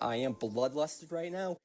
I am bloodlusted right now.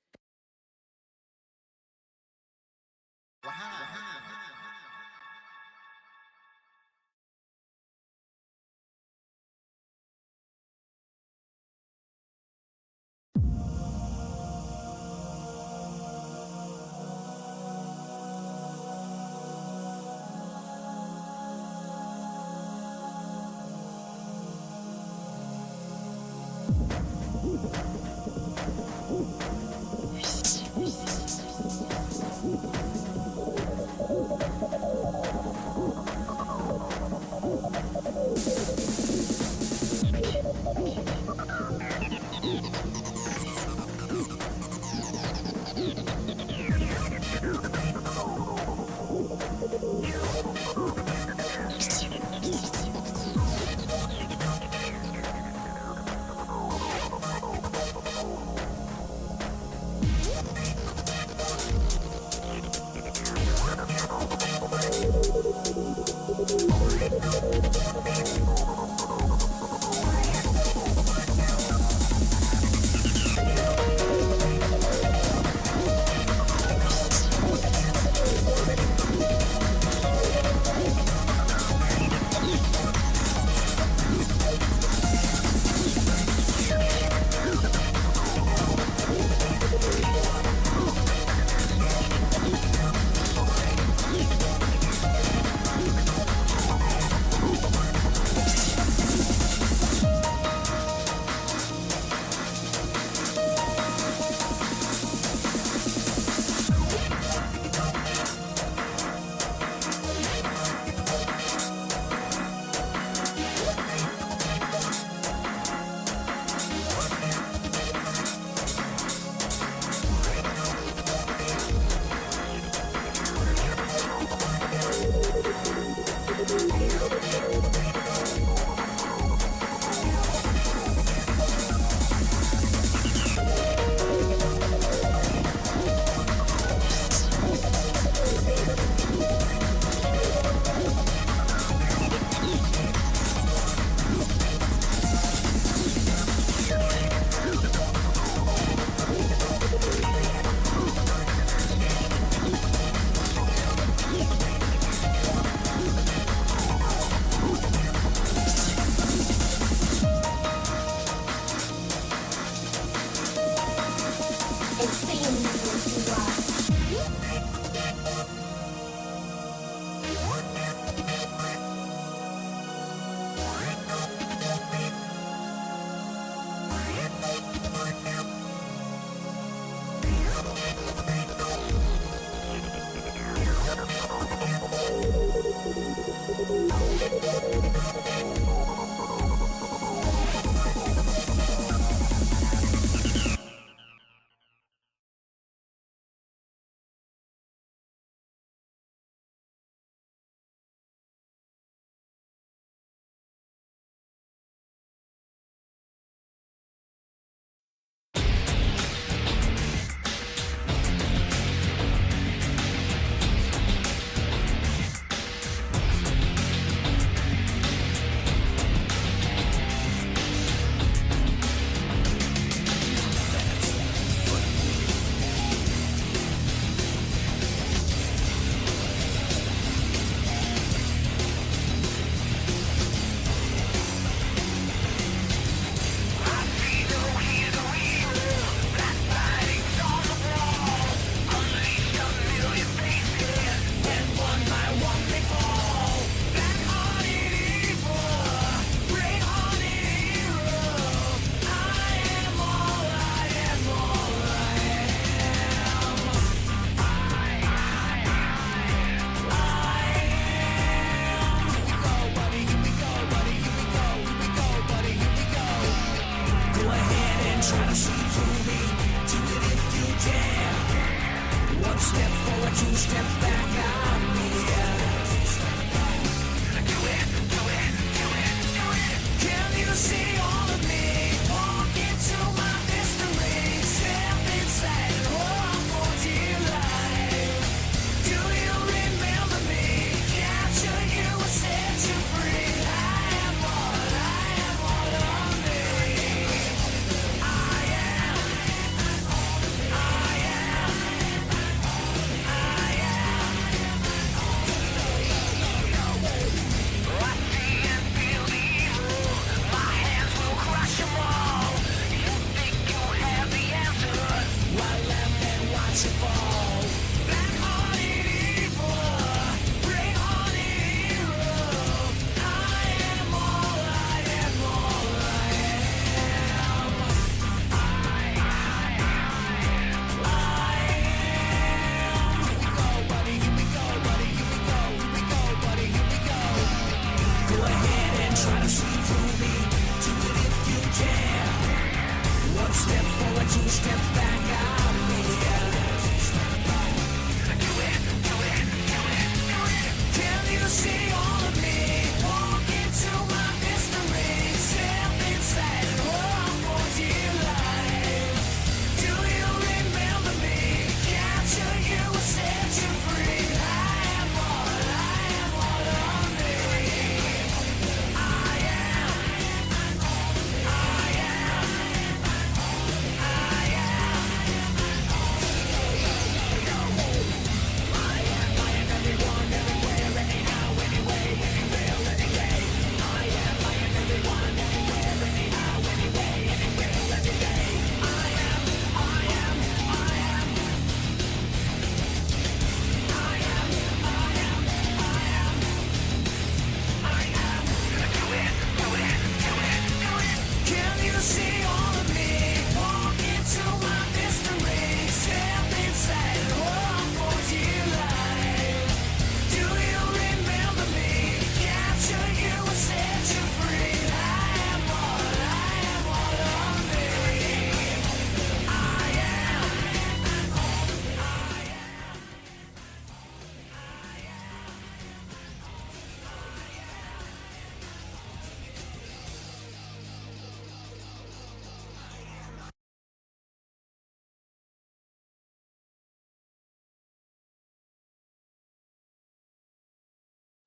I am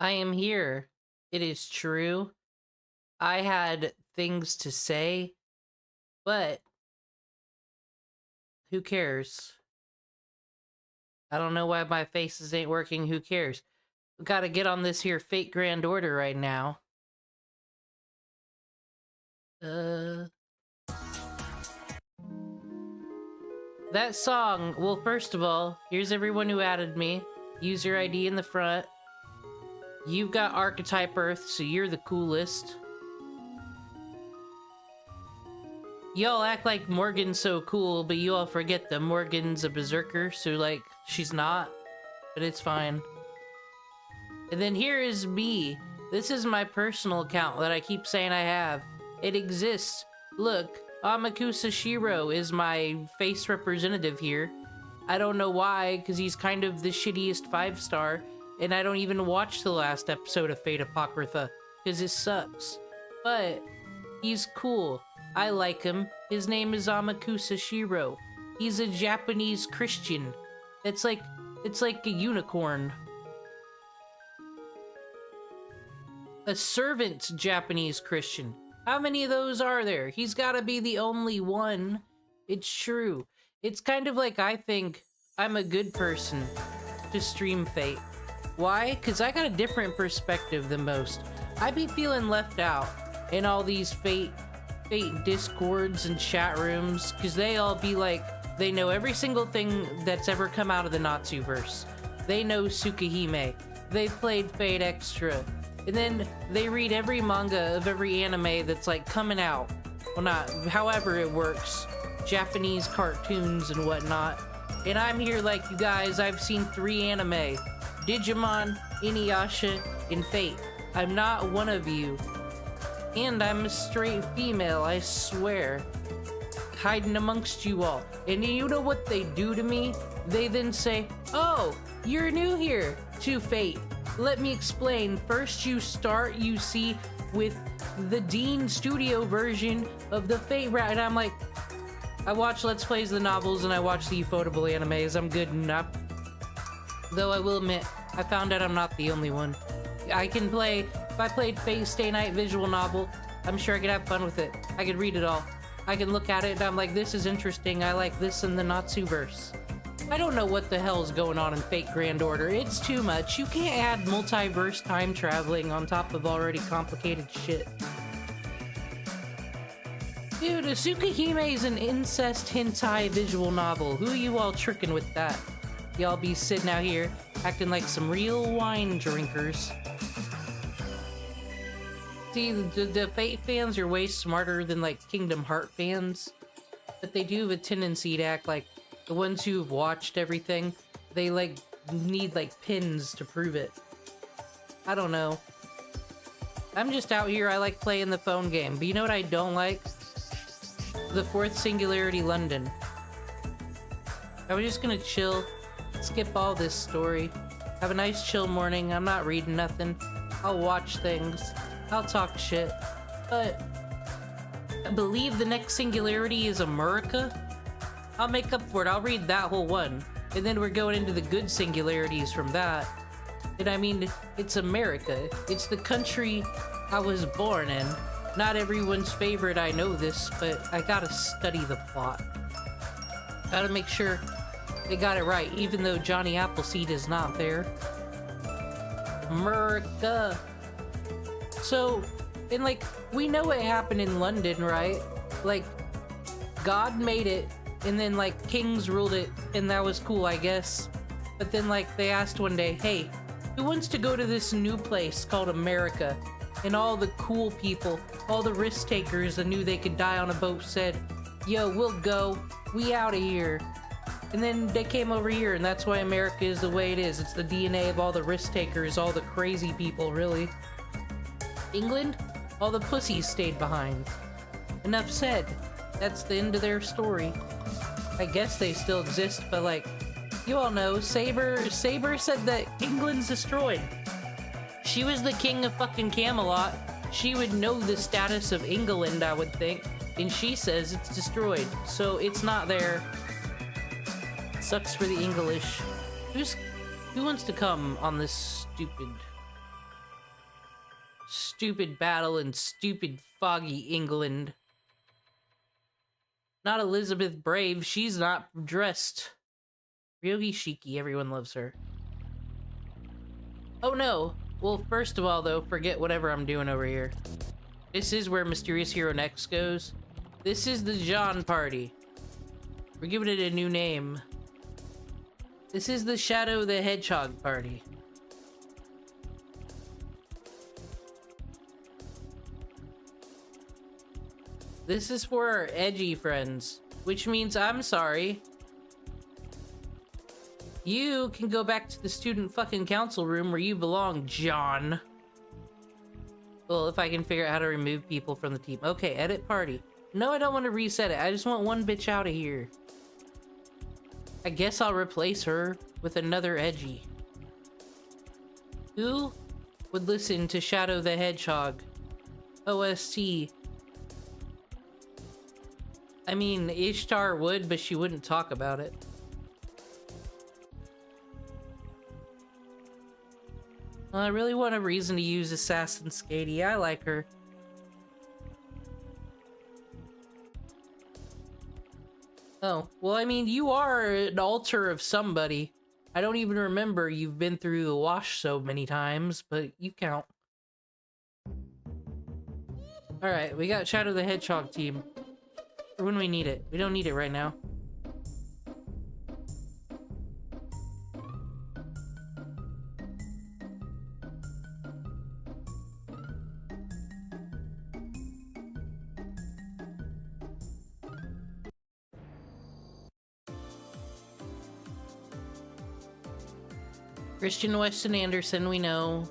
I am here. It is true. I had things to say, but who cares? I don't know why my faces ain't working. Who cares? We gotta get on this here fake Grand Order right now. That song, well, first of all, here's everyone who added me. User ID in the front. You've got Archetype Earth, so you're the coolest. Y'all act like Morgan's so cool, but you all forget that Morgan's a berserker, so like, she's not. But it's fine. And then here is me. This is my personal account that I keep saying I have. It exists. Look, Amakusa Shiro is my face representative here. I don't know why, because he's kind of the shittiest 5-star, and I don't even watch the last episode of Fate Apocrypha, because it sucks. But he's cool. I like him. His name is Amakusa Shiro. He's a Japanese Christian. It's like a unicorn. A servant Japanese Christian. How many of those are there? He's gotta be the only one. It's true. It's kind of like I think I'm a good person to stream Fate. Why? Because I got a different perspective than most. I be feeling left out in all these Fate discords and chat rooms, because they all be like, they know every single thing that's ever come out of the Natsuverse. They know Tsukahime. They played Fate Extra. And then they read every manga of every anime that's like coming out. Well, not, however it works. Japanese cartoons and whatnot. And I'm here like, you guys, I've seen 3 anime. Digimon, Inuyasha, and Fate. I'm not one of you. And I'm a straight female, I swear. Hiding amongst you all. And you know what they do to me? They then say, oh, you're new here to Fate. Let me explain. First you start, you see, with the Dean Studio version of the Fate route. And I'm like, I watch Let's Plays of the novels and I watch the Ufotable animes. I'm good enough. Though I will admit, I found out I'm not the only one. I can play, if I played Fate Stay Night visual novel, I'm sure I could have fun with it. I could read it all. I can look at it and I'm like, this is interesting. I like this in the Natsuverse. I don't know what the hell's going on in Fate Grand Order. It's too much. You can't add multiverse time traveling on top of already complicated shit. Dude, Tsukahime is an incest hentai visual novel. Who are you all tricking with that? Y'all be sitting out here acting like some real wine drinkers. See, the Fate fans are way smarter than like Kingdom Heart fans. But they do have a tendency to act like the ones who've watched everything, they like need like pins to prove it. I don't know. I'm just out here, I like playing the phone game. But you know what I don't like? The 4th Singularity London. I was just gonna chill, skip all this story, have a nice chill morning. I'm not reading nothing. I'll watch things. I'll talk shit. But I believe the next singularity is America. I'll make up for it. I'll read that whole one. And then we're going into the good singularities from that. And I mean, it's America. It's the country I was born in. Not everyone's favorite, I know this, but I gotta study the plot. Gotta make sure they got it right, even though Johnny Appleseed is not there. America. So, and like, we know what happened in London, right? Like, God made it, and then like kings ruled it, and that was cool, I guess. But then like they asked one day, hey, who wants to go to this new place called America? And all the cool people, all the risk takers that knew they could die on a boat said, yo, we'll go, we out of here. And then they came over here, and that's why America is the way it is. It's the DNA of all the risk takers, all the crazy people, really. England, all the pussies stayed behind. Enough said. That's the end of their story. I guess they still exist, but like, you all know, Saber said that England's destroyed. She was the king of fucking Camelot. She would know the status of England, I would think. And she says it's destroyed, so it's not there. Sucks for the English. Who wants to come on this stupid stupid battle in stupid foggy England. Not Elizabeth Brave, she's not dressed. Ryogi Shiki, everyone loves her. Oh no! Well, first of all though, forget whatever I'm doing over here. This is where Mysterious Hero Next goes. This is the John Party. We're giving it a new name. This is the Shadow the Hedgehog Party. This is for our edgy friends, which means I'm sorry. You can go back to the student fucking council room where you belong, John. Well, if I can figure out how to remove people from the team. Okay, edit party. No, I don't want to reset it. I just want one bitch out of here. I guess I'll replace her with another edgy. Who would listen to Shadow the Hedgehog? OST. I mean, Ishtar would, but she wouldn't talk about it. I really want a reason to use Assassin Skady. I like her. Oh, well, I mean, you are an altar of somebody. I don't even remember you've been through the wash so many times, but you count. Alright, we got Shadow the Hedgehog team. For when we need it. We don't need it right now. Christian Weston Anderson, we know.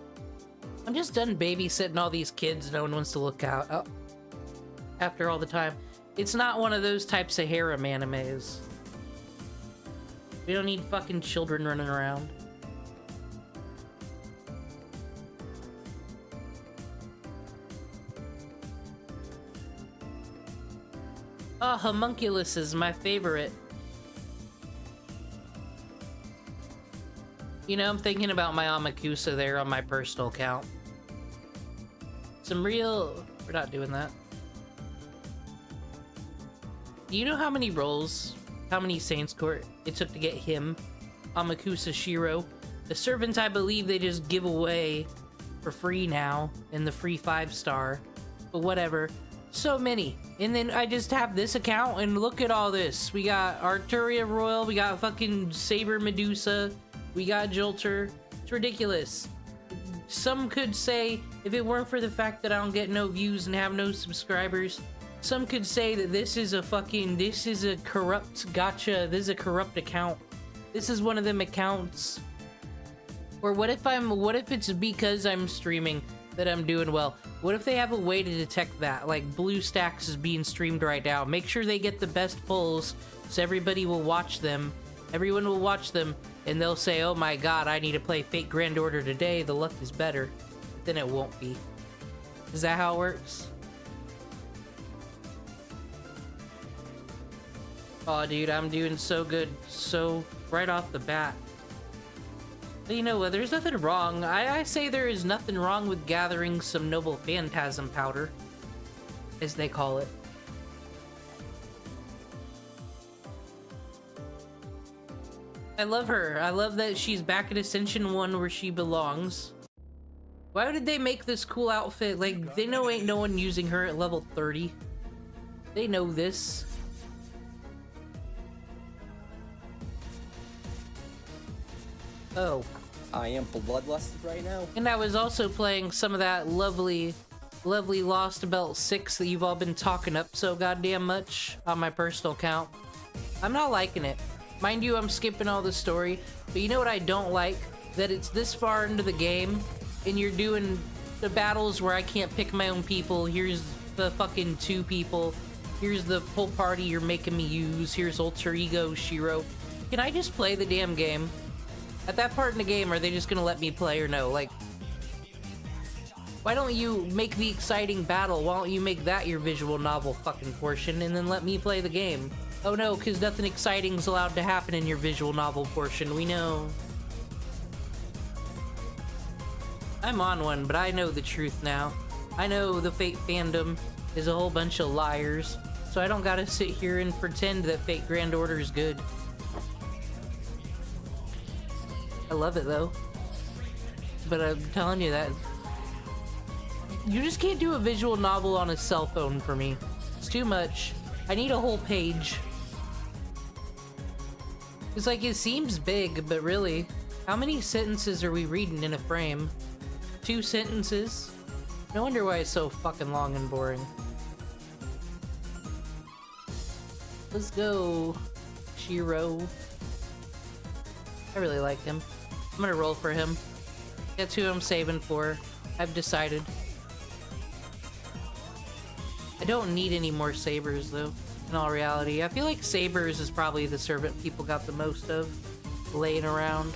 I'm just done babysitting all these kids no one wants to look out after all the time. It's not one of those types of harem animes. We don't need fucking children running around. Oh, Homunculus is my favorite. You know, I'm thinking about my Amakusa there on my personal account. Some real... We're not doing that. Do you know how many rolls, how many Saints Court it took to get him, Amakusa Shiro? The servants, I believe they just give away for free now in the free 5-star. But whatever. So many. And then I just have this account and look at all this. We got Arturia Royal, we got fucking Saber Medusa, we got Jolter. It's ridiculous. Some could say, if it weren't for the fact that I don't get no views and have no subscribers, some could say that this is a corrupt gacha, this is a corrupt account. This is one of them accounts. Or what if it's because I'm streaming that I'm doing well? What if they have a way to detect that? Like BlueStacks is being streamed right now. Make sure they get the best pulls so everybody will watch them. Everyone will watch them and they'll say, oh my god, I need to play Fate Grand Order today, the luck is better. Then it won't be. Is that how it works? Oh dude, I'm doing so good, so right off the bat. But you know what, there's nothing wrong. I say there is nothing wrong with gathering some noble phantasm powder, as they call it. I love her. I love that she's back at Ascension 1 where she belongs. Why did they make this cool outfit? Like, they know ain't no one using her at level 30. They know this. Oh. I am bloodlusted right now. And I was also playing some of that lovely Lost Belt 6 that you've all been talking up so goddamn much on my personal account. I'm not liking it. Mind you, I'm skipping all the story, but you know what I don't like? That it's this far into the game, and you're doing the battles where I can't pick my own people. Here's the fucking 2 people. Here's the whole party you're making me use. Here's Alter Ego Shiro. Can I just play the damn game? At that part in the game, are they just gonna let me play or no? Like, why don't you make the exciting battle? Why don't you make that your visual novel fucking portion and then let me play the game? Oh no, because nothing exciting's allowed to happen in your visual novel portion, we know. I'm on one, but I know the truth now. I know the Fate fandom is a whole bunch of liars, so I don't gotta sit here and pretend that Fate Grand Order is good. I love it though. But I'm telling you that you just can't do a visual novel on a cell phone for me. It's too much. I need a whole page. It's like, it seems big, but really, how many sentences are we reading in a frame? 2 sentences? No wonder why it's so fucking long and boring. Let's go, Shiro. I really like him. I'm gonna roll for him. That's who I'm saving for. I've decided. I don't need any more sabers though, in all reality. I feel like sabers is probably the servant people got the most of laying around.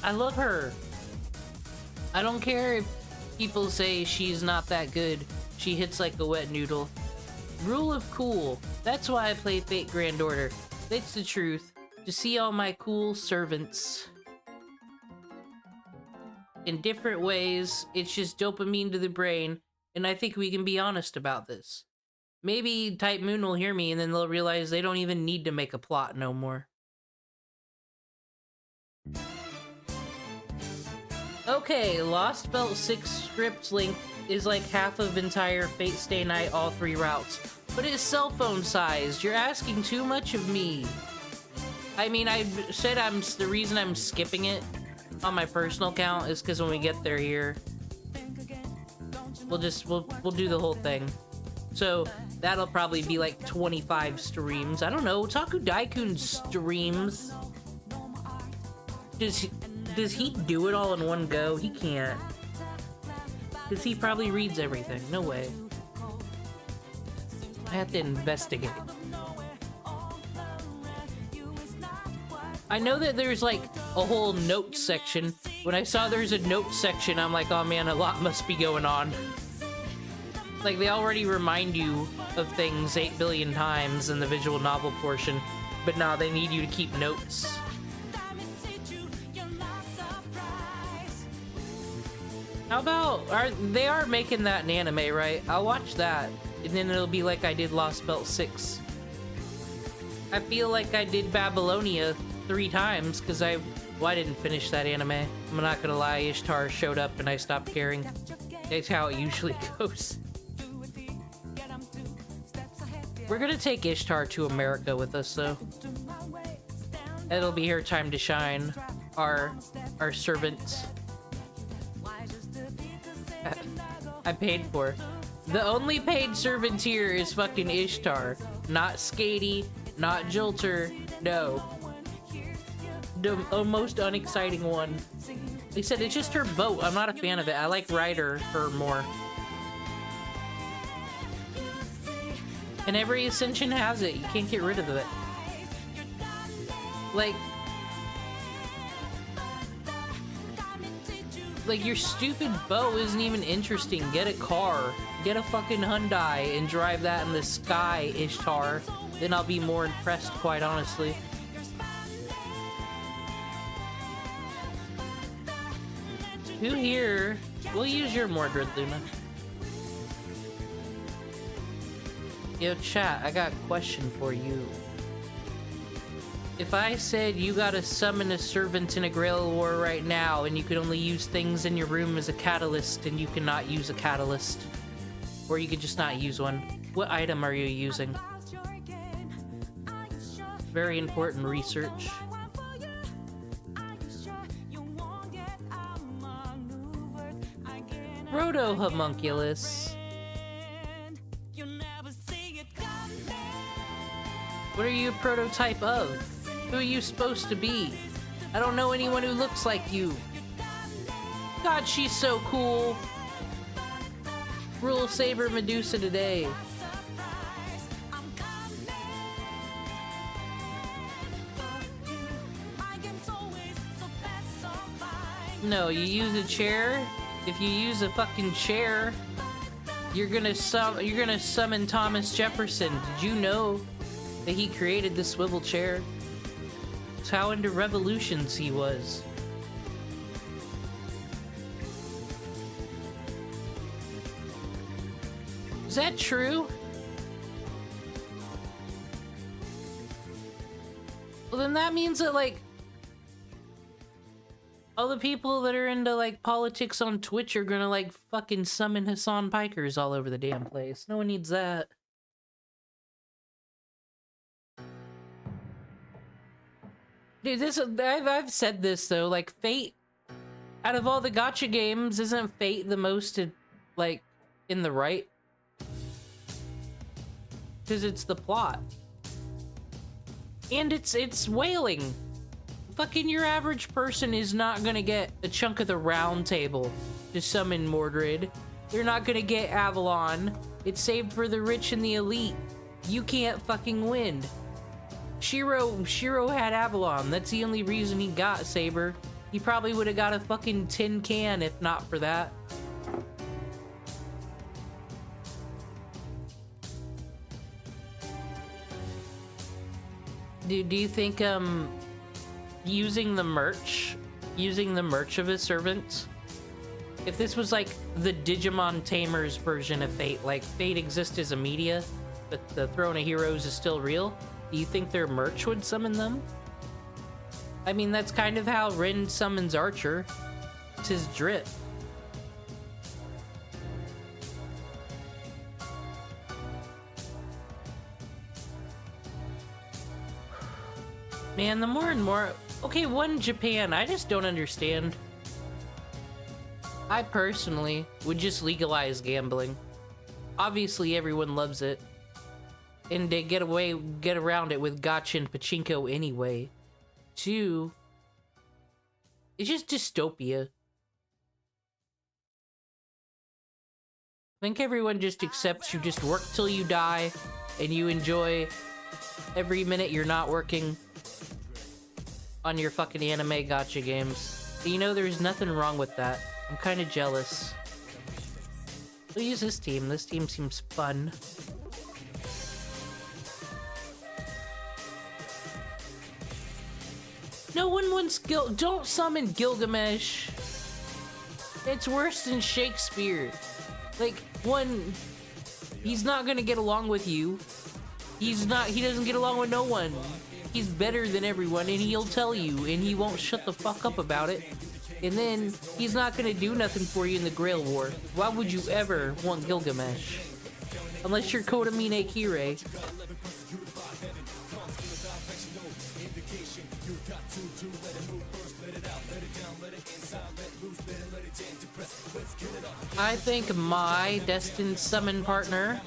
I love her. I don't care if people say she's not that good. She hits like a wet noodle. Rule of cool. That's why I play Fate Grand Order. It's the truth. To see all my cool servants in different ways, it's just dopamine to the brain, and I think we can be honest about this. Maybe Type Moon will hear me and then they'll realize they don't even need to make a plot no more. Okay, Lost Belt 6 script length is like half of entire Fate Stay Night all 3 routes. But it's cell phone sized. You're asking too much of me. I mean, I said the reason I'm skipping it on my personal account is because when we get there here, we'll do the whole thing. So that'll probably be like 25 streams. I don't know. Taku Daikun streams. Does he do it all in one go? He can't. Because he probably reads everything. No way. I have to investigate. I know that there's like a whole notes section. When I saw there's a notes section, I'm like, oh man, a lot must be going on. Like, they already remind you of things 8 billion times in the visual novel portion, but now they need you to keep notes. How about, they are making that in anime, right? I'll watch that, and then it'll be like I did Lost Belt 6. I feel like I did Babylonia 3 times, because I didn't finish that anime. I'm not gonna lie, Ishtar showed up and I stopped caring. That's how it usually goes. We're gonna take Ishtar to America with us, though. It'll be her time to shine. Our servant. I paid for. The only paid servant here is fucking Ishtar. Not Skatey, not Jolter, no. The most unexciting one. They said it's just her boat. I'm not a fan of it. I like Ryder her more. And every Ascension has it. You can't get rid of it. Like, your stupid bow isn't even interesting. Get a car. Get a fucking Hyundai and drive that in the sky, Ishtar. Then I'll be more impressed, quite honestly. Who here? We'll use your Mordred, Luna. Yo, chat, I got a question for you. If I said you gotta summon a servant in a Grail War right now, and you could only use things in your room as a catalyst, and you cannot use a catalyst, or you could just not use one, what item are you using? Very important research. Proto Homunculus. What are you a prototype of? Who are you supposed to be? I don't know anyone who looks like you. God, she's so cool. Rule Saber Medusa today. No, you use a chair. If you use a fucking chair, you're gonna summon Thomas Jefferson. Did you know that he created the swivel chair? It's how into revolutions he was. Is that true? Well, then that means that, like, all the people that are into, like, politics on Twitch are gonna, like, fucking summon Hassan Pikers all over the damn place. No one needs that. Dude, I've said this, though, like, Fate, out of all the gacha games, isn't Fate the most, like, in the right? Because it's the plot. And it's whaling. Fucking your average person is not gonna get a chunk of the round table to summon Mordred. They're not gonna get Avalon. It's saved for the rich and the elite. You can't fucking win. Shiro had Avalon. That's the only reason he got Saber. He probably would have got a fucking tin can if not for that. Do you think using the merch of a servant, if this was like the Digimon Tamers version of Fate, like Fate exists as a media, but the Throne of Heroes is still real, do you think their merch would summon them? I mean, that's kind of how Rin summons Archer. It's his drip. Man, the more and more... Okay, one, Japan, I just don't understand. I personally would just legalize gambling. Obviously, everyone loves it. And they get around it with gacha and pachinko anyway. Two, it's just dystopia. I think everyone just accepts you just work till you die, and you enjoy every minute you're not working on your fucking anime gacha games. You know, there's nothing wrong with that. I'm kind of jealous. We'll use this team. This team seems fun. No one wants don't summon Gilgamesh. It's worse than Shakespeare. Like, one, he's not gonna get along with you. He doesn't get along with no one. He's better than everyone, and he'll tell you, and he won't shut the fuck up about it. And then, he's not gonna do nothing for you in the Grail War. Why would you ever want Gilgamesh? Unless you're Kodamine Kirei. I think my destined summon partner...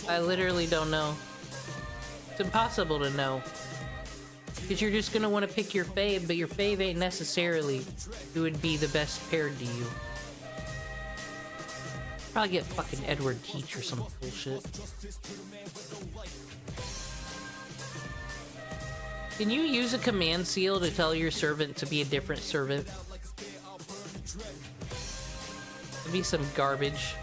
I literally don't know. It's impossible to know. Because you're just gonna want to pick your fave, but your fave ain't necessarily who would be the best paired to you. Probably get fucking Edward Teach or some bullshit. Can you use a command seal to tell your servant to be a different servant? It'd be some garbage.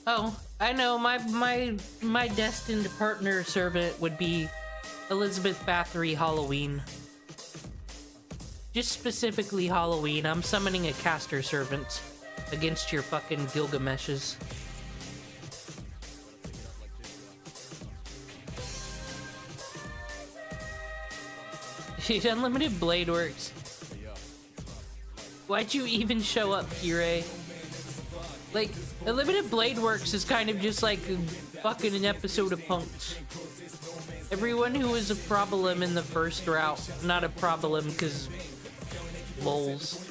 Oh, I know, my destined partner servant would be Elizabeth Bathory Halloween. Just specifically Halloween, I'm summoning a caster servant against your fucking Gilgameshes. Unlimited Blade Works. Why'd you even show up, Kirei? Like, Unlimited Blade Works is kind of just like fucking an episode of Punk'd. Everyone who was a problem in the first route, not a problem because lols.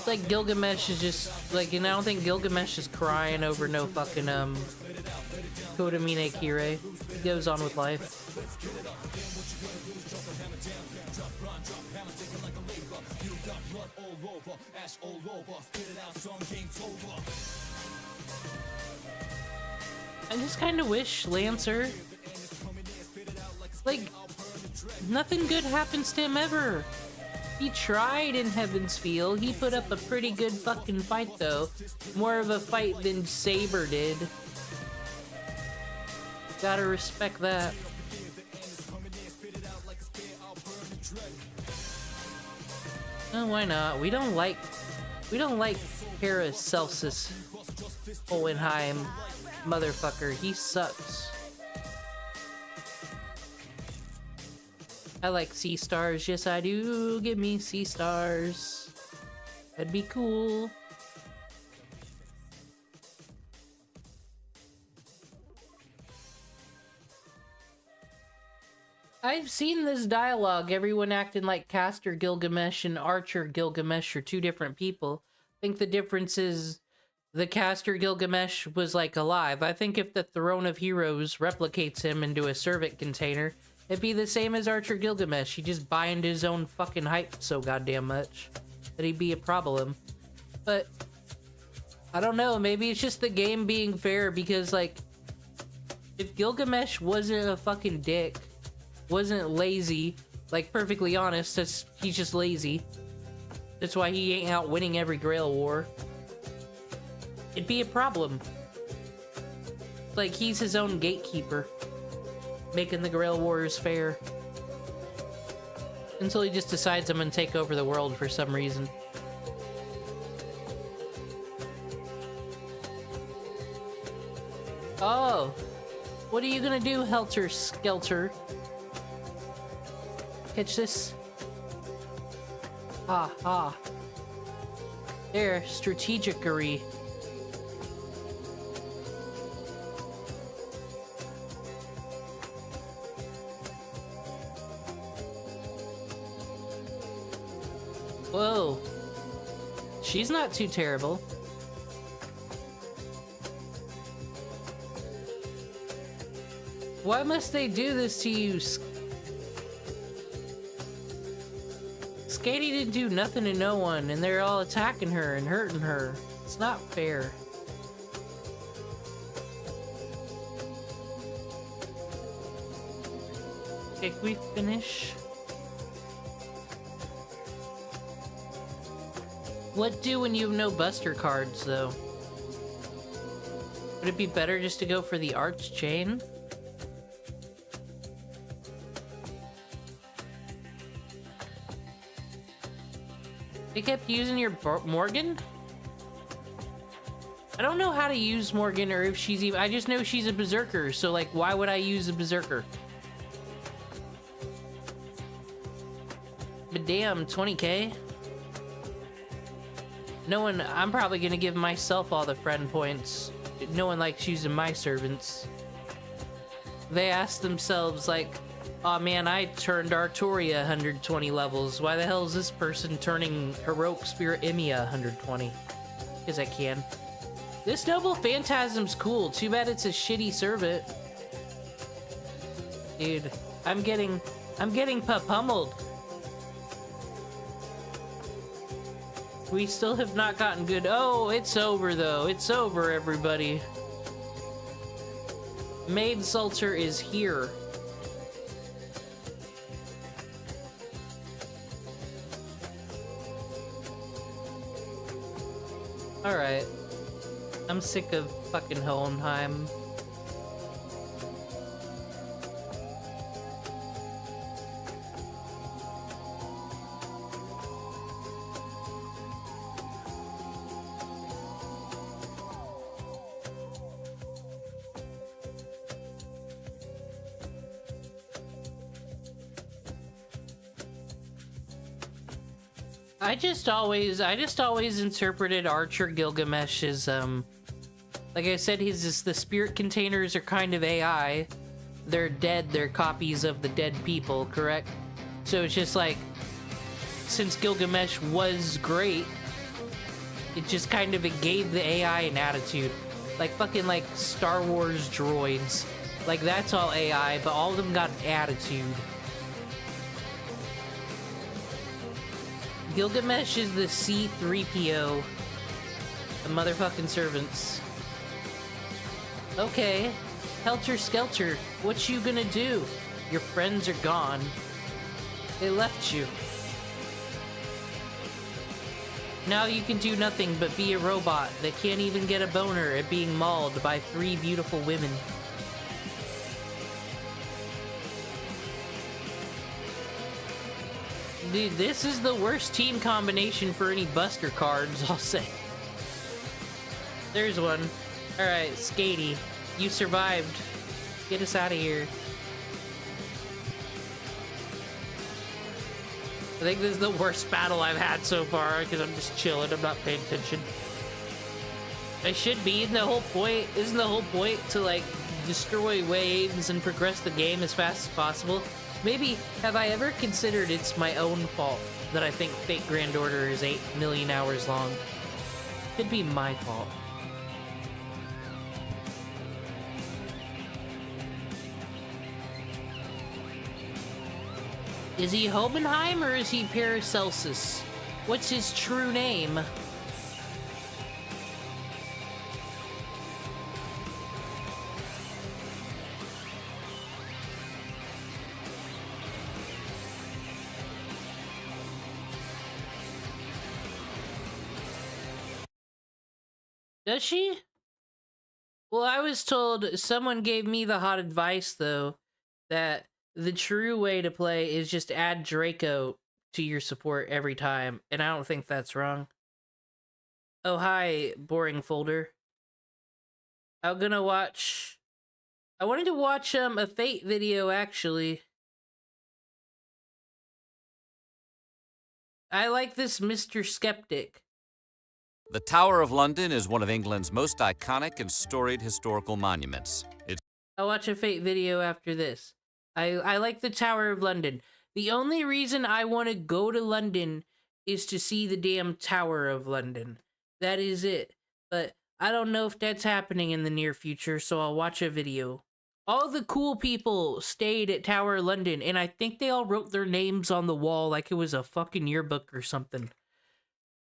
Like Gilgamesh is just like, and I don't think Gilgamesh is crying over no fucking Kodamine Kirei. He goes on with life. I just kind of wish Lancer, like, nothing good happens to him ever. He tried in Heaven's Feel. He put up a pretty good fucking fight, though. More of a fight than Saber did. Gotta respect that. Oh, why not? We don't like Paracelsus Hohenheim, motherfucker. He sucks. I like sea stars. Yes, I do. Give me sea stars. That'd be cool. I've seen this dialogue, everyone acting like Caster Gilgamesh and Archer Gilgamesh are two different people. I think the difference is the Caster Gilgamesh was like alive. I think if the Throne of Heroes replicates him into a servant container, it'd be the same as Archer Gilgamesh. He just buy into his own fucking hype so goddamn much that he'd be a problem. But I don't know, maybe it's just the game being fair because, like, if Gilgamesh wasn't a fucking dick, wasn't lazy, like, perfectly honest, he's just lazy. That's why he ain't out winning every Grail War. It'd be a problem. Like, he's his own gatekeeper, making the Grail Wars fair. Until he just decides I'm gonna take over the world for some reason. Oh! What are you gonna do, Helter Skelter? Catch this. Ah, ah. There, strategicery. Whoa. She's not too terrible. Why must they do this to you? Skady didn't do nothing to no one, and they're all attacking her and hurting her. It's not fair. Okay, can we finish? What do when you have no Buster cards, though? Would it be better just to go for the Arch Chain? They kept using your Morgan? I don't know how to use Morgan or if she's even... I just know she's a Berserker, so, like, why would I use a Berserker? But damn, 20k? No one... I'm probably gonna give myself all the friend points. No one likes using my servants. They ask themselves, like... Aw, man, I turned Arturia 120 levels. Why the hell is this person turning Heroic Spirit Emiya 120? Because I can. This Noble Phantasm's cool. Too bad it's a shitty servant. Dude, I'm getting pummeled. We still have not gotten good. Oh, it's over, though. It's over, everybody. Maid Salter is here. Alright. I'm sick of fucking Hohenheim. I just always interpreted Archer Gilgamesh as, like I said, the spirit containers are kind of AI. They're dead, they're copies of the dead people, correct? So it's just like, since Gilgamesh was great, it just kind of, it gave the AI an attitude. Like fucking like Star Wars droids. Like that's all AI, but all of them got an attitude. Gilgamesh is the C-3PO. The motherfucking servants. Okay. Helter Skelter, what you gonna do? Your friends are gone. They left you. Now you can do nothing but be a robot that can't even get a boner at being mauled by 3 beautiful women. Dude, this is the worst team combination for any Buster cards, I'll say. There's one. Alright, Skatey. You survived. Get us out of here. I think this is the worst battle I've had so far, because I'm just chilling, I'm not paying attention. I should be, isn't the whole point to, like, destroy waves and progress the game as fast as possible? Maybe, have I ever considered it's my own fault that I think Fate Grand Order is 8 million hours long? Could be my fault. Is he Hobenheim or is he Paracelsus? What's his true name? Does she? Well, I was told, someone gave me the hot advice, though, that the true way to play is just add Draco to your support every time, and I don't think that's wrong. Oh, hi, boring folder. I wanted to watch a Fate video, actually. I like this Mr. Skeptic. The Tower of London is one of England's most iconic and storied historical monuments. I'll watch a Fate video after this. I like the Tower of London. The only reason I want to go to London is to see the damn Tower of London. That is it. But I don't know if that's happening in the near future, so I'll watch a video. All the cool people stayed at Tower of London, and I think they all wrote their names on the wall like it was a fucking yearbook or something.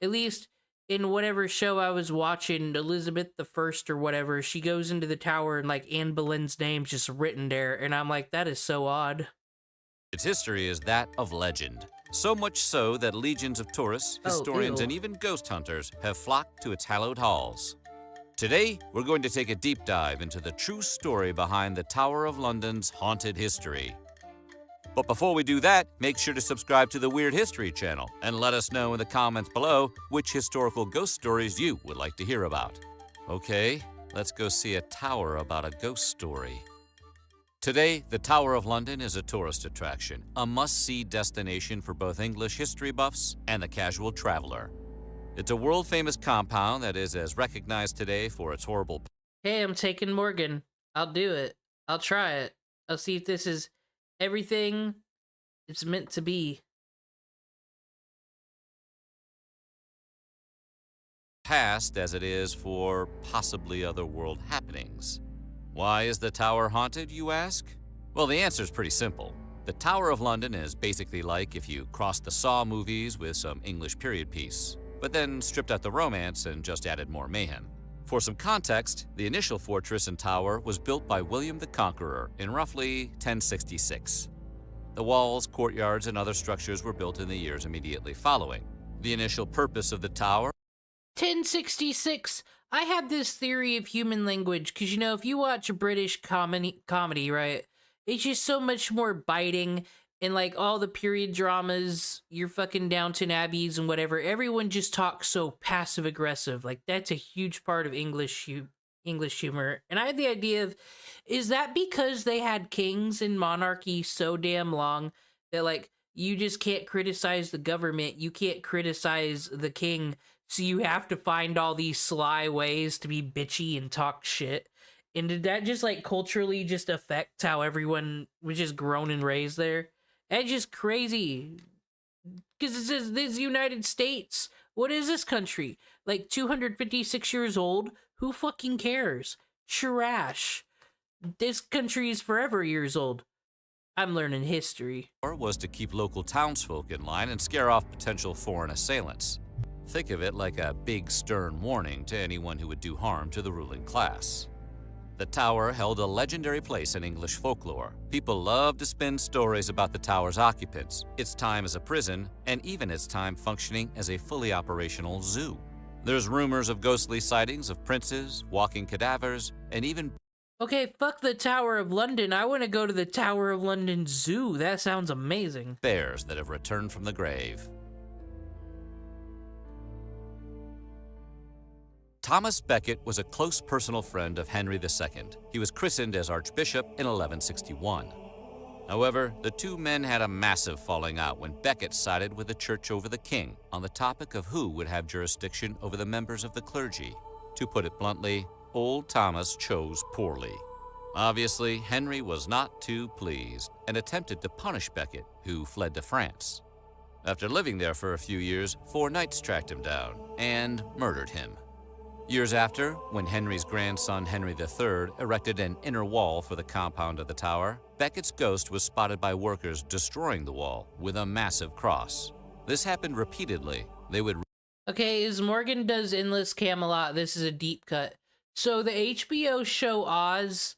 At least in whatever show I was watching, Elizabeth the First or whatever, she goes into the tower and like Anne Boleyn's name's just written there, and I'm like, that is so odd. Its history is that of legend. So much so that legions of tourists, historians, and even ghost hunters have flocked to its hallowed halls. Today, we're going to take a deep dive into the true story behind the Tower of London's haunted history. But before we do that, make sure to subscribe to the Weird History channel and let us know in the comments below which historical ghost stories you would like to hear about. Okay, let's go see a tower about a ghost story. Today, the Tower of London is a tourist attraction, a must-see destination for both English history buffs and the casual traveler. It's a world-famous compound that is as recognized today for its horrible... Hey, I'm taking Morgan. I'll do it. I'll try it. I'll see if this is everything it's meant to be. Past as it is for possibly other world happenings. Why is the tower haunted, you ask? Well, the answer is pretty simple. The Tower of London is basically like if you crossed the Saw movies with some English period piece, but then stripped out the romance and just added more mayhem. For some context, the initial fortress and tower was built by William the Conqueror in roughly 1066. The walls, courtyards, and other structures were built in the years immediately following. The initial purpose of the tower... 1066. I had this theory of human language, because, you know, if you watch a British comedy, right, it's just so much more biting, and, like, all the period dramas, your fucking Downton Abbeys and whatever, everyone just talks so passive-aggressive. Like, that's a huge part of English humor. And I had the idea of, is that because they had kings and monarchy so damn long that, like, you just can't criticize the government, you can't criticize the king, so you have to find all these sly ways to be bitchy and talk shit? And did that just, like, culturally just affect how everyone was just grown and raised there? That's just crazy. Because this is United States. What is this country? Like, 256 years old? Who fucking cares? Trash. This country is forever years old. I'm learning history. Was to keep local townsfolk in line and scare off potential foreign assailants. Think of it like a big stern warning to anyone who would do harm to the ruling class. The tower held a legendary place in English folklore. People love to spin stories about the tower's occupants, its time as a prison, and even its time functioning as a fully operational zoo. There's rumors of ghostly sightings of princes, walking cadavers, and even... Okay, fuck the Tower of London. I want to go to the Tower of London Zoo. That sounds amazing. bears that have returned from the grave. Thomas Becket was a close personal friend of Henry II. He was christened as Archbishop in 1161. However, the two men had a massive falling out when Becket sided with the church over the king on the topic of who would have jurisdiction over the members of the clergy. To put it bluntly, old Thomas chose poorly. Obviously, Henry was not too pleased and attempted to punish Becket, who fled to France. After living there for a few years, 4 knights tracked him down and murdered him. Years after, when Henry's grandson Henry III erected an inner wall for the compound of the tower, Becket's ghost was spotted by workers destroying the wall with a massive cross. This happened repeatedly. They would... Okay, as Morgan does Endless Camelot, this is a deep cut. So the HBO show Oz,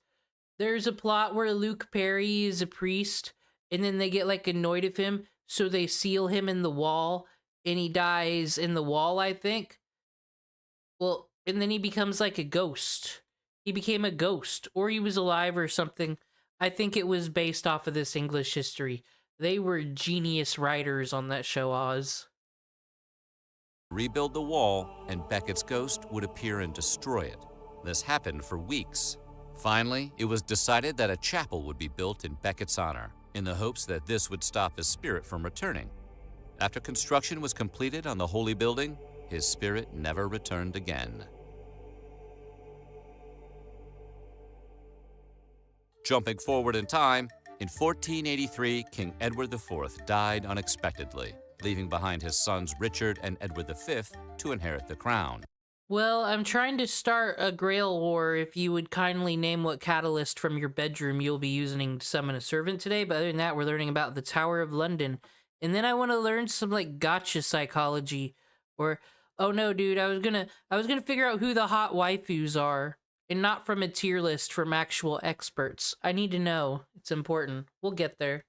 there's a plot where Luke Perry is a priest, and then they get like annoyed of him, so they seal him in the wall, and he dies in the wall, I think. Well, and then he becomes like a ghost. He became a ghost, or he was alive or something. I think it was based off of this English history. They were genius writers on that show, Oz. Rebuild the wall, and Becket's ghost would appear and destroy it. This happened for weeks. Finally, it was decided that a chapel would be built in Becket's honor, in the hopes that this would stop his spirit from returning. After construction was completed on the holy building, his spirit never returned again. Jumping forward in time, in 1483, King Edward IV died unexpectedly, leaving behind his sons Richard and Edward V to inherit the crown. Well, I'm trying to start a Grail War. If you would kindly name what catalyst from your bedroom you'll be using to summon a servant today. But other than that, we're learning about the Tower of London. And then I want to learn some, like, gacha psychology. Or, oh no, dude, I was gonna figure out who the hot waifus are. And not from a tier list from actual experts. I need to know. It's important. We'll get there.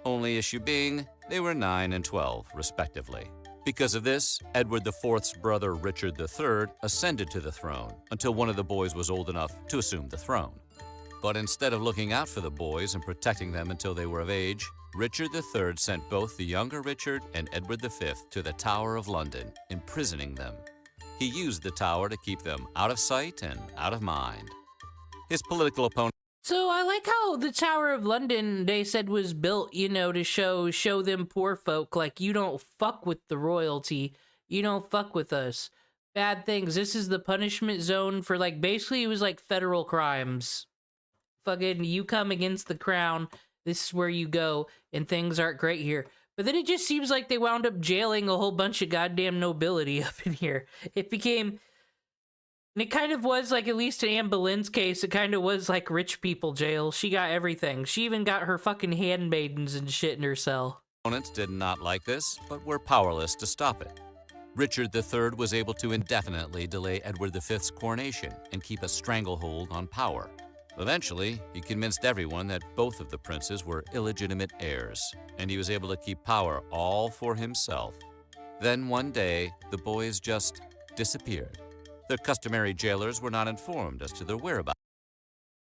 Only issue being, they were 9 and 12, respectively. Because of this, Edward IV's brother Richard III ascended to the throne until one of the boys was old enough to assume the throne. But instead of looking out for the boys and protecting them until they were of age, Richard III sent both the younger Richard and Edward V to the Tower of London, imprisoning them. He used the tower to keep them out of sight and out of mind. His political opponent... So I like how the Tower of London, they said, was built, you know, to show them poor folk, like, you don't fuck with the royalty. You don't fuck with us. Bad things. This is the punishment zone for, like, basically it was like federal crimes. Fucking, you come against the crown, this is where you go, and things aren't great here. But then it just seems like they wound up jailing a whole bunch of goddamn nobility up in here. It became... And it kind of was, like, at least in Anne Boleyn's case, it kind of was like rich people jail. She got everything. She even got her fucking handmaidens and shit in her cell. Opponents did not like this, but were powerless to stop it. Richard III was able to indefinitely delay Edward V's coronation and keep a stranglehold on power. Eventually, he convinced everyone that both of the princes were illegitimate heirs, and he was able to keep power all for himself. Then one day, the boys just disappeared. Their customary jailers were not informed as to their whereabouts.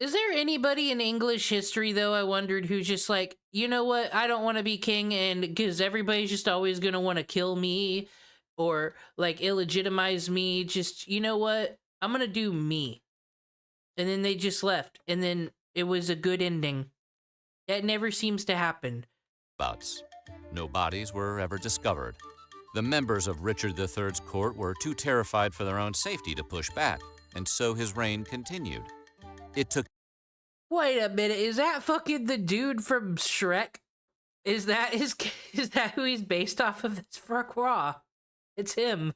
Is there anybody in English history, though, I wondered, who's just like, you know what, I don't want to be king, and because everybody's just always going to want to kill me, or, like, illegitimize me, just, you know what, I'm going to do me. And then they just left, and then it was a good ending. That never seems to happen. No bodies were ever discovered. The members of Richard III's court were too terrified for their own safety to push back, and so his reign continued. It took... Wait a minute, is that fucking the dude from Shrek? Is that who he's based off of? It's Farquaad. It's him.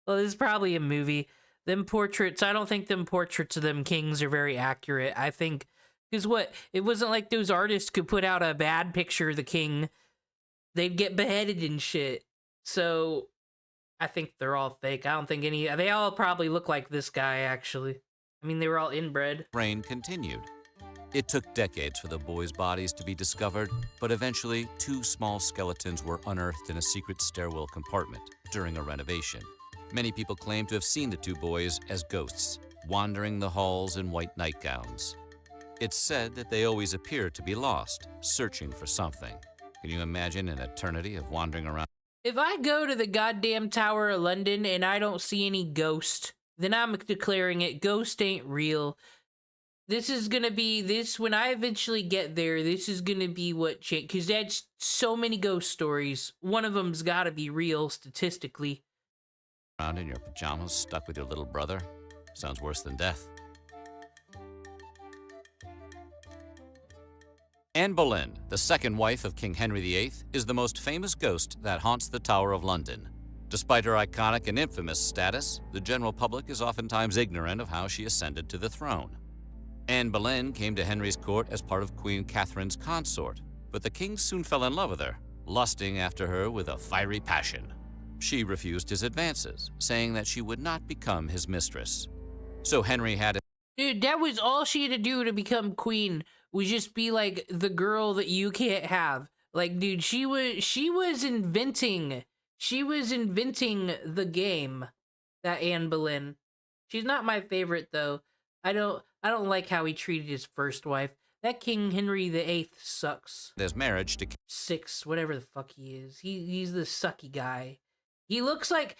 Well, this is probably a movie. Them portraits, I don't think them portraits of them kings are very accurate. I think Because what? It wasn't like those artists could put out a bad picture of the king. They'd get beheaded and shit. So I think they're all fake. I don't think any... They all probably look like this guy, actually. I mean, they were all inbred. Reign continued. It took decades for the boys' bodies to be discovered, but eventually 2 small skeletons were unearthed in a secret stairwell compartment during a renovation. Many people claim to have seen the 2 boys as ghosts, wandering the halls in white nightgowns. It's said that they always appear to be lost, searching for something. Can you imagine an eternity of wandering around? If I go to the goddamn Tower of London and I don't see any ghost, then I'm declaring it. Ghost ain't real. This is gonna be this when I eventually get there. This is gonna be what change, because that's so many ghost stories. One of them's got to be real statistically. Around in your pajamas, stuck with your little brother? Sounds worse than death. Anne Boleyn, the second wife of King Henry VIII, is the most famous ghost that haunts the Tower of London. Despite her iconic and infamous status, the general public is oftentimes ignorant of how she ascended to the throne. Anne Boleyn came to Henry's court as part of Queen Catherine's consort, but the king soon fell in love with her, lusting after her with a fiery passion. She refused his advances, saying that she would not become his mistress. So Henry had... Dude, that was all she had to do to become queen, was just be like the girl that you can't have. Like, dude, she was inventing the game, that Anne Boleyn. She's not my favorite though. I don't like how he treated his first wife. That King Henry VIII sucks. His marriage to... 6, whatever the fuck he is. He's the sucky guy. He looks like...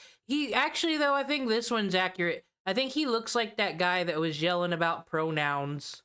Actually, though, I think this one's accurate. I think he looks like that guy that was yelling about pronouns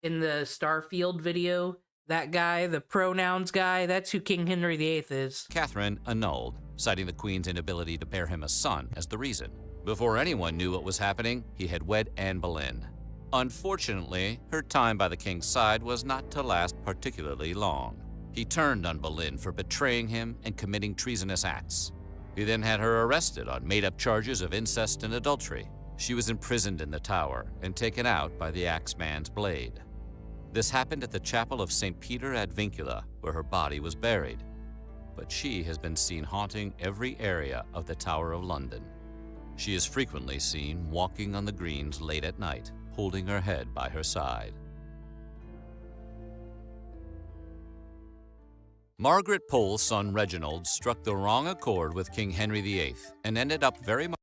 in the Starfield video. That guy, the pronouns guy, that's who King Henry VIII is. Catherine annulled, citing the Queen's inability to bear him a son as the reason. Before anyone knew what was happening, he had wed Anne Boleyn. Unfortunately, her time by the king's side was not to last particularly long. He turned on Boleyn for betraying him and committing treasonous acts. He then had her arrested on made-up charges of incest and adultery. She was imprisoned in the Tower and taken out by the Axeman's blade. This happened at the chapel of St. Peter ad Vincula, where her body was buried. But she has been seen haunting every area of the Tower of London. She is frequently seen walking on the greens late at night, holding her head by her side. Margaret Pole's son Reginald struck the wrong accord with King Henry VIII and ended up very much...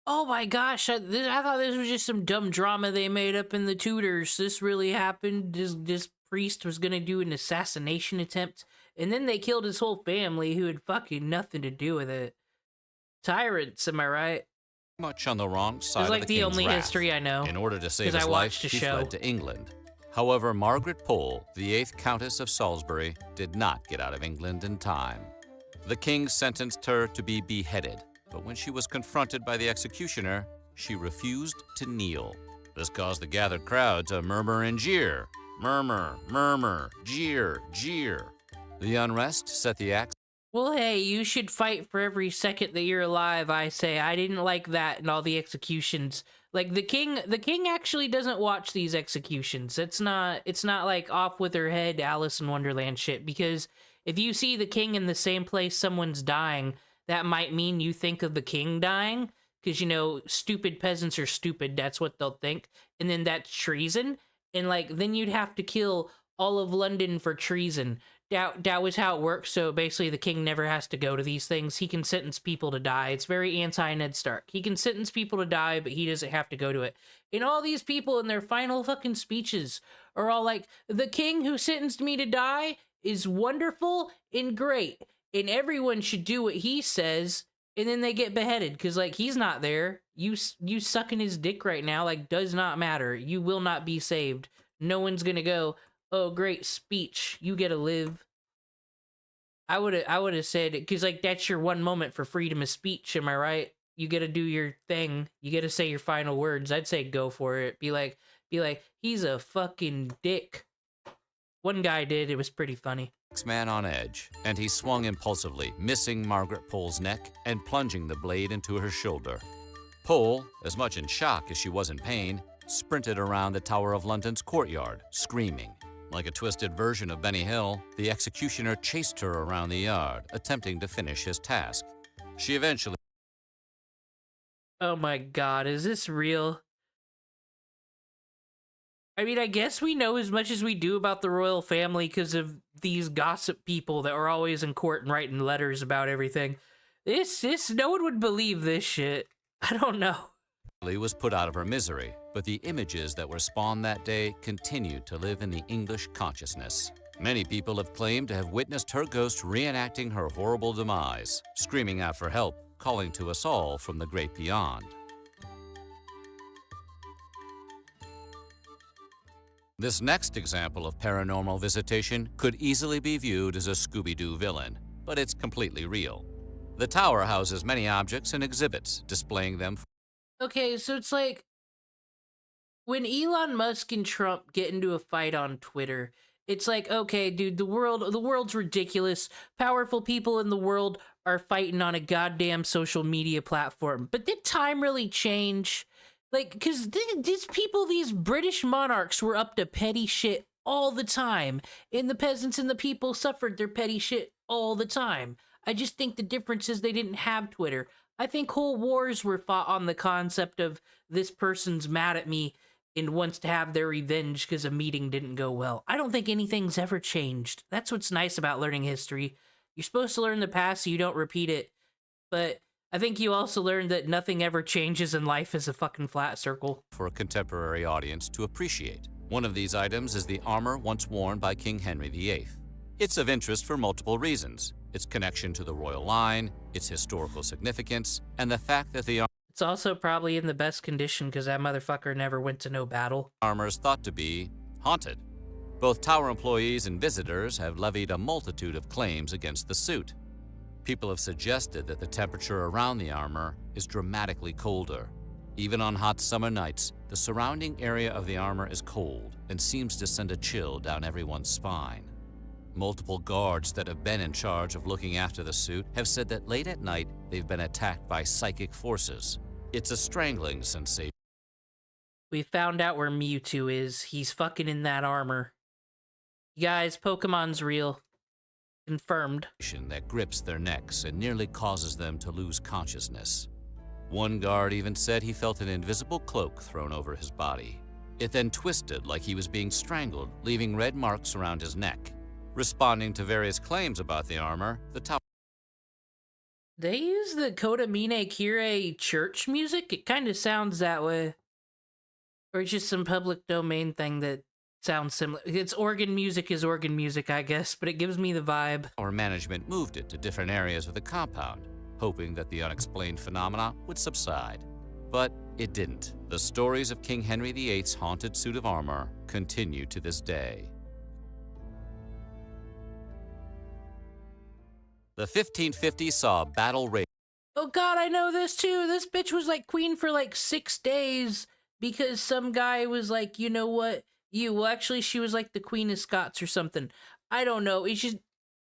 Oh my gosh, I thought this was just some dumb drama they made up in the Tudors. This really happened. This priest was gonna do an assassination attempt, and then they killed his whole family who had fucking nothing to do with it. Tyrants, am I right? Much on the wrong side it's like of the the king's only wrath. history I know. In order to save his I life, watched a he show. fled to England. However, Margaret Pole, the 8th Countess of Salisbury, did not get out of England in time. The king sentenced her to be beheaded, but when she was confronted by the executioner, she refused to kneel. This caused the gathered crowd to murmur and jeer. Murmur, murmur, jeer, jeer. The unrest set the axe. Well, hey, you should fight for every second that you're alive, I say. I didn't like that and all the executions. Like, the king actually doesn't watch these executions. It's not like off with her head Alice in Wonderland shit, because if you see the king in the same place someone's dying, that might mean you think of the king dying, because, you know, stupid peasants are stupid, that's what they'll think, and then that's treason, and, like, then you'd have to kill all of London for treason. That was how it works, so basically the king never has to go to these things. He can sentence people to die. It's very anti-Ned Stark. He can sentence people to die, but he doesn't have to go to it. And all these people in their final fucking speeches are all like, the king who sentenced me to die is wonderful and great, and everyone should do what he says, and then they get beheaded, because, like, he's not there. You sucking his dick right now, like, does not matter. You will not be saved. No one's gonna go, oh, great speech, you get to live. I would have said, because, like, that's your one moment for freedom of speech, am I right? You get to do your thing. You get to say your final words. I'd say go for it. Be like, he's a fucking dick. One guy did. It was pretty funny. Man on edge, and he swung impulsively, missing Margaret Pole's neck and plunging the blade into her shoulder. Pole, as much in shock as she was in pain, sprinted around the Tower of London's courtyard, screaming. Like a twisted version of Benny Hill, the executioner chased her around the yard, attempting to finish his task. She eventually... Oh my god, is this real? I mean, I guess we know as much as we do about the royal family because of these gossip people that were always in court and writing letters about everything. No one would believe this shit. I don't know. was put out of her misery, but the images that were spawned that day continued to live in the English consciousness. Many people have claimed to have witnessed her ghost reenacting her horrible demise, screaming out for help, calling to us all from the great beyond. This next example of paranormal visitation could easily be viewed as a Scooby-Doo villain, but it's completely real. The tower houses many objects and exhibits, displaying them. Okay, so it's like when Elon Musk and Trump get into a fight on Twitter, it's like, okay, dude, the world's ridiculous. Powerful people in the world are fighting on a goddamn social media platform. But did time really change? Like, because these people, these British monarchs were up to petty shit all the time. And the peasants and the people suffered their petty shit all the time. I just think the difference is they didn't have Twitter. I think whole wars were fought on the concept of this person's mad at me and wants to have their revenge because a meeting didn't go well. I don't think anything's ever changed. That's what's nice about learning history. You're supposed to learn the past so you don't repeat it. But I think you also learned that nothing ever changes and life is a fucking flat circle. For a contemporary audience to appreciate. One of these items is the armor once worn by King Henry VIII. It's of interest for multiple reasons. Its connection to the royal line, its historical significance, and the fact that the it's also probably in the best condition because that motherfucker never went to no battle. Armor is thought to be haunted. Both tower employees and visitors have levied a multitude of claims against the suit. People have suggested that the temperature around the armor is dramatically colder. Even on hot summer nights, the surrounding area of the armor is cold and seems to send a chill down everyone's spine. Multiple guards that have been in charge of looking after the suit have said that late at night they've been attacked by psychic forces. It's a strangling sensation. We found out where Mewtwo is. He's fucking in that armor. You guys, Pokemon's real. Confirmed. That grips their necks and nearly causes them to lose consciousness. One guard even said he felt an invisible cloak thrown over his body. It then twisted like he was being strangled, leaving red marks around his neck. Responding to various claims about the armor, the tower... They use the Kodamine Kirei church music? It kind of sounds that way. Or it's just some public domain thing that sounds similar. It's organ music is organ music, I guess, but it gives me the vibe. Our management moved it to different areas of the compound, hoping that the unexplained phenomena would subside. But it didn't. The stories of King Henry VIII's haunted suit of armor continue to this day. The 1550s saw a battle rage. Oh god, I know this too. This bitch was like queen for like 6 days because some guy was like, you know what? Well, actually, she was like the Queen of Scots or something. I don't know. It's just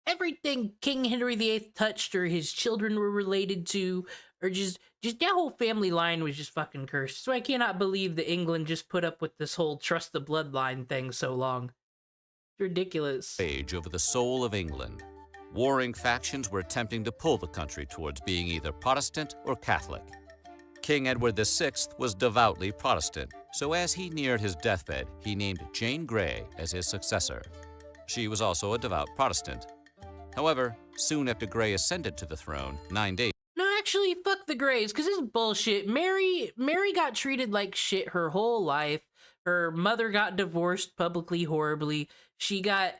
everything King Henry VIII touched or his children were related to, or just that whole family line was just fucking cursed. So I cannot believe that England just put up with this whole trust the bloodline thing so long. It's ridiculous. Rage over the soul of England. Warring factions were attempting to pull the country towards being either Protestant or Catholic. King Edward VI was devoutly Protestant, so as he neared his deathbed, he named Jane Grey as his successor. She was also a devout Protestant. However, soon after Grey ascended to the throne, 9 days... No, actually, fuck the Greys, because it's bullshit. Mary got treated like shit her whole life. Her mother got divorced publicly horribly. She got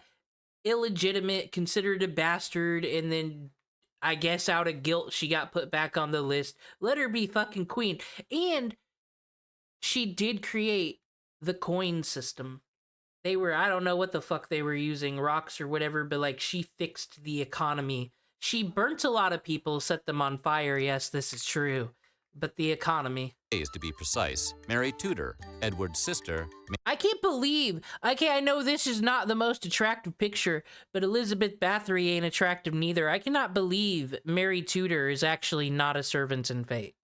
illegitimate, considered a bastard, and then I guess out of guilt she got put back on the list. Let her be fucking queen. And she did create the coin system. They were, I don't know what the fuck they were using, rocks or whatever, but like she fixed the economy. She burnt a lot of people, set them on fire, yes, this is true. But the economy. To be precise, Mary Tudor, Edward's sister... I can't believe... Okay, I know this is not the most attractive picture, but Elizabeth Bathory ain't attractive neither. I cannot believe Mary Tudor is actually not a servant in fate.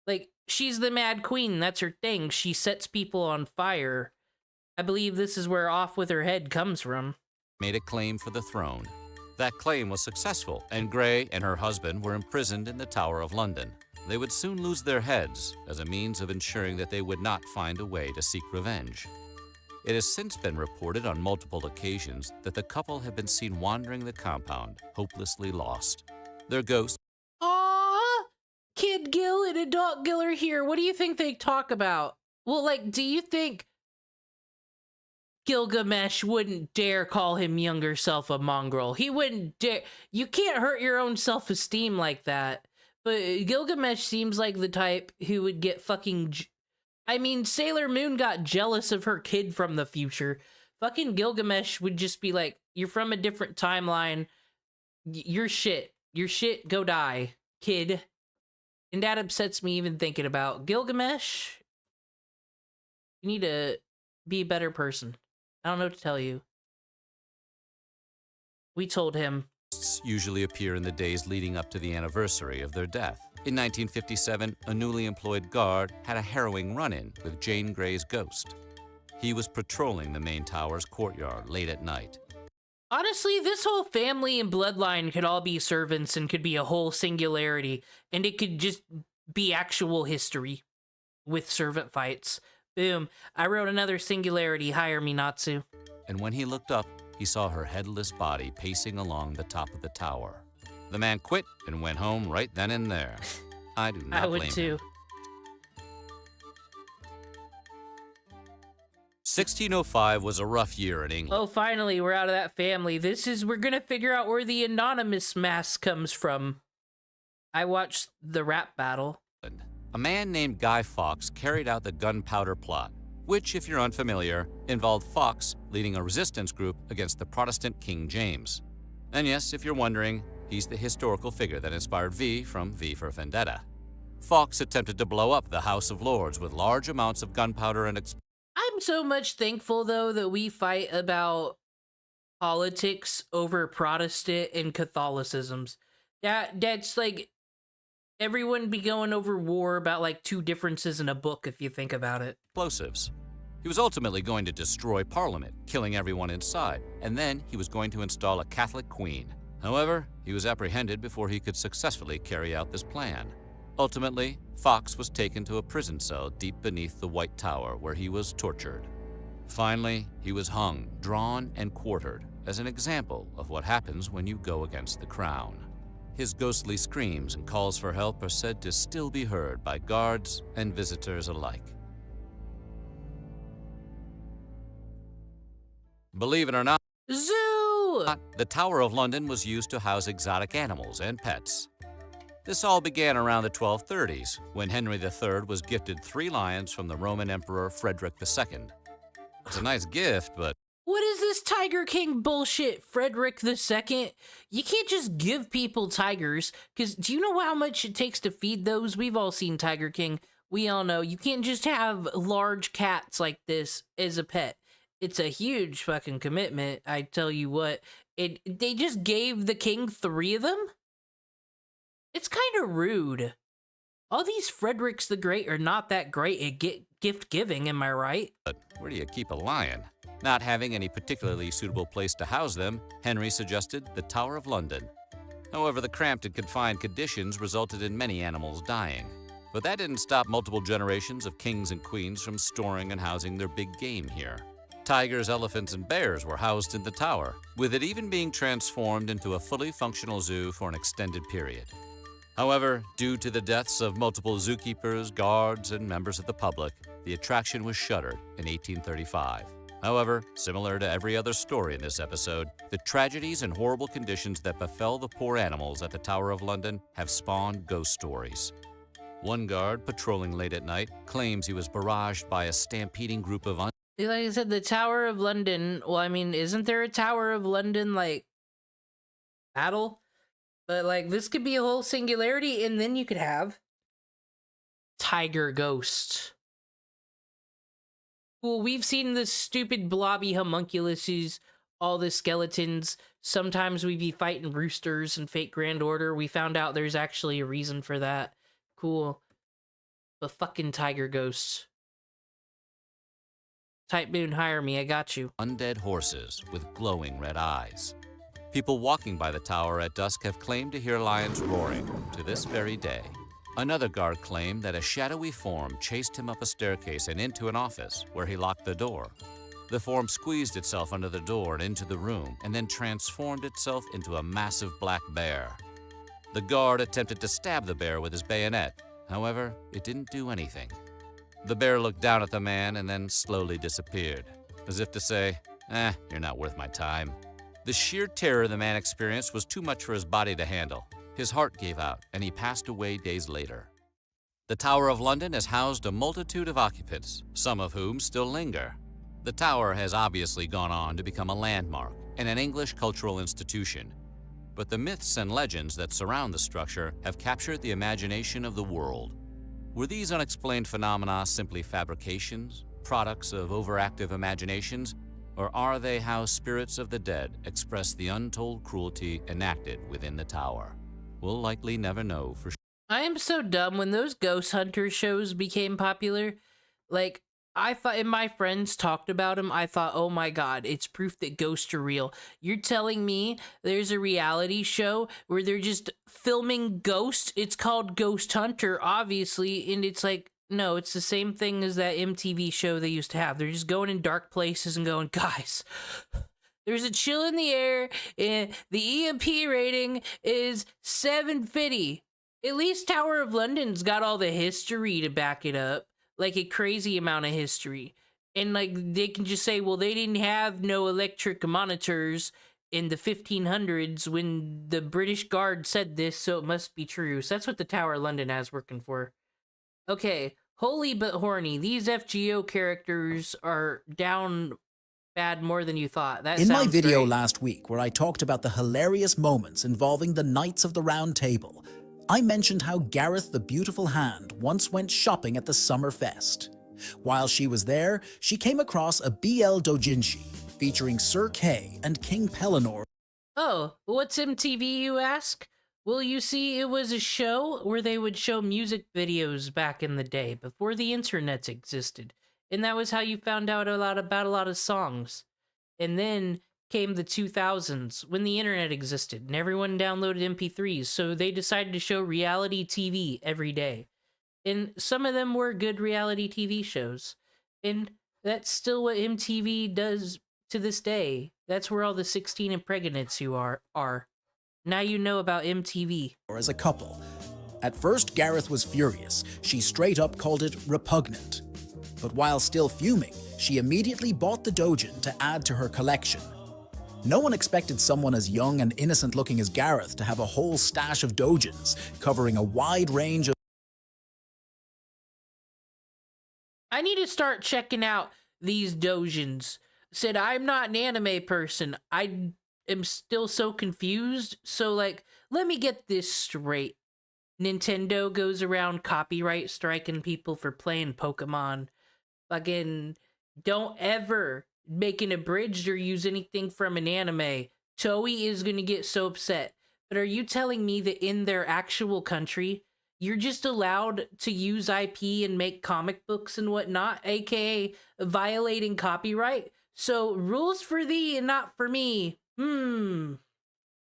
Like, she's the Mad Queen. That's her thing. She sets people on fire. I believe this is where Off with Her Head comes from. Made a claim for the throne. That claim was successful, and Grey and her husband were imprisoned in the Tower of London. They would soon lose their heads as a means of ensuring that they would not find a way to seek revenge. It has since been reported on multiple occasions that the couple have been seen wandering the compound, hopelessly lost. Their ghosts. Aww! Kid Gil and Adult Gil are here. What do you think they talk about? Well, like, do you think Gilgamesh wouldn't dare call him younger self a mongrel? He wouldn't dare. You can't hurt your own self-esteem like that. But Gilgamesh seems like the type who would get fucking... I mean, Sailor Moon got jealous of her kid from the future. Fucking Gilgamesh would just be like, you're from a different timeline. You're shit. You're shit. Go die, kid. And that upsets me even thinking about Gilgamesh. You need to be a better person. I don't know what to tell you. We told him. Usually appear in the days leading up to the anniversary of their death. In 1957, a newly employed guard had a harrowing run-in with Jane Grey's ghost. He was patrolling the main tower's courtyard late at night. Honestly, this whole family and bloodline could all be servants and could be a whole singularity, and it could just be actual history with servant fights. Boom. I wrote another singularity. Hire me, Natsu. And when he looked up, he saw her headless body pacing along the top of the tower. The man quit and went home right then and there. I do not blame him. I would too. 1605 was a rough year in England. Oh, finally, we're out of that family. We're gonna figure out where the anonymous mask comes from. I watched the rap battle. A man named Guy Fawkes carried out the gunpowder plot, which, if you're unfamiliar, involved Fawkes leading a resistance group against the Protestant King James. And yes, if you're wondering, he's the historical figure that inspired V from V for Vendetta. Fawkes attempted to blow up the House of Lords with large amounts of gunpowder and I'm so much thankful, though, that we fight about politics over Protestant and Catholicisms. That's like, everyone be going over war about like two differences in a book, if you think about it. explosives. He was ultimately going to destroy Parliament, killing everyone inside, and then he was going to install a Catholic queen. However, he was apprehended before he could successfully carry out this plan. Ultimately, Fawkes was taken to a prison cell deep beneath the White Tower where he was tortured. Finally, he was hung, drawn, and quartered as an example of what happens when you go against the crown. His ghostly screams and calls for help are said to still be heard by guards and visitors alike. Believe it or not, Zoo! the Tower of London was used to house exotic animals and pets. This all began around the 1230s, when Henry III was gifted 3 lions from the Roman Emperor Frederick II. It's a nice gift, but What is this Tiger King bullshit, Frederick II? You can't just give people tigers, because do you know how much it takes to feed those? We've all seen Tiger King. We all know you can't just have large cats like this as a pet. It's a huge fucking commitment, I tell you what. They just gave the king 3 of them? It's kind of rude. All these Fredericks the Great are not that great at gift giving, am I right? where do you keep a lion? Not having any particularly suitable place to house them, Henry suggested the Tower of London. However, the cramped and confined conditions resulted in many animals dying. But that didn't stop multiple generations of kings and queens from storing and housing their big game here. Tigers, elephants, and bears were housed in the tower, with it even being transformed into a fully functional zoo for an extended period. However, due to the deaths of multiple zookeepers, guards, and members of the public, the attraction was shuttered in 1835. However, similar to every other story in this episode, the tragedies and horrible conditions that befell the poor animals at the Tower of London have spawned ghost stories. One guard, patrolling late at night, claims he was barraged by a stampeding group of Like I said, the Tower of London, well, I mean, isn't there a Tower of London, like, battle? But, like, this could be a whole singularity, and then you could have Tiger Ghost. Well, we've seen the stupid blobby homunculuses, all the skeletons. Sometimes we be fighting roosters and fake Grand Order. We found out there's actually a reason for that. Cool. But fucking tiger ghosts. Type Moon, hire me, I got you. Undead horses with glowing red eyes. People walking by the tower at dusk have claimed to hear lions roaring to this very day. Another guard claimed that a shadowy form chased him up a staircase and into an office where he locked the door. The form squeezed itself under the door and into the room and then transformed itself into a massive black bear. The guard attempted to stab the bear with his bayonet. However, it didn't do anything. The bear looked down at the man and then slowly disappeared, as if to say, you're not worth my time. The sheer terror the man experienced was too much for his body to handle. His heart gave out, and he passed away days later. The Tower of London has housed a multitude of occupants, some of whom still linger. The tower has obviously gone on to become a landmark and an English cultural institution. But the myths and legends that surround the structure have captured the imagination of the world. Were these unexplained phenomena simply fabrications, products of overactive imaginations, or are they how spirits of the dead express the untold cruelty enacted within the tower? We'll likely never know for sure. I am so dumb. When those ghost hunter shows became popular, like, I thought, and my friends talked about them, I thought, oh my god, it's proof that ghosts are real. You're telling me there's a reality show where they're just filming ghosts? It's called Ghost Hunter, obviously, and it's like, no, it's the same thing as that MTV show they used to have. They're just going in dark places and going, guys, there's a chill in the air, and the EMP rating is 750. At least Tower of London's got all the history to back it up. Like a crazy amount of history. And like they can just say, well, they didn't have no electric monitors in the 1500s when the British Guard said this, so it must be true. So that's what the Tower of London has working for. Okay, holy but horny. These FGO characters are down bad more than you thought. That in sounds my video great. last week, where I talked about the hilarious moments involving the Knights of the Round Table, I mentioned how Gareth the Beautiful Hand once went shopping at the Summer Fest. While she was there, she came across a BL doujinshi featuring Sir Kay and King Pellinor. Oh, what's MTV, you ask? Well, you see, it was a show where they would show music videos back in the day, before the internet existed. And that was how you found out about a lot of songs. And then came the 2000s, when the internet existed, and everyone downloaded MP3s, so they decided to show reality TV every day. And some of them were good reality TV shows. And that's still what MTV does to this day. That's where all the 16 and pregnants you are. Now you know about MTV. As a couple. At first, Gareth was furious. She straight up called it repugnant. But while still fuming, she immediately bought the doujin to add to her collection. No one expected someone as young and innocent looking as Gareth to have a whole stash of doujins, covering a wide range of... I need to start checking out these doujins. Said, I'm not an anime person. I am still so confused. So, like, let me get this straight. Nintendo goes around copyright striking people for playing Pokemon. Fucking don't ever make an abridged or use anything from an anime. Toei is gonna get so upset. But are you telling me that in their actual country, you're just allowed to use IP and make comic books and whatnot, aka violating copyright? So rules for thee and not for me.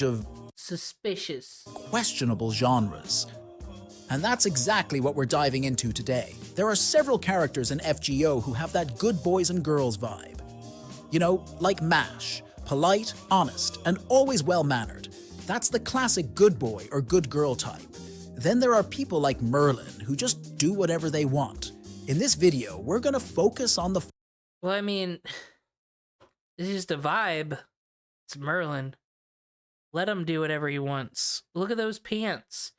of Suspicious. questionable genres. And that's exactly what we're diving into today. There are several characters in FGO who have that good boys and girls vibe. You know, like MASH, polite, honest, and always well-mannered. That's the classic good boy or good girl type. Then there are people like Merlin who just do whatever they want. In this video, we're gonna focus on the... Well, I mean, this is the vibe. It's Merlin. Let him do whatever he wants. Look at those pants.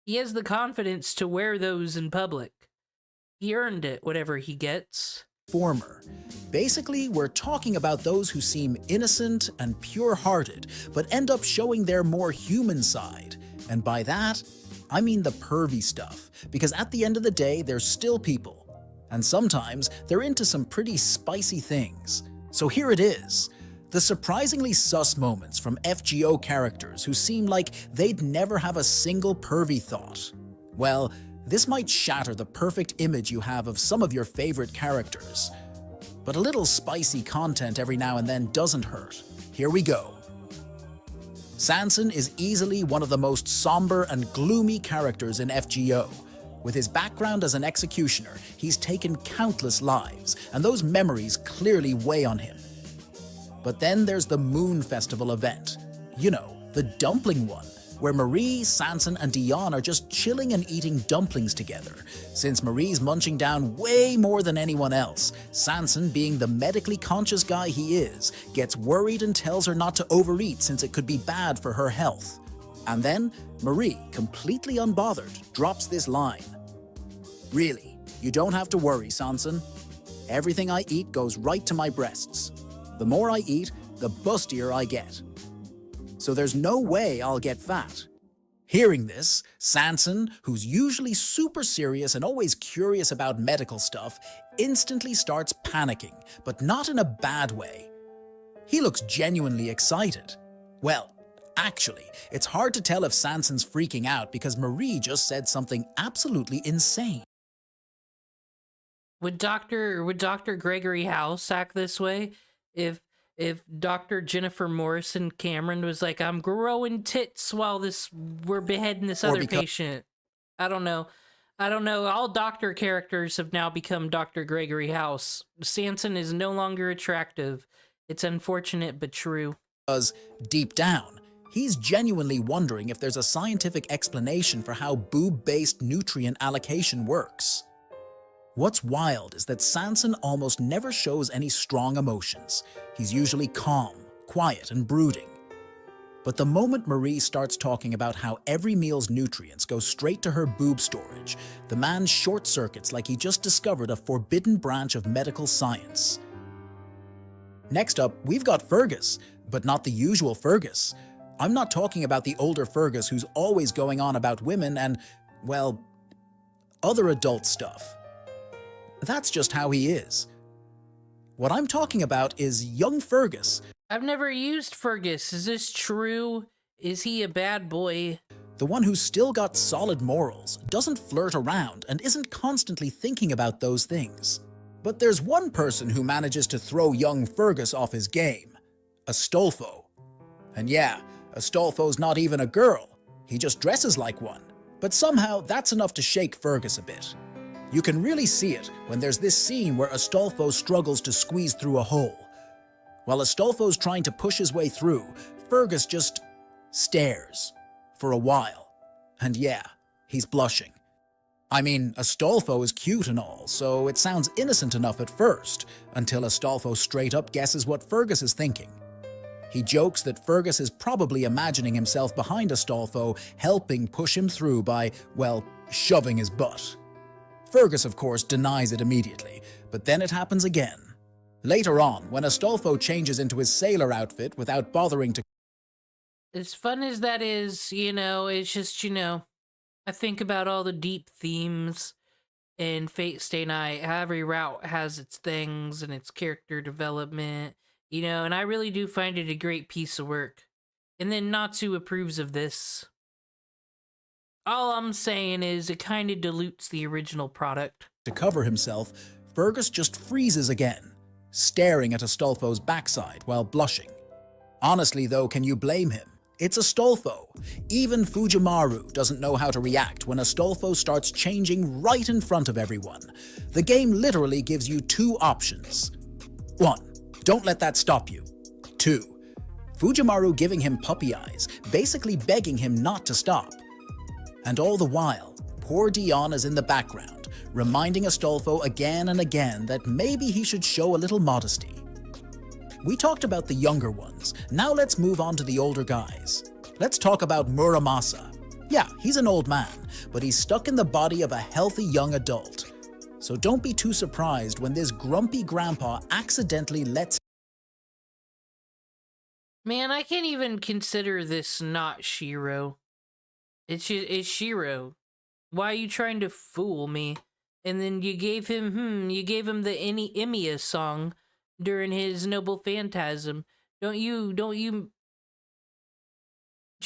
He has the confidence to wear those in public. He earned it, whatever he gets. former. Basically, we're talking about those who seem innocent and pure-hearted, but end up showing their more human side. And by that, I mean the pervy stuff, because at the end of the day, they're still people. And sometimes, they're into some pretty spicy things. So here it is. The surprisingly sus moments from FGO characters who seem like they'd never have a single pervy thought. Well, This might shatter the perfect image you have of some of your favorite characters. But a little spicy content every now and then doesn't hurt. Here we go. Sanson is easily one of the most somber and gloomy characters in FGO. With his background as an executioner, he's taken countless lives, and those memories clearly weigh on him. But then there's the Moon Festival event. You know, the dumpling one, where Marie, Sanson, and Dion are just chilling and eating dumplings together. Since Marie's munching down way more than anyone else, Sanson, being the medically conscious guy he is, gets worried and tells her not to overeat since it could be bad for her health. And then, Marie, completely unbothered, drops this line. "Really, you don't have to worry, Sanson. Everything I eat goes right to my breasts. The more I eat, the bustier I get. So there's no way I'll get fat." Hearing this, Sanson, who's usually super serious and always curious about medical stuff, instantly starts panicking, but not in a bad way. He looks genuinely excited. Well, actually, it's hard to tell if Sanson's freaking out because Marie just said something absolutely insane. Would Dr. Gregory House act this way if Dr. Jennifer Morrison Cameron was like, "I'm growing tits while we're beheading this other patient"? I don't know. All doctor characters have now become Dr. Gregory House. Sanson is no longer attractive. It's unfortunate but true. Because deep down, he's genuinely wondering if there's a scientific explanation for how boob-based nutrient allocation works. What's wild is that Sanson almost never shows any strong emotions. He's usually calm, quiet, and brooding. But the moment Marie starts talking about how every meal's nutrients go straight to her boob storage, the man short-circuits like he just discovered a forbidden branch of medical science. Next up, we've got Fergus, but not the usual Fergus. I'm not talking about the older Fergus who's always going on about women and, well, other adult stuff. That's just how he is. What I'm talking about is young Fergus. I've never used Fergus. Is this true? Is he a bad boy? The one who's still got solid morals, doesn't flirt around, and isn't constantly thinking about those things. But there's one person who manages to throw young Fergus off his game. Astolfo. And yeah, Astolfo's not even a girl. He just dresses like one. But somehow that's enough to shake Fergus a bit. You can really see it when there's this scene where Astolfo struggles to squeeze through a hole. While Astolfo's trying to push his way through, Fergus just stares for a while. And yeah, he's blushing. I mean, Astolfo is cute and all, so it sounds innocent enough at first, until Astolfo straight up guesses what Fergus is thinking. He jokes that Fergus is probably imagining himself behind Astolfo, helping push him through by, well, shoving his butt. Fergus, of course, denies it immediately, but then it happens again. Later on, when Astolfo changes into his sailor outfit without bothering to... As fun as that is, it's just, I think about all the deep themes in Fate Stay Night. Every route has its things and its character development, and I really do find it a great piece of work. And then Natsu approves of this. All I'm saying is it kind of dilutes the original product. To cover himself, Fergus just freezes again, staring at Astolfo's backside while blushing. Honestly though, can you blame him? It's Astolfo. Even Fujimaru doesn't know how to react when Astolfo starts changing right in front of everyone. The game literally gives you two options. 1. Don't let that stop you. 2. Fujimaru giving him puppy eyes, basically begging him not to stop. And all the while, poor Dion is in the background, reminding Astolfo again and again that maybe he should show a little modesty. We talked about the younger ones, now let's move on to the older guys. Let's talk about Muramasa. Yeah, he's an old man, but he's stuck in the body of a healthy young adult. So don't be too surprised when this grumpy grandpa accidentally lets... Man, I can't even consider this not Shiro. It's Shiro. Why are you trying to fool me? And then you gave him the Emiya song during his Noble Phantasm. Don't you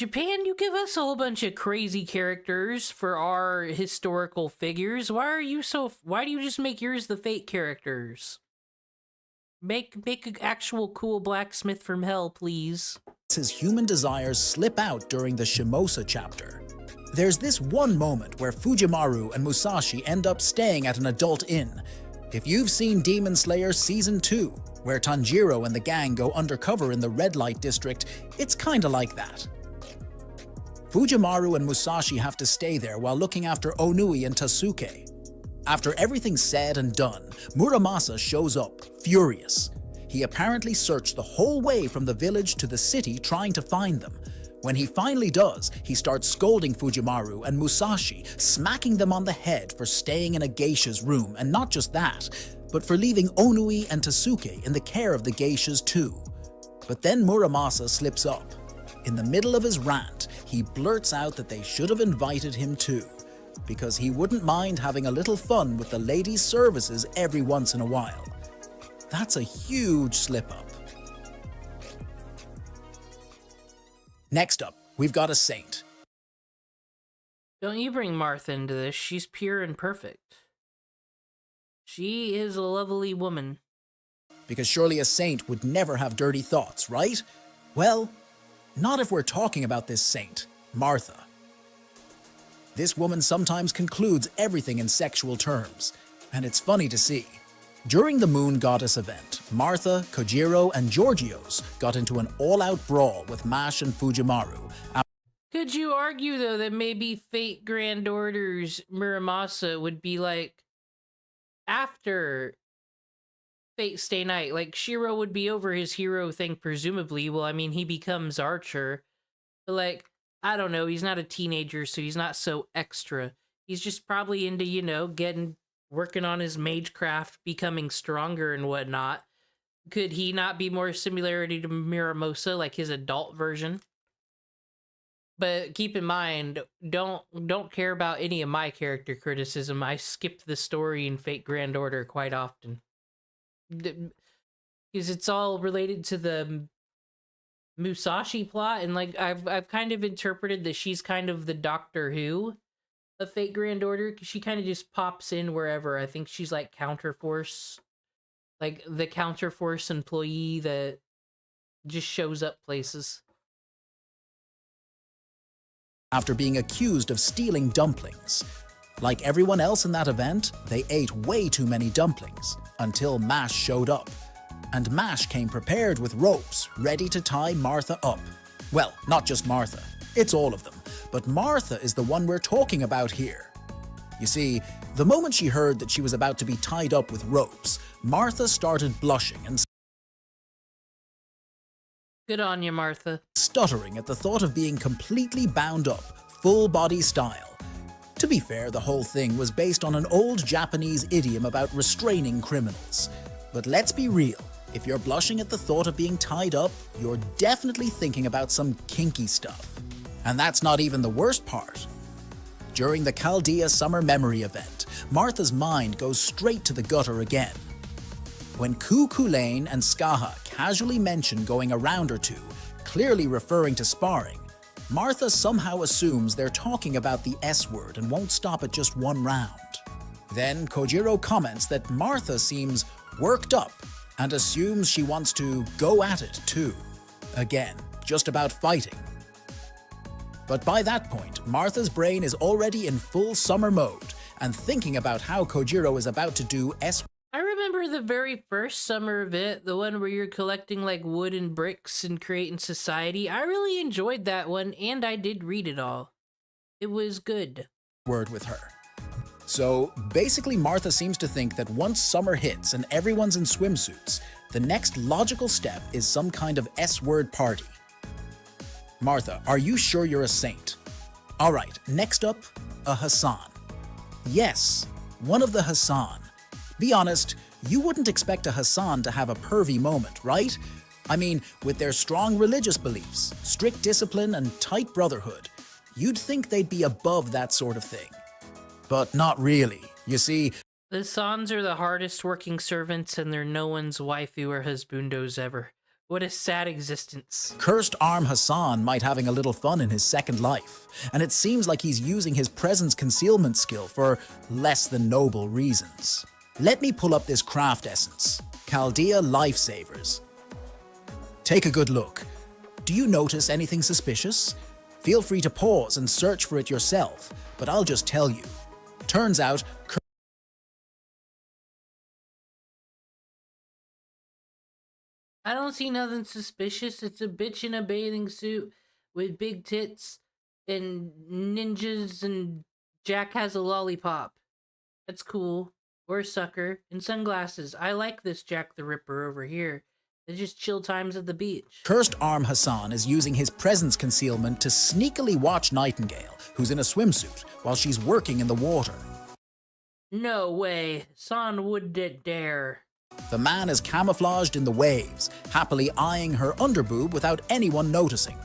Japan, you give us a whole bunch of crazy characters for our historical figures. Why do you just make yours the fake characters? Make an actual cool blacksmith from hell, please. His human desires slip out during the Shimosa chapter. There's this one moment where Fujimaru and Musashi end up staying at an adult inn. If you've seen Demon Slayer Season 2, where Tanjiro and the gang go undercover in the red light district, it's kinda like that. Fujimaru and Musashi have to stay there while looking after Onui and Tasuke. After everything's said and done, Muramasa shows up, furious. He apparently searched the whole way from the village to the city trying to find them. When he finally does, he starts scolding Fujimaru and Musashi, smacking them on the head for staying in a geisha's room, and not just that, but for leaving Onui and Tasuke in the care of the geishas too. But then Muramasa slips up. In the middle of his rant, he blurts out that they should have invited him too, because he wouldn't mind having a little fun with the ladies' services every once in a while. That's a huge slip-up. Next up, we've got a saint. Don't you bring Martha into this. She's pure and perfect. She is a lovely woman. Because surely a saint would never have dirty thoughts, right? Well, not if we're talking about this saint, Martha. This woman sometimes concludes everything in sexual terms, and it's funny to see. During the Moon Goddess event, Martha, Kojiro, and Georgios got into an all-out brawl with Mash and Fujimaru. Could you argue, though, that maybe Fate Grand Order's Muramasa would be like after Fate Stay Night? Like, Shiro would be over his hero thing, presumably. Well, I mean, he becomes Archer. But, like, I don't know, he's not a teenager, so he's not so extra. He's just probably into, you know, working on his magecraft, becoming stronger and whatnot. Could he not be more similarity to Muramosa, like his adult version? But keep in mind, don't care about any of my character criticism. I skipped the story in Fate Grand Order quite often. Because it's all related to the Musashi plot, and like I've kind of interpreted that she's kind of the Doctor Who of Fate Grand Order, because she kind of just pops in wherever. I think she's like Counterforce, like the Counterforce employee that just shows up places. After being accused of stealing dumplings. Like everyone else in that event, they ate way too many dumplings, until Mash showed up. And Mash came prepared with ropes, ready to tie Martha up. Well, not just Martha, it's all of them, but Martha is the one we're talking about here. You see, the moment she heard that she was about to be tied up with ropes, Martha started blushing and Good on you, Martha. stuttering at the thought of being completely bound up, full-body style. To be fair, the whole thing was based on an old Japanese idiom about restraining criminals. But let's be real, if you're blushing at the thought of being tied up, you're definitely thinking about some kinky stuff. And that's not even the worst part. During the Chaldea Summer Memory event, Martha's mind goes straight to the gutter again. When Ku Kulane and Skaha casually mention going a round or two, clearly referring to sparring, Martha somehow assumes they're talking about the S word and won't stop at just one round. Then Kojiro comments that Martha seems worked up and assumes she wants to go at it too. Again, just about fighting. But by that point, Martha's brain is already in full summer mode and thinking about how Kojiro is about to do S. I remember the very first summer event, the one where you're collecting like wood and bricks and creating society. I really enjoyed that one, and I did read it all. It was good. Word with her. So basically Martha seems to think that once summer hits and everyone's in swimsuits, the next logical step is some kind of S-word party. Martha, are you sure you're a saint? Alright, next up, a Hassan. Yes, one of the Hassan. Be honest, you wouldn't expect a Hassan to have a pervy moment, right? I mean, with their strong religious beliefs, strict discipline, and tight brotherhood, you'd think they'd be above that sort of thing. But not really. You see, The Sans are the hardest working servants, and they're no one's waifu or husbandos ever. What a sad existence. Cursed Arm Hassan might having a little fun in his second life, and it seems like he's using his presence concealment skill for less than noble reasons. Let me pull up this craft essence, Chaldea Lifesavers. Take a good look. Do you notice anything suspicious? Feel free to pause and search for it yourself, but I'll just tell you. Turns out, I don't see nothing suspicious. It's a bitch in a bathing suit with big tits and ninjas, and Jack has a lollipop. That's cool. Or a sucker. And sunglasses. I like this Jack the Ripper over here. It's just chill times at the beach. Cursed Arm Hassan is using his presence concealment to sneakily watch Nightingale, who's in a swimsuit, while she's working in the water. No way. Son wouldn't dare. The man is camouflaged in the waves, happily eyeing her underboob without anyone noticing.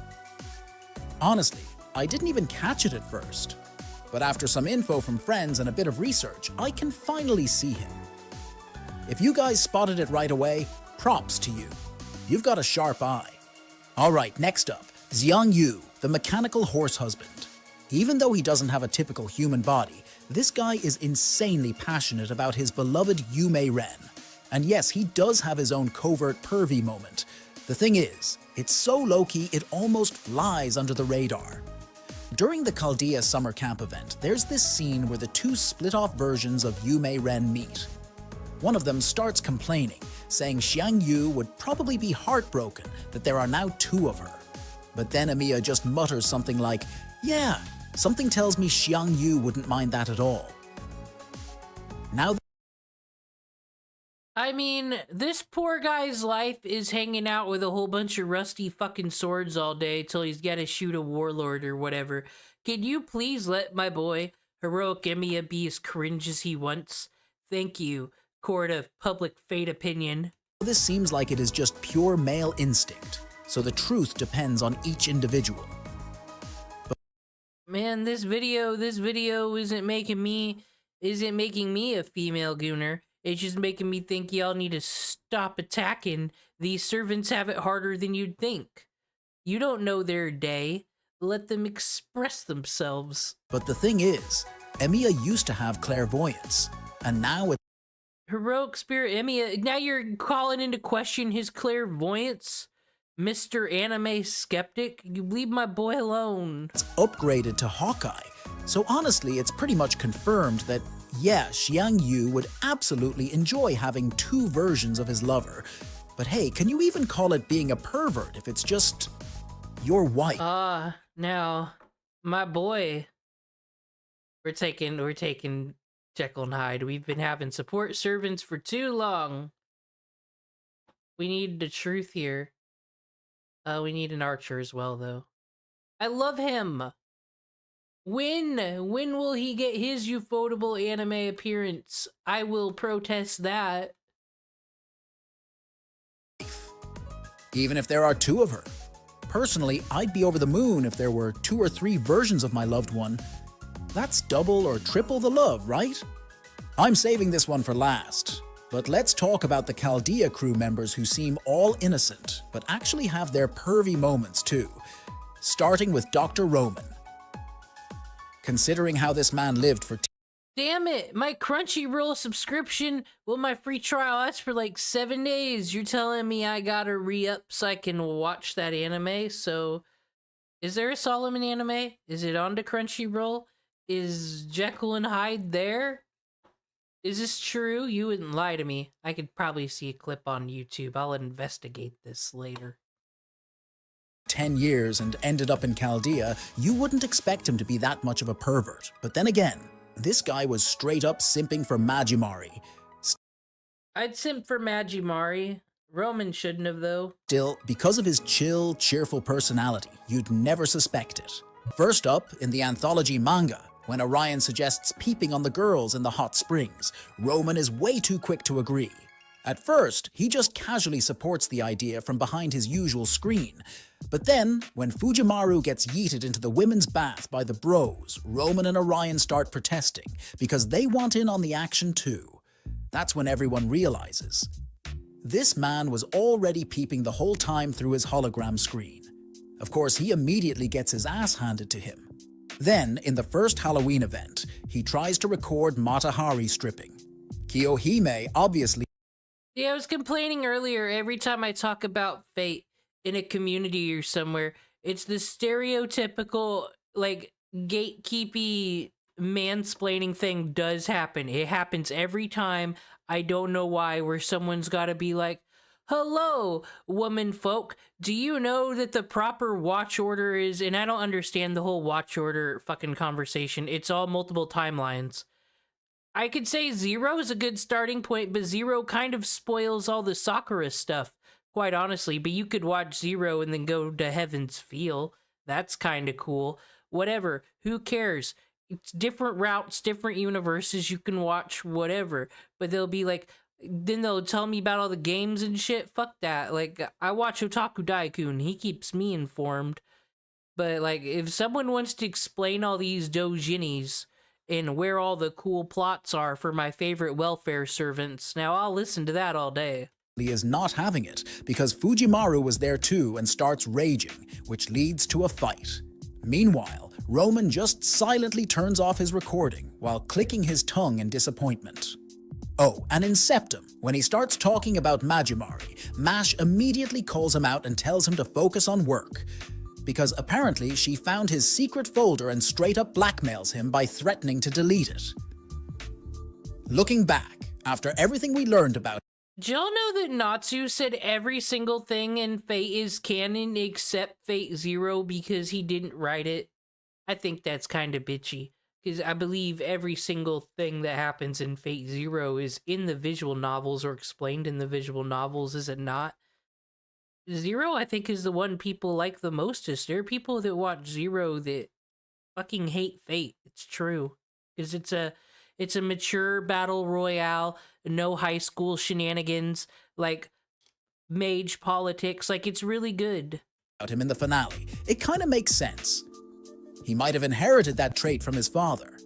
Honestly, I didn't even catch it at first. But after some info from friends and a bit of research, I can finally see him. If you guys spotted it right away, props to you. You've got a sharp eye. Alright, next up, Xiang Yu, the mechanical horse husband. Even though he doesn't have a typical human body, this guy is insanely passionate about his beloved Yume Ren. And yes, he does have his own covert pervy moment. The thing is, it's so low-key it almost flies under the radar. During the Chaldea summer camp event, there's this scene where the two split-off versions of Yume Ren meet. One of them starts complaining, saying Xiang Yu would probably be heartbroken that there are now two of her. But then Emiya just mutters something like, yeah, something tells me Xiang Yu wouldn't mind that at all. Now I mean, this poor guy's life is hanging out with a whole bunch of rusty fucking swords all day till he's gotta shoot a warlord or whatever. Can you please let my boy, Heroic Emiya, be as cringe as he wants? Thank you, court of public fate opinion. this seems like it is just pure male instinct, so the truth depends on each individual. Man, this video isn't making me a female gooner. It's just making me think y'all need to stop attacking. These servants have it harder than you'd think. You don't know their day. Let them express themselves. But the thing is, Emiya used to have clairvoyance, and now it's Heroic Spirit Emiya, now you're calling into question his clairvoyance? Mr. Anime Skeptic? You leave my boy alone. upgraded to Hawkeye. So honestly, it's pretty much confirmed that, yeah, Xiang Yu would absolutely enjoy having two versions of his lover. But hey, can you even call it being a pervert if it's just your wife? Now, my boy, we're taking Jekyll and Hyde. We've been having support servants for too long. We need the truth here. We need an archer as well, though. I love him. When will he get his ufotable anime appearance? I will protest that. Even if there are two of her. Personally, I'd be over the moon if there were 2 or 3 versions of my loved one. That's double or triple the love, right? I'm saving this one for last. But let's talk about the Chaldea crew members who seem all innocent, but actually have their pervy moments too. Starting with Dr. Roman. Considering how this man lived for Damn it, my Crunchyroll subscription, well, my free trial, that's for like 7 days. You're telling me I gotta re-up so I can watch that anime? So, is there a Solomon anime? Is it on the Crunchyroll? Is Jekyll and Hyde there? Is this true? You wouldn't lie to me. I could probably see a clip on YouTube. I'll investigate this later. 10 years and ended up in Chaldea, you wouldn't expect him to be that much of a pervert. But then again, this guy was straight up simping for Majimari. I'd simp for Majimari. Roman shouldn't have, though. Still, because of his chill, cheerful personality, you'd never suspect it. First up, in the anthology manga, when Orion suggests peeping on the girls in the hot springs, Roman is way too quick to agree. At first, he just casually supports the idea from behind his usual screen. But then, when Fujimaru gets yeeted into the women's bath by the bros, Roman and Orion start protesting, because they want in on the action too. That's when everyone realizes This man was already peeping the whole time through his hologram screen. Of course, he immediately gets his ass handed to him. Then, in the first Halloween event, he tries to record Mata Hari stripping. Kiyohime obviously... Yeah, I was complaining earlier, every time I talk about fate in a community or somewhere, it's the stereotypical, like, gatekeepy mansplaining thing does happen. It happens every time. I don't know why, where someone's gotta be like, hello, woman folk, do you know that the proper watch order is... And I don't understand the whole watch order fucking conversation. It's all multiple timelines. I could say Zero is a good starting point, but Zero kind of spoils all the Sakura stuff, quite honestly. But you could watch Zero and then go to Heaven's Feel. That's kind of cool. Whatever. Who cares? It's different routes, different universes. You can watch whatever. But they'll be like... Then they'll tell me about all the games and shit. Fuck that. Like, I watch Otaku Daikun. He keeps me informed. But, like, if someone wants to explain all these doujinnis... and where all the cool plots are for my favorite welfare servants. Now, I'll listen to that all day. He is not having it, because Fujimaru was there too and starts raging, which leads to a fight. Meanwhile, Roman just silently turns off his recording while clicking his tongue in disappointment. Oh, and in Septum, when he starts talking about Majimari, Mash immediately calls him out and tells him to focus on work, because apparently she found his secret folder and straight up blackmails him by threatening to delete it. Looking back, after everything we learned about... Did y'all know that Natsu said every single thing in Fate is canon except Fate Zero because he didn't write it? I think that's kind of bitchy, because I believe every single thing that happens in Fate Zero is in the visual novels or explained in the visual novels, is it not? Zero, I think, is the one people like the mostest. There are people that watch Zero that fucking hate Fate. It's true. Because it's a mature battle royale, no high school shenanigans, like mage politics. Like, it's really good. About him in the finale, it kind of makes sense. He might have inherited that trait from his father.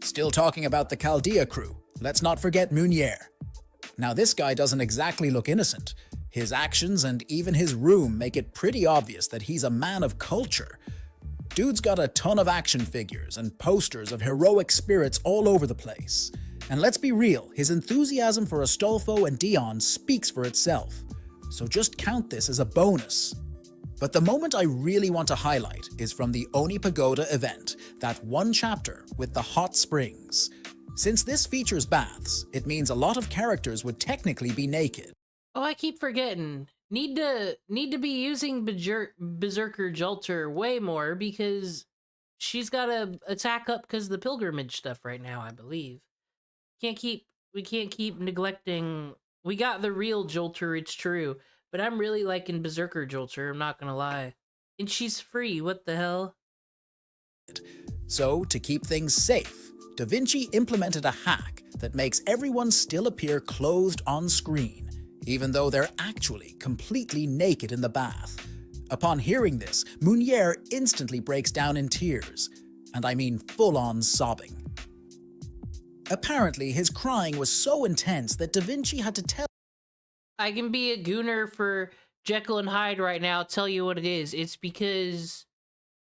Still talking about the Chaldea crew, let's not forget Munier. Now, this guy doesn't exactly look innocent. His actions and even his room make it pretty obvious that he's a man of culture. Dude's got a ton of action figures and posters of heroic spirits all over the place. And let's be real, his enthusiasm for Astolfo and Dion speaks for itself. So just count this as a bonus. But the moment I really want to highlight is from the Oni Pagoda event, that one chapter with the hot springs. Since this features baths, it means a lot of characters would technically be naked. Oh, I keep forgetting. Need to be using Berserker Jolter way more, because she's got to attack up because of the pilgrimage stuff right now, I believe. We can't keep neglecting. We got the real Jolter, it's true, but I'm really liking Berserker Jolter, I'm not gonna lie. And she's free, what the hell? So, to keep things safe, Da Vinci implemented a hack that makes everyone still appear clothed on screen, even though they're actually completely naked in the bath. Upon hearing this, Munier instantly breaks down in tears, and I mean full-on sobbing. Apparently, his crying was so intense that Da Vinci had to tell... I can be a gooner for Jekyll and Hyde right now, tell you what it is. It's because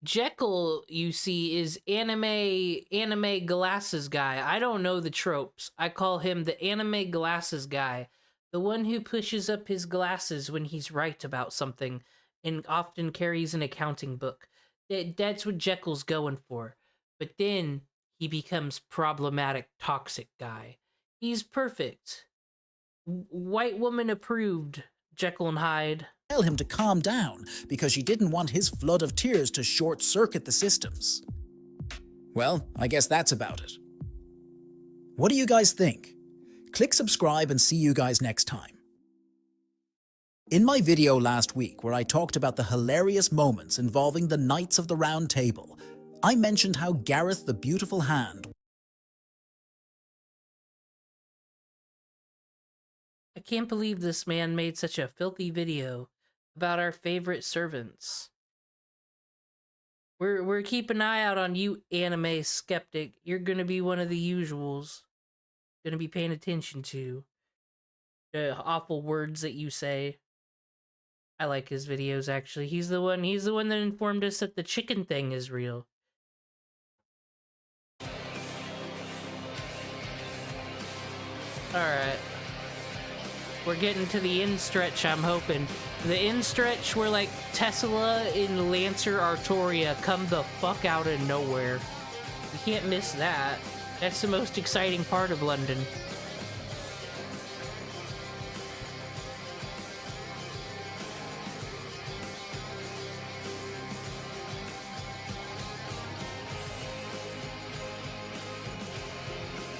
Jekyll, you see, is anime glasses guy. I don't know the tropes. I call him the anime glasses guy. The one who pushes up his glasses when he's right about something and often carries an accounting book. That's what Jekyll's going for. But then he becomes problematic, toxic guy. He's perfect. White woman approved, Jekyll and Hyde. Tell him to calm down because she didn't want his flood of tears to short-circuit the systems. Well, I guess that's about it. What do you guys think? Click subscribe and see you guys next time. In my video last week where I talked about the hilarious moments involving the Knights of the Round Table, I mentioned how Gareth the Beautiful Hand... I can't believe this man made such a filthy video about our favorite servants. We're keeping an eye out on you, anime skeptic. You're gonna be one of the usuals. Gonna be paying attention to. awful words that you say. I like his videos, actually. He's the one that informed us that the chicken thing is real. Alright. We're getting to the end stretch, I'm hoping. The end stretch where, like, Tesla and Lancer Artoria come the fuck out of nowhere. You can't miss that. That's the most exciting part of London.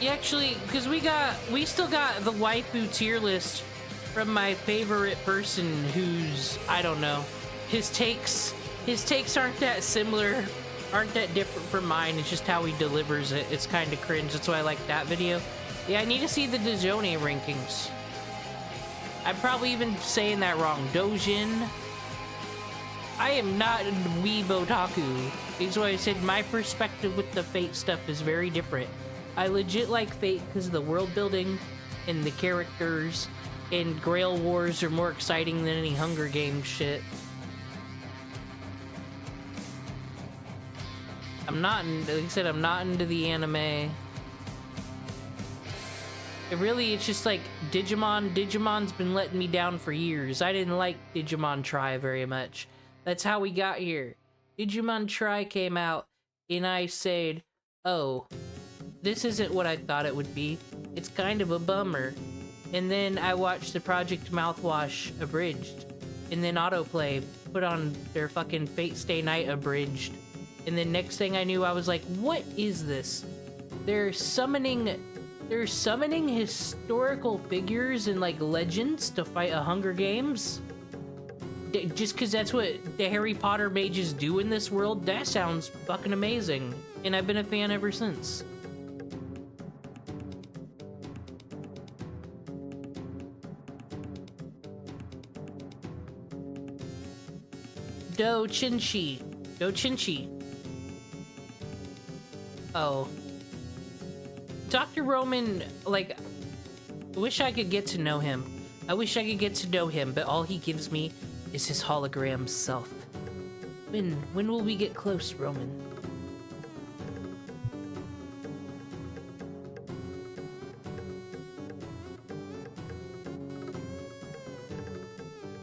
Actually, because we still got the waifu tier list from my favorite person who's, I don't know, his takes aren't that similar, aren't that different from mine. It's just how he delivers it. It's kind of cringe. That's why I like that video. Yeah, I need to see the Dojone rankings. I'm probably even saying that wrong. Dojin. I am not weeb otaku. That's why I said my perspective with the Fate stuff is very different. I legit like Fate because the world building and the characters and Grail Wars are more exciting than any Hunger Games shit. I'm not, like I said, I'm not into the anime. It's just like Digimon's been letting me down for years. I didn't like Digimon Tri very much. That's how we got here. Digimon Tri came out and I said, oh, this isn't what I thought it would be. It's kind of a bummer. And then I watched the Project Mouthwash abridged. And then Autoplay put on their fucking Fate Stay Night abridged. And then next thing I knew, I was like, what is this? They're summoning historical figures and like legends to fight a Hunger Games? Just because that's what the Harry Potter mages do in this world? That sounds fucking amazing. And I've been a fan ever since. Dochinchi. Oh. Dr. Roman, like, I wish I could get to know him. But all he gives me is his hologram self. When will we get close, Roman?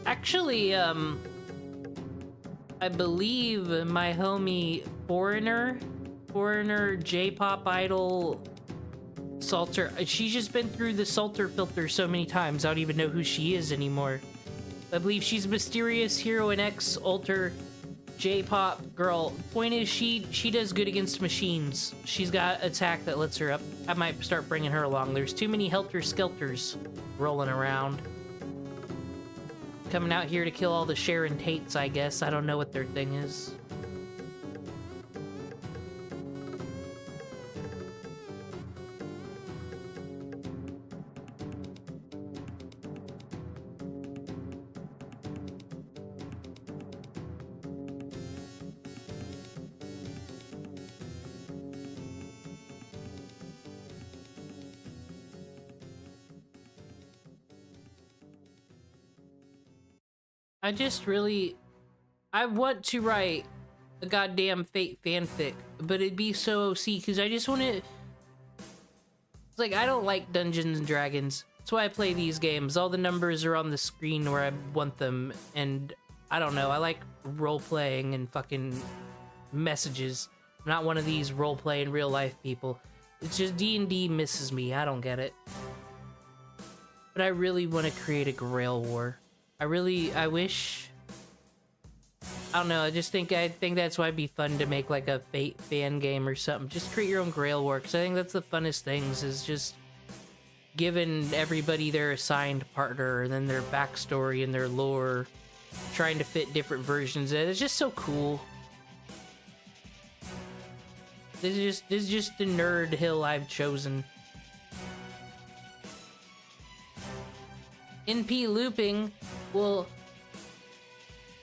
Actually, I believe my homie Foreigner J-pop idol Salter, she's just been through the Salter filter so many times I don't even know who she is anymore. I believe she's a mysterious hero and ex-alter J-pop girl. Point is, she does good against machines. She's got attack that lets her up. I might start bringing her along. There's too many helter-skelters rolling around. Coming out here to kill all the Sharon Tates, I guess. I don't know what their thing is. I want to write a goddamn Fate fanfic, but it'd be so OC because I just want to. It's like, I don't like Dungeons and Dragons. That's why I play these games. All the numbers are on the screen where I want them, and I don't know. I like role playing and fucking messages. I'm not one of these role play in real life people. It's just D&D misses me. I don't get it. But I really want to create a Grail War. I wish, I don't know, I think that's why it'd be fun to make like a Fate fan game or something. Just create your own Grail War, because I think that's the funnest things, is just giving everybody their assigned partner and then their backstory and their lore, trying to fit different versions. It's just so cool. This is just the nerd hill I've chosen. NP looping. Well,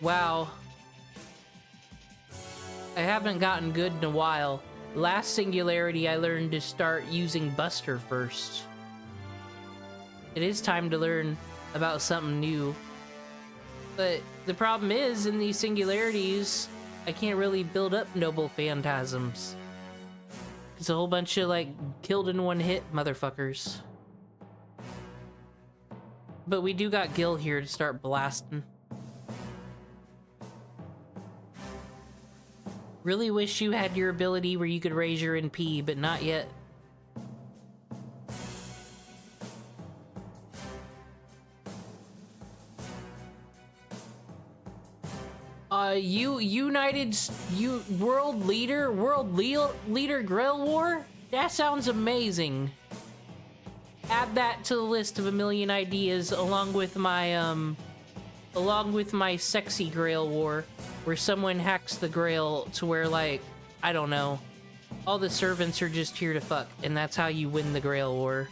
wow. I haven't gotten good in a while. Last Singularity, I learned to start using Buster first. It is time to learn about something new. But the problem is, in these singularities, I can't really build up noble phantasms. It's a whole bunch of, like, killed in one hit motherfuckers. But we do got Gil here to start blasting. Really wish you had your ability where you could raise your NP, but not yet. World leader Grill War? That sounds amazing. Add that to the list of a million ideas along with my sexy Grail War, where someone hacks the Grail to where, like, I don't know, all the servants are just here to fuck, and that's how you win the Grail War.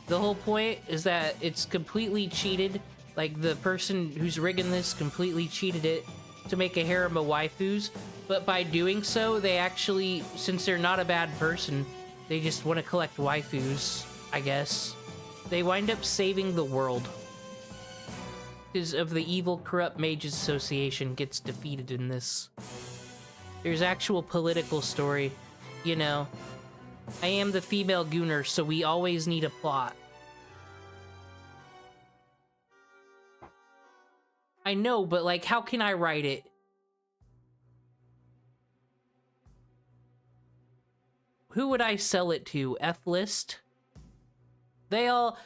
The whole point is that it's completely cheated. Like, the person who's rigging this completely cheated it to make a harem of waifus, but by doing so, they actually, since they're not a bad person, they just want to collect waifus, I guess. They wind up saving the world. Because of the evil, corrupt Mages Association gets defeated in this. There's actual political story, you know. I am the female gooner, so we always need a plot. I know, but, like, how can I write it? Who would I sell it to? F-list? They all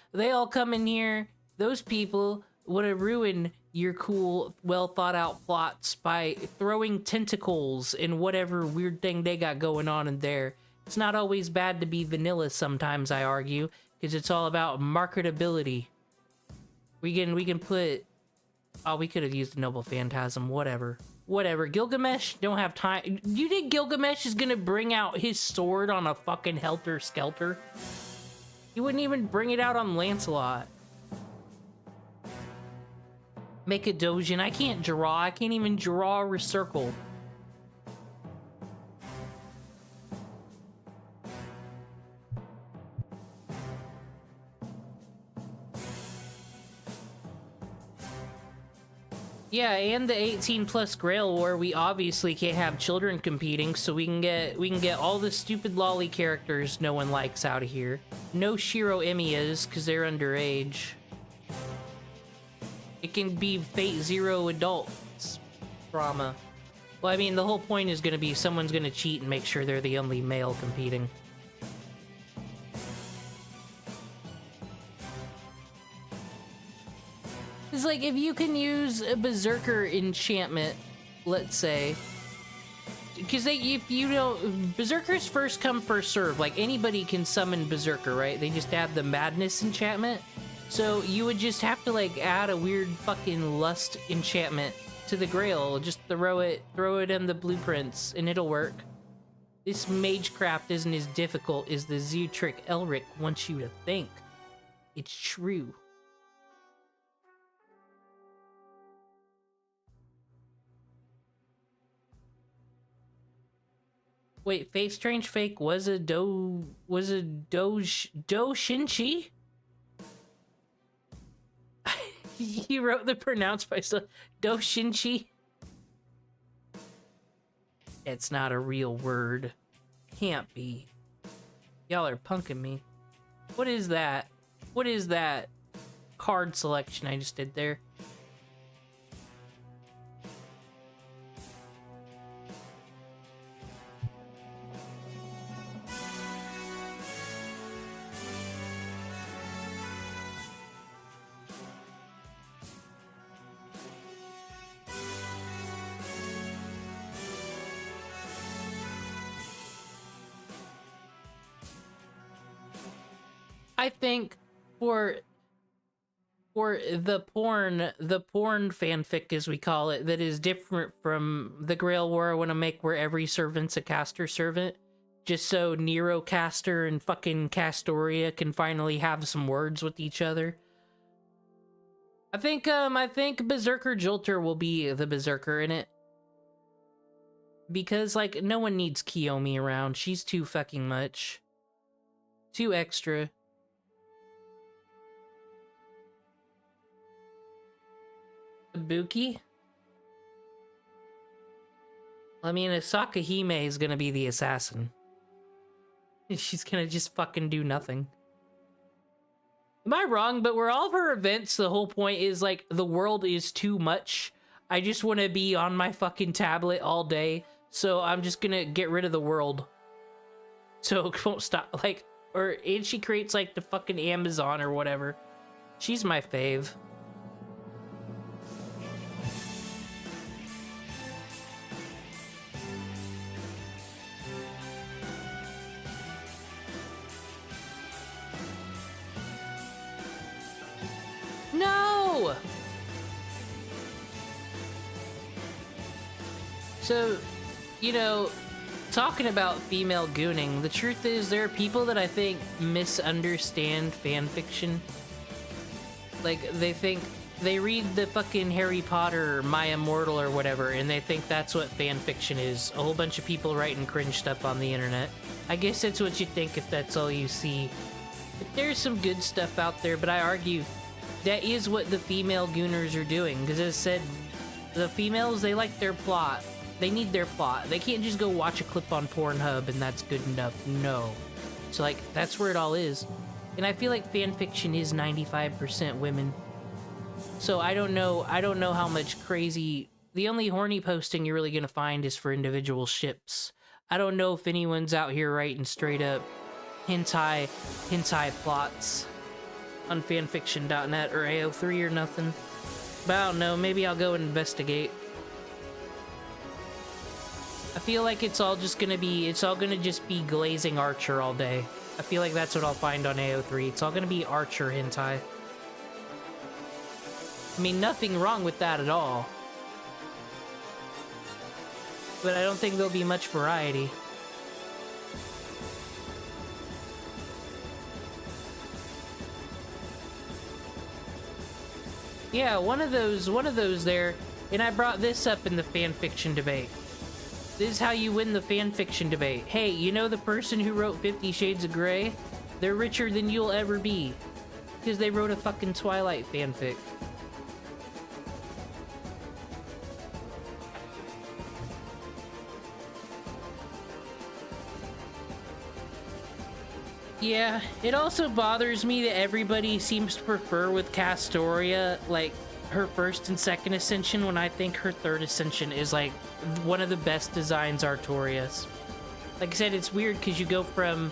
come in here. Those people want to ruin your cool, well-thought-out plots by throwing tentacles in whatever weird thing they got going on in there. It's not always bad to be vanilla sometimes, I argue, because it's all about marketability. We can put... Oh, we could have used a Noble Phantasm. Whatever. Whatever. Gilgamesh, don't have time. You think Gilgamesh is gonna bring out his sword on a fucking helter-skelter? He wouldn't even bring it out on Lancelot. Make a Dojin. I can't draw. I can't even draw or circle. Yeah, and the 18+ Grail War, we obviously can't have children competing, so we can get all the stupid lolly characters no one likes out of here. No Shiro Emiyas, because they're underage. It can be Fate Zero adults drama. Well, I mean, the whole point is going to be someone's going to cheat and make sure they're the only male competing. It's like, if you can use a Berserker enchantment, let's say, because if you don't, Berserkers first come, first serve. Like, anybody can summon Berserker, right? They just add the Madness enchantment. So you would just have to, like, add a weird fucking Lust enchantment to the Grail. Just throw it in the blueprints, and it'll work. This Magecraft isn't as difficult as the Zootrick Elric wants you to think. It's true. Wait, Fate Strange Fake was a Doshinchi? He wrote the pronounced by Doshinchi? It's not a real word. Can't be. Y'all are punking me. What is that? What is that card selection I just did there? I think for the porn fanfic, as we call it, that is different from the Grail War, I want to make where every servant's a caster servant, just so Nero Caster and fucking Castoria can finally have some words with each other. I think Berserker Jolter will be the Berserker in it. Because, like, no one needs Kiyomi around. She's too fucking much. Too extra. Ibuki? I mean, Asaka Hime is gonna be the assassin. She's gonna just fucking do nothing. Am I wrong? But were all of her events, the whole point is like, the world is too much. I just want to be on my fucking tablet all day, so I'm just gonna get rid of the world. So it won't stop, like, and she creates like the fucking Amazon or whatever. She's my fave. No! So, you know, talking about female gooning, the truth is there are people that I think misunderstand fanfiction. Like, they read the fucking Harry Potter or My Immortal or whatever, and they think that's what fanfiction is. A whole bunch of people writing cringe stuff on the internet. I guess that's what you think if that's all you see. But there's some good stuff out there, but I argue that is what the female gooners are doing. Because as I said, the females, they like their plot. They need their plot. They can't just go watch a clip on Pornhub and that's good enough. No. So, like, that's where it all is. And I feel like fanfiction is 95% women. So I don't know how much crazy... The only horny posting you're really gonna find is for individual ships. I don't know if anyone's out here writing straight up hentai plots on fanfiction.net or AO3 or nothing. But I don't know, maybe I'll go and investigate. I feel like it's all gonna just be glazing Archer all day. I feel like that's what I'll find on AO3. It's all gonna be Archer hentai. I mean, nothing wrong with that at all. But I don't think there'll be much variety. Yeah, one of those there, and I brought this up in the fanfiction debate. This is how you win the fanfiction debate. Hey, you know the person who wrote 50 Shades of Grey? They're richer than you'll ever be. Because they wrote a fucking Twilight fanfic. Yeah, it also bothers me that everybody seems to prefer with Castoria, like, her first and second ascension, when I think her third ascension is, like, one of the best designs Artorias. Like I said, it's weird because you go from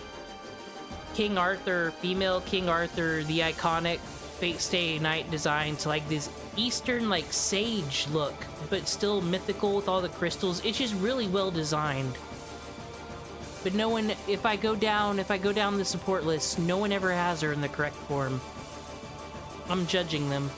King Arthur, female King Arthur, the iconic Fate Stay Night design, to, like, this Eastern, like, sage look, but still mythical with all the crystals. It's just really well designed. But no one, if I go down the support list, no one ever has her in the correct form. I'm judging them.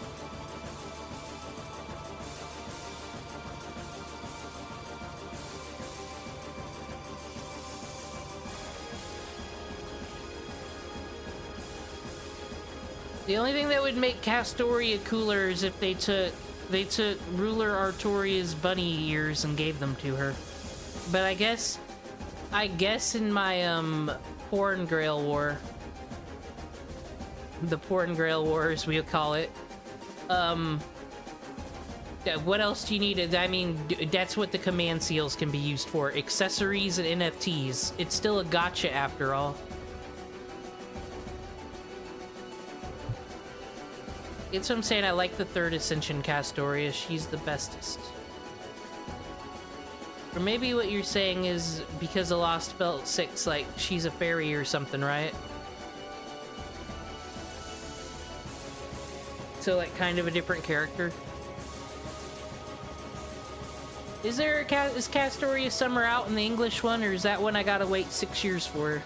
The only thing that would make Castoria cooler is if they took Ruler Artoria's bunny ears and gave them to her. But I guess in my Porn Grail War, the Porn Grail War as we'll call it, yeah, what else do you need? I mean, that's what the command seals can be used for. Accessories and NFTs. It's still a gacha after all. It's what I'm saying. I like the third ascension Castoria. She's the bestest. Or maybe what you're saying is because of Lost Belt 6, like, she's a fairy or something, right? So, like, kind of a different character. Is Castoria Summer out in the English one, or is that one I gotta wait 6 years for?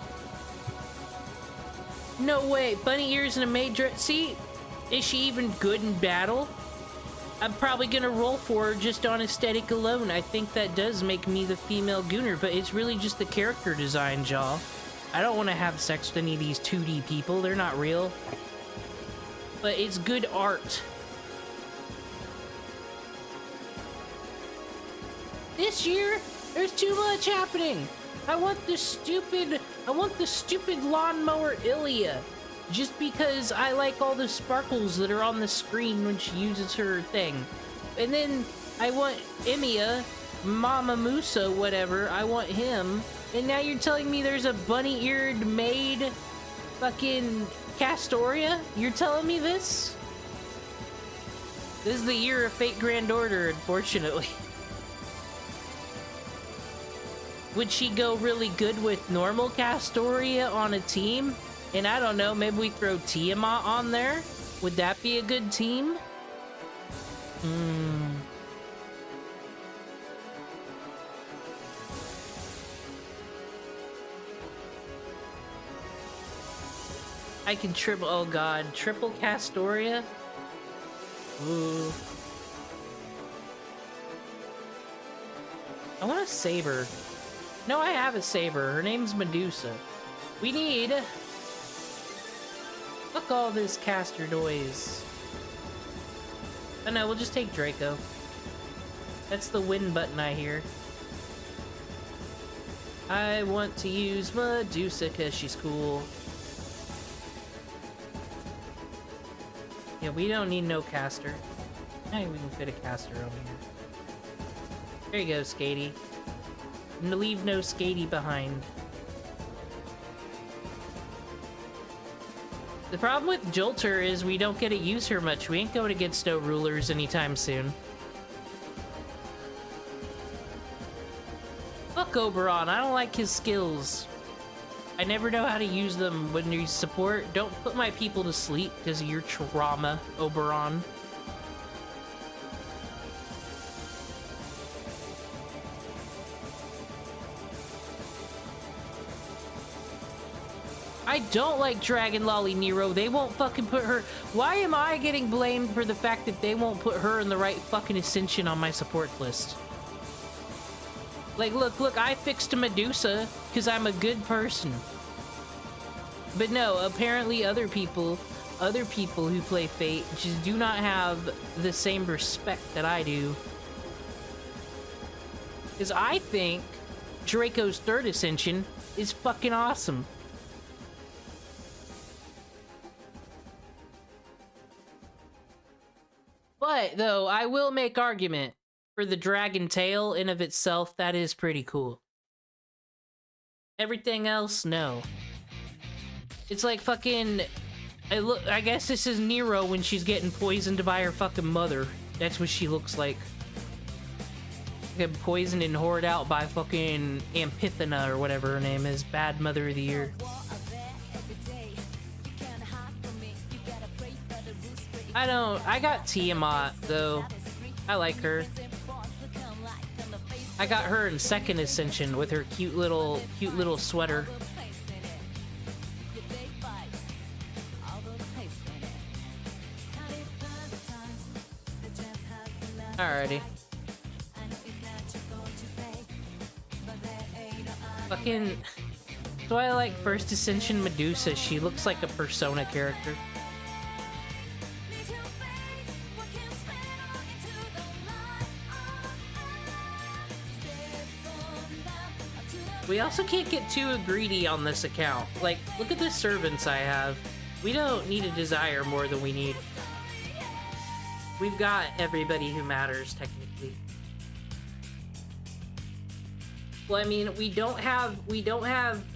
No way! Bunny ears and a maid dress. See? Is she even good in battle? I'm probably gonna roll for her just on aesthetic alone. I think that does make me the female gooner, but it's really just the character design, y'all. I don't want to have sex with any of these 2D people. They're not real. But it's good art. This year, there's too much happening. I want the stupid lawnmower Ilya. Just because I like all the sparkles that are on the screen when she uses her thing. And then I want Emiya, Mama Musa, whatever, I want him. And now you're telling me there's a bunny-eared maid fucking Castoria? You're telling me this? This is the year of Fate Grand Order, unfortunately. Would she go really good with normal Castoria on a team? And I don't know, maybe we throw Tiamat on there? Would that be a good team? I can triple, oh god, triple Castoria? Ooh. I want a Saber. No, I have a Saber. Her name's Medusa. We need... Fuck all this caster noise. Oh no, we'll just take Draco. That's the win button I hear. I want to use Medusa because she's cool. Yeah, we don't need no caster. I think we can fit a caster over here. There you go, Skatey. Leave no Skatey behind. The problem with Jolter is we don't get to use her much. We ain't going against no rulers anytime soon. Fuck Oberon, I don't like his skills. I never know how to use them when you support. Don't put my people to sleep because of your trauma, Oberon. I don't like Dragon Lolly Nero. They won't fucking put her... Why am I getting blamed for the fact that they won't put her in the right fucking Ascension on my support list? Like, look, I fixed Medusa because I'm a good person. But no, apparently other people who play Fate just do not have the same respect that I do. Because I think Draco's third Ascension is fucking awesome. But, though, I will make argument for the Dragon Tail in of itself. That is pretty cool. Everything else, no. It's like fucking... I guess this is Nero when she's getting poisoned by her fucking mother. That's what she looks like. Getting poisoned and whored out by fucking Amphithena or whatever her name is. Bad Mother of the Year. I got Tiamat, though. I like her. I got her in second Ascension with her cute little sweater. Alrighty. Fucking... So I like first Ascension Medusa. She looks like a Persona character. We also can't get too greedy on this account. Like, look at the servants I have. We don't need a desire more than we need. We've got everybody who matters, technically. Well, I mean, we don't have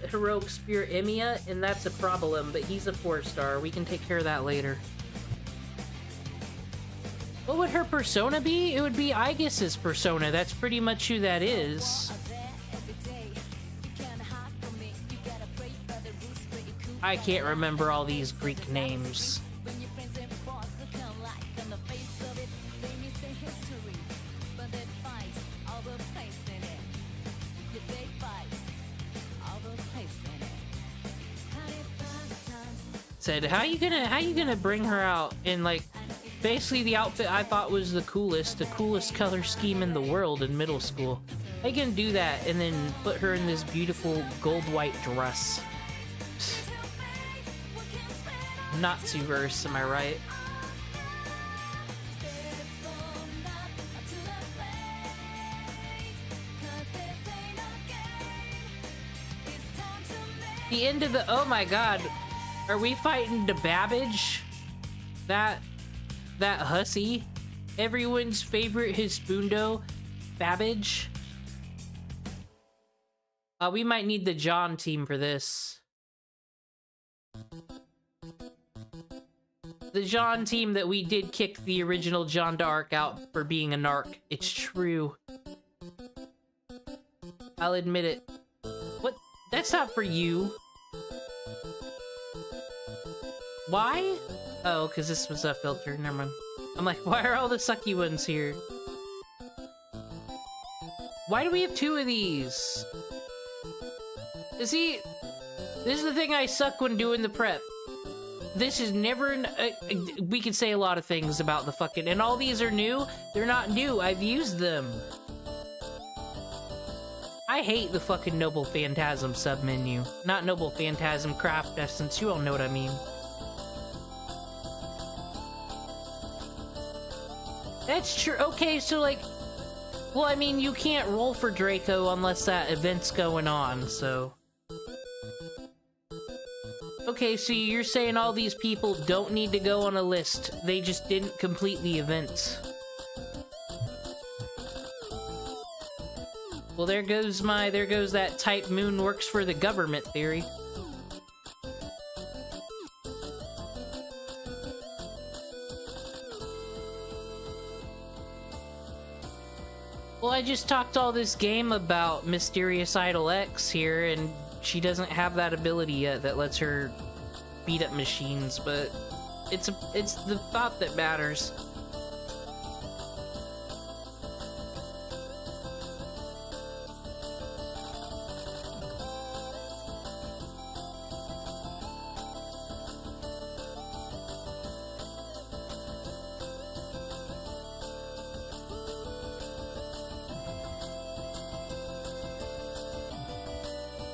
Heroic Spirit Emiya, and that's a problem, but he's a 4-star. We can take care of that later. What would her persona be? It would be Aegis's persona. That's pretty much who that is. I can't remember all these Greek names. Said, how you gonna bring her out in, like, basically the outfit I thought was the coolest color scheme in the world in middle school. How you gonna do that and then put her in this beautiful gold white dress? Natsuverse, am I right? The end of the... Oh my god. Are we fighting the Babbage? That hussy? Everyone's favorite Hispundo, Babbage. We might need the John team for this. The John team that we did kick the original John d'Arc out for being a narc. It's true. I'll admit it. What? That's not for you. Why? Oh, because this was a filter. Never mind. I'm like, why are all the sucky ones here? Why do we have 2 of these? See, this is the thing I suck when doing the prep. This is never... we can say a lot of things about the fucking... And all these are new? They're not new. I've used them. I hate the fucking Noble Phantasm submenu. Not Noble Phantasm, Craft Essence. You all know what I mean. That's true. Okay, so like... Well, I mean, you can't roll for Draco unless that event's going on, so... Okay, so you're saying all these people don't need to go on a list. They just didn't complete the event. Well, there goes that type moon works for the government theory. Well, I just talked all this game about Mysterious Idol X here, and she doesn't have that ability yet that lets her beat up machines, but it's the thought that matters.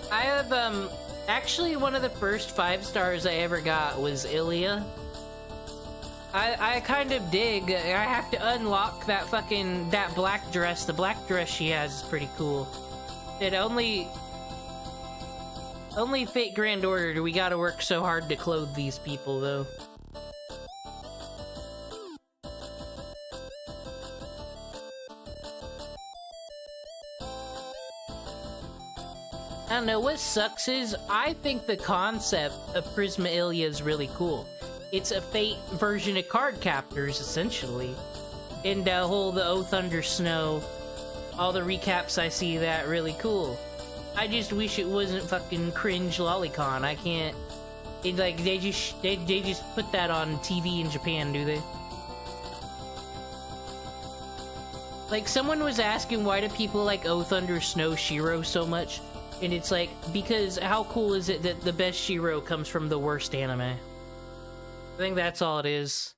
I have, actually one of the first 5 stars I ever got was Ilya. I kind of dig. I have to unlock that that black dress. The black dress she has is pretty cool. It only Fate Grand Order do we gotta work so hard to clothe these people, though. I don't know, what sucks is, I think the concept of Prisma Ilya is really cool. It's a Fate version of Card Captors, essentially. And the Oath Under Snow, all the recaps I see that, really cool. I just wish it wasn't fucking cringe lolicon. I can't... they just put that on TV in Japan, do they? Like, someone was asking why do people like Oath Under Snow Shiro so much? And it's like, because how cool is it that the best Shiro comes from the worst anime? I think that's all it is.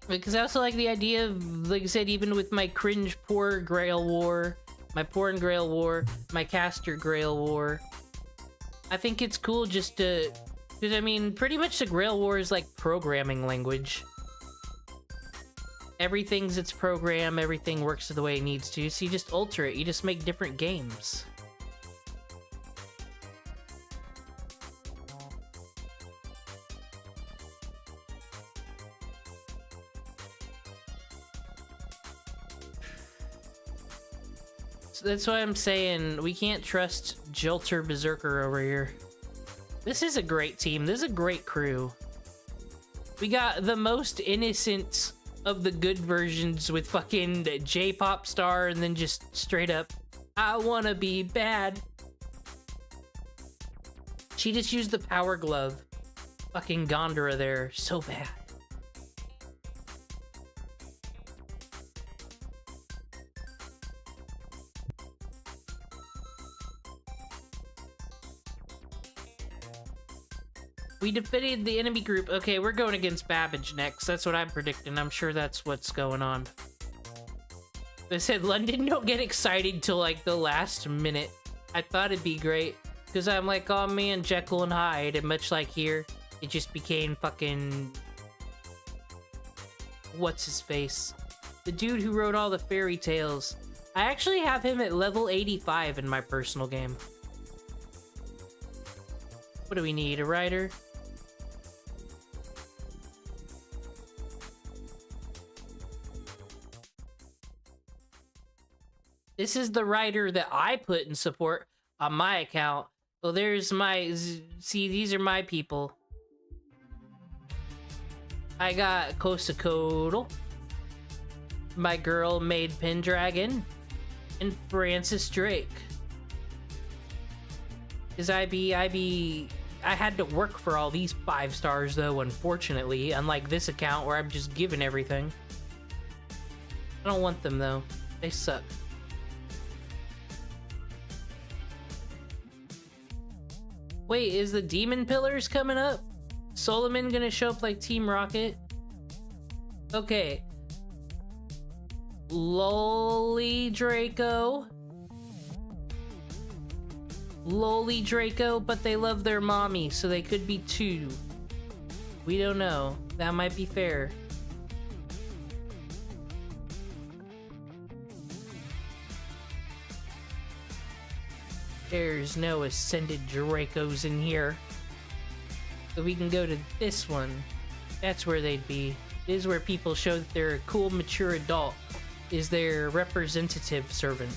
Because I also like the idea of, like I said, even with my cringe poor Grail War, my porn Grail War, my caster Grail War, I think it's cool just to... Because, I mean, pretty much the Grail War is like programming language. Everything's its program, everything works the way it needs to, so you just alter it, you just make different games. So that's why I'm saying we can't trust Jolter Berserker over here. This is a great team. This is a great crew. We got the most innocent of the good versions with fucking J-pop star and then just straight up, I wanna be bad. She just used the power glove. Fucking Gondora there. So bad. We defeated the enemy group. Okay, we're going against Babbage next. That's what I'm predicting. I'm sure that's what's going on. They said, London, don't get excited till like the last minute. I thought it'd be great. Because I'm like, oh man, Jekyll and Hyde. And much like here, it just became fucking... What's his face? The dude who wrote all the fairy tales. I actually have him at level 85 in my personal game. What do we need? A rider? This is the rider that I put in support on my account. Well, there's my... See, these are my people. I got Kosakodal, my girl Maid Pendragon, and Francis Drake. Cause I had to work for all these 5 stars though, unfortunately, unlike this account where I'm just given everything. I don't want them though. They suck. Wait, is the Demon Pillars coming up? Solomon gonna show up like Team Rocket? Okay. Loli Draco, but they love their mommy, so they could be 2. We don't know. That might be fair. There's no Ascended Dracos in here. So we can go to this one. That's where they'd be. This is where people show that they're a cool, mature adult. Is their representative servant.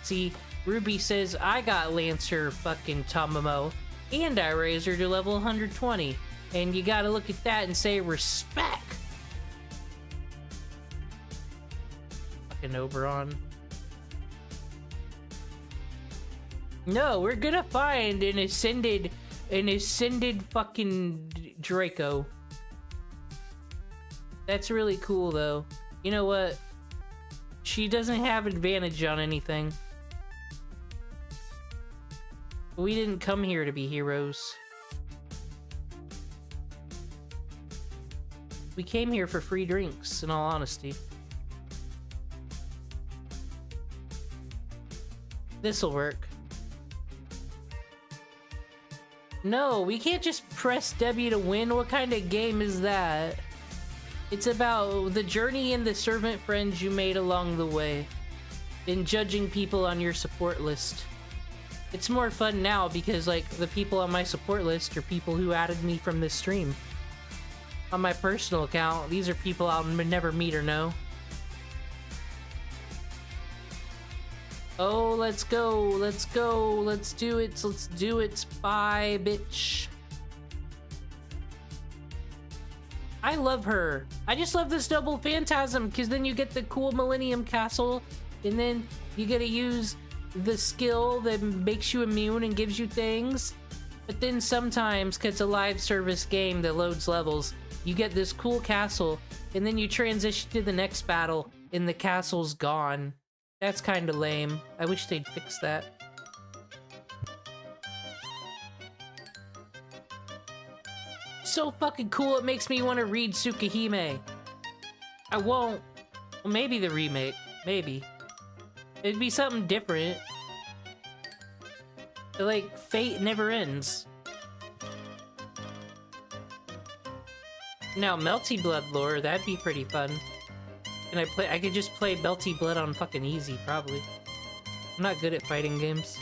See, Ruby says, I got Lancer fucking Tamamo, and I raised her to level 120. And you gotta look at that and say, respect! Fucking Oberon. No, we're gonna find an ascended fucking Draco. That's really cool, though. You know what? She doesn't have advantage on anything. We didn't come here to be heroes. We came here for free drinks, in all honesty. This'll work. No, we can't just press W to win. What kind of game is that? It's about the journey and the servant friends you made along the way, and judging people on your support list. It's more fun now because, like, the people on my support list are people who added me from this stream. On my personal account, these are people I'll never meet or know. Oh, let's go, let's go, let's do it, bye, bitch. I love her. I just love this double phantasm, because then you get the cool Millennium Castle, and then you get to use the skill that makes you immune and gives you things. But then sometimes, because it's a live service game that loads levels, you get this cool castle, and then you transition to the next battle, and the castle's gone. That's kind of lame. I wish they'd fix that. So fucking cool, it makes me want to read Tsukihime. I won't. Well, maybe the remake. Maybe. It'd be something different. But, like, fate never ends. Now, Melty Blood lore, that'd be pretty fun. Can I could just play Melty Blood on fucking easy, probably. I'm not good at fighting games.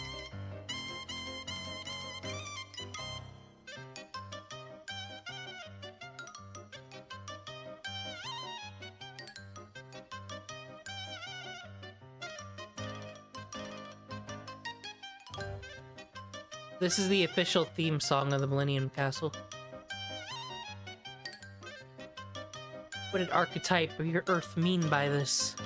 This is the official theme song of the Millennium Castle. What did archetype or your Earth mean by this?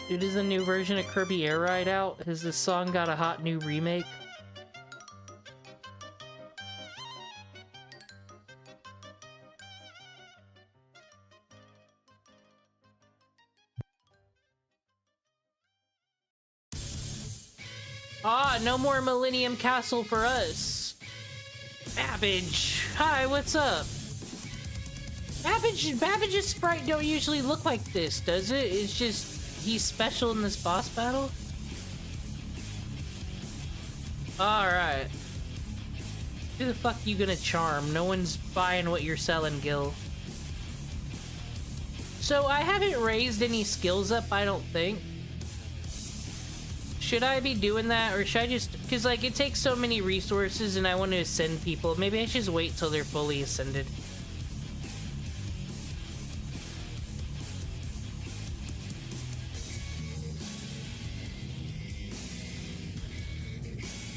Dude, is a new version of Kirby Air Ride out? Has this song got a hot new remake? Ah, no more Millennium Castle for us. Babbage. Hi, what's up? Babbage's sprite don't usually look like this, does it? It's just, he's special in this boss battle? Alright. Who the fuck you gonna charm? No one's buying what you're selling, Gil. So I haven't raised any skills up, I don't think. Should I be doing that, or should I just... Because, like, it takes so many resources and I want to ascend people. Maybe I should just wait till they're fully ascended.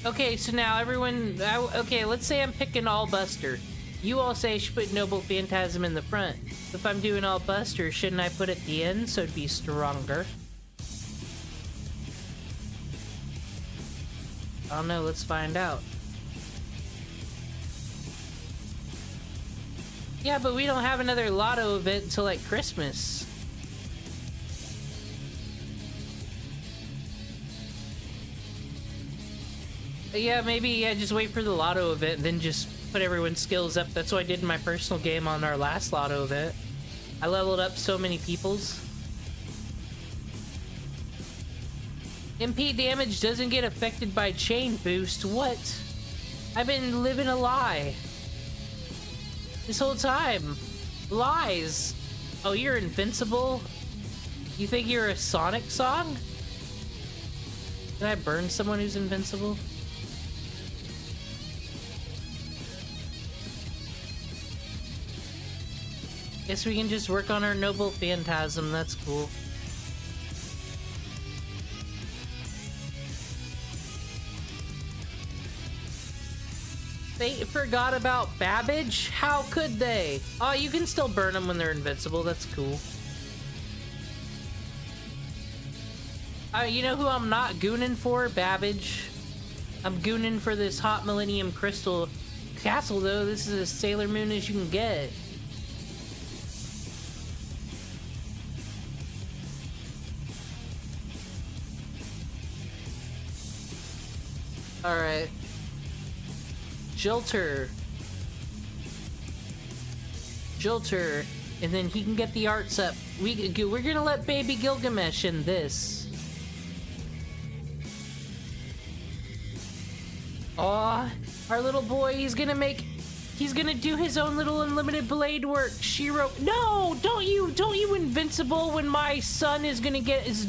Okay, so now everyone... okay, let's say I'm picking all Buster. You all say I should put Noble Phantasm in the front. If I'm doing all Buster, shouldn't I put it at the end so it'd be stronger? I don't know, let's find out. Yeah, but we don't have another lotto event until like Christmas. Yeah, maybe just wait for the lotto event and then just put everyone's skills up. That's what I did in my personal game on our last lotto event. I leveled up so many people's. MP damage doesn't get affected by chain boost. What? I've been living a lie. This whole time. Lies. Oh, you're invincible? You think you're a Sonic song? Can I burn someone who's invincible? Guess we can just work on our Noble Phantasm. That's cool. They forgot about Babbage? How could they? Oh, you can still burn them when they're invincible. That's cool. You know who I'm not gooning for? Babbage. I'm gooning for this Hot Millennium Crystal Castle, though. This is as Sailor Moon as you can get. Alright. Jilter, and then he can get the arts up. We're gonna let Baby Gilgamesh in this. Aw, our little boy, he's gonna do his own little unlimited blade work. Shiro, no, don't you invincible when my son is gonna get his...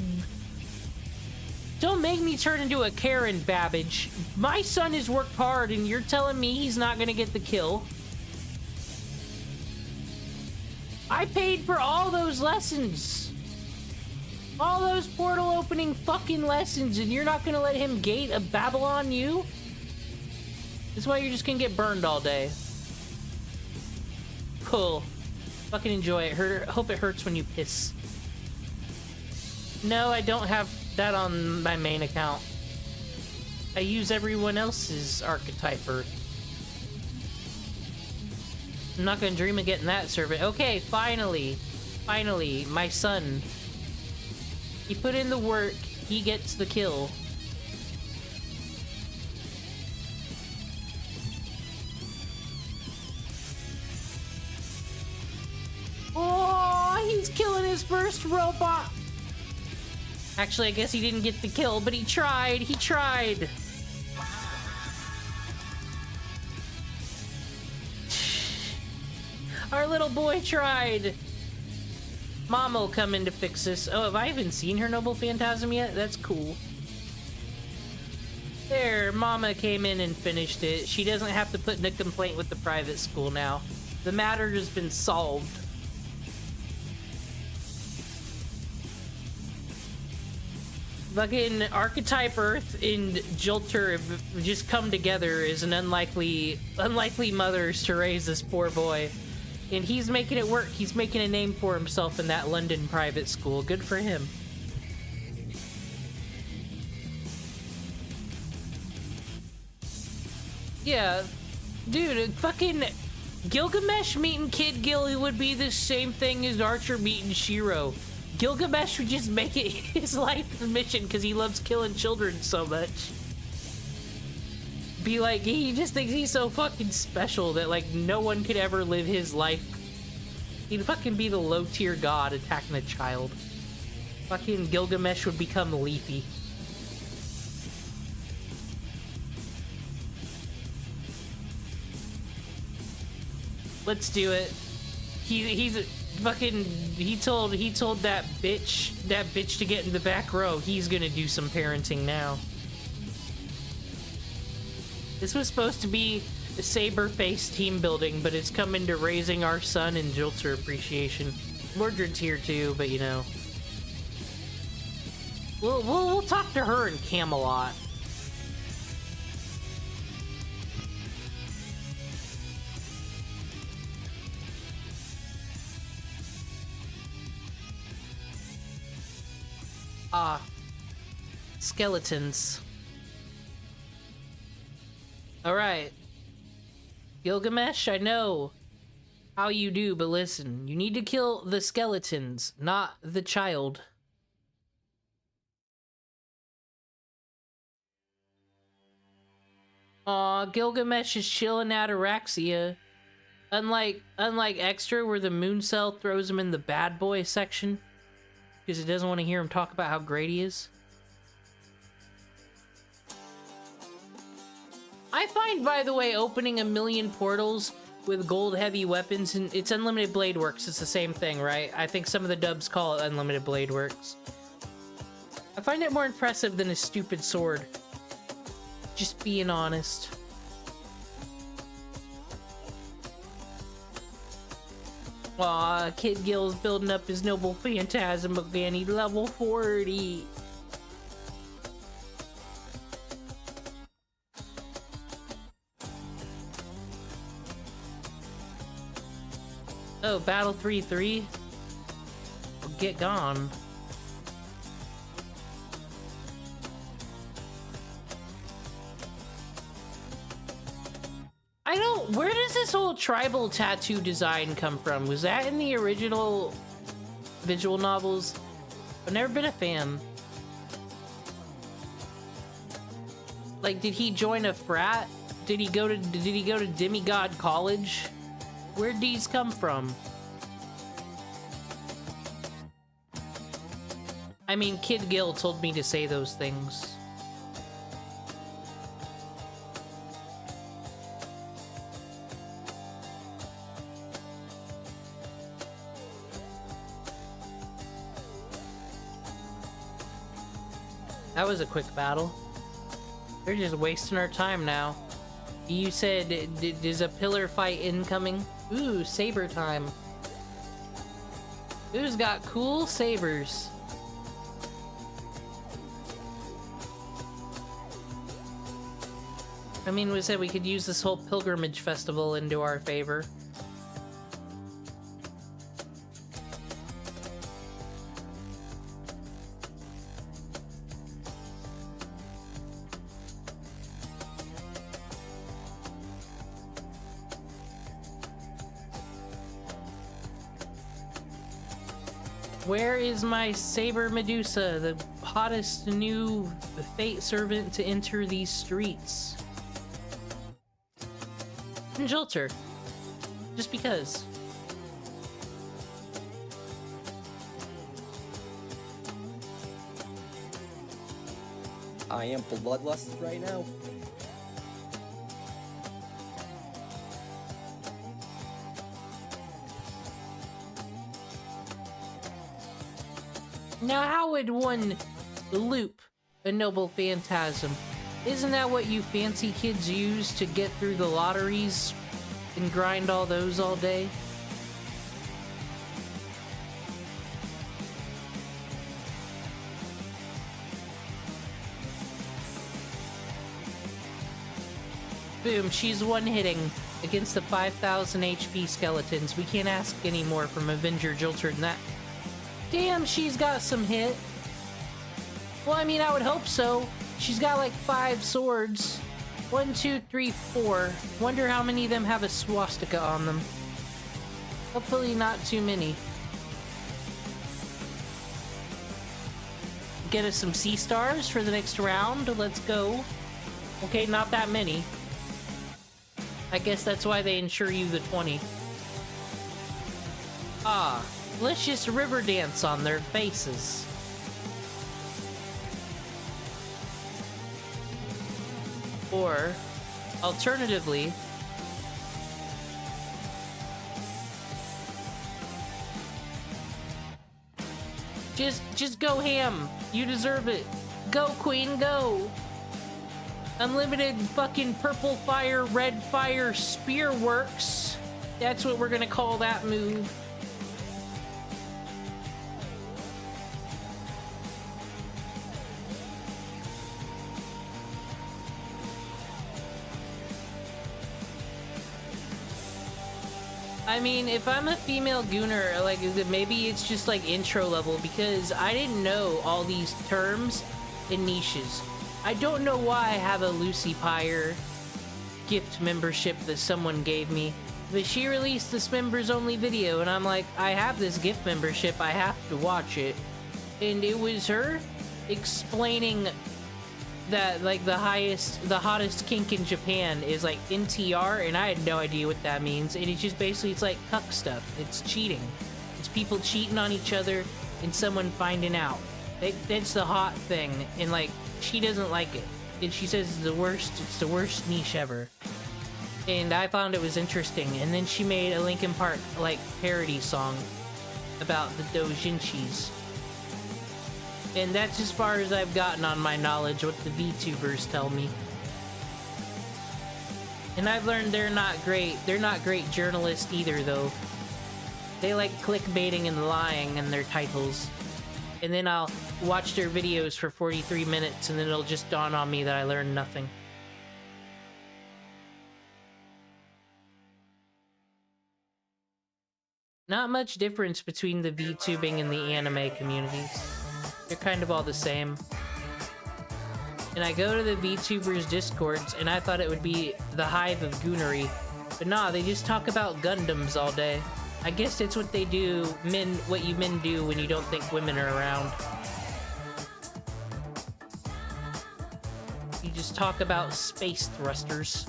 Don't make me turn into a Karen, Babbage. My son has worked hard, and you're telling me he's not gonna get the kill? I paid for all those lessons. All those portal opening fucking lessons, and you're not gonna let him gate a Babylon U? That's why you're just gonna get burned all day. Cool. Fucking enjoy it. Hope it hurts when you piss. No, I don't have that on my main account. I use everyone else's archetype Earth. I'm not gonna dream of getting that servant. Okay, finally, my son. He put in the work, he gets the kill. Oh, he's killing his first robot. Actually, I guess he didn't get the kill, but he tried. Our little boy tried. Mom will come in to fix this. Oh, have I even seen her Noble Phantasm yet? That's cool. There, Mama came in and finished it. She doesn't have to put in a complaint with the private school now. The matter has been solved. Fucking Archetype Earth and Jilter have just come together as an unlikely mothers to raise this poor boy. And he's making it work. He's making a name for himself in that London private school. Good for him. Yeah. Dude, fucking Gilgamesh meeting Kid Gil would be the same thing as Archer meeting Shiro. Gilgamesh would just make it his life mission because he loves killing children so much. Be like, he just thinks he's so fucking special that, like, no one could ever live his life. He'd fucking be the low-tier god attacking a child. Fucking Gilgamesh would become Leafy. Let's do it. He's a fucking. He told that bitch to get in the back row. He's gonna do some parenting now. This was supposed to be a saber-faced team building, but it's come into raising our son and Jilter appreciation. Mordred's here too, but you know. We'll talk to her in Camelot. Ah. Skeletons. Alright. Gilgamesh, I know how you do, but listen. You need to kill the skeletons, not the child. Aw, Gilgamesh is chilling at Araxia. Unlike Extra, where the moon cell throws him in the bad boy section. Because it doesn't want to hear him talk about how great he is. I find, by the way, opening 1,000,000 portals with gold heavy weapons, and it's Unlimited Blade Works, it's the same thing, right? I think some of the dubs call it Unlimited Blade Works. I find it more impressive than a stupid sword. Just being honest. Aw, Kid Gil's building up his noble phantasm again. He's level 40. Oh, Battle 3-3? Well, get gone. Where does this whole tribal tattoo design come from? Was that in the original visual novels? I've never been a fan. Like, did he join a frat? Did he go to demigod college? Where'd these come from? I mean, Kid Gil told me to say those things. That was a quick battle. They're just wasting our time now. You said, there's a pillar fight incoming? Ooh, saber time. Who's got cool sabers? I mean, we said we could use this whole pilgrimage festival into our favor. Where is my Saber Medusa, the hottest new fate servant to enter these streets? And Jilter. Just because. I am bloodlust right now. Now, how would one loop a noble phantasm? Isn't that what you fancy kids use to get through the lotteries and grind all those all day? Boom, she's one-hitting against the 5,000 HP skeletons. We can't ask any more from Avenger Jilter than that. Damn, she's got some hit. Well, I mean, I would hope so. She's got like 5 swords. 1, 2, 3, 4. Wonder how many of them have a swastika on them. Hopefully not too many. Get us some sea stars for the next round. Let's go. Okay, not that many. I guess that's why they insure you the 20. Ah. Let's just river dance on their faces. Or, alternatively, Just go ham. You deserve it. Go, queen, go. Unlimited fucking purple fire, red fire, spear works. That's what we're gonna call that move. I mean, if I'm a female gooner, like, maybe it's just like intro level, because I didn't know all these terms and niches. I don't know why I have a Lucy Pyre gift membership that someone gave me, but she released this members only video, and I'm like, I have this gift membership, I have to watch it. And it was her explaining that, like, the hottest kink in Japan is like NTR, and I had no idea what that means. And it's just basically, it's like cuck stuff. It's cheating. It's people cheating on each other and someone finding out. That's the hot thing, and like, she doesn't like it. And she says it's the worst niche ever. And I found it was interesting. And then she made a Linkin Park, like, parody song about the doujinshis. And that's as far as I've gotten on my knowledge, what the VTubers tell me. And I've learned they're not great journalists either, though. They like clickbaiting and lying in their titles. And then I'll watch their videos for 43 minutes, and then it'll just dawn on me that I learned nothing. Not much difference between the VTubing and the anime communities. They're kind of all the same. And I go to the VTubers Discords, and I thought it would be the hive of goonery. But nah, they just talk about Gundams all day. I guess that's what they do, what you men do when you don't think women are around. You just talk about space thrusters.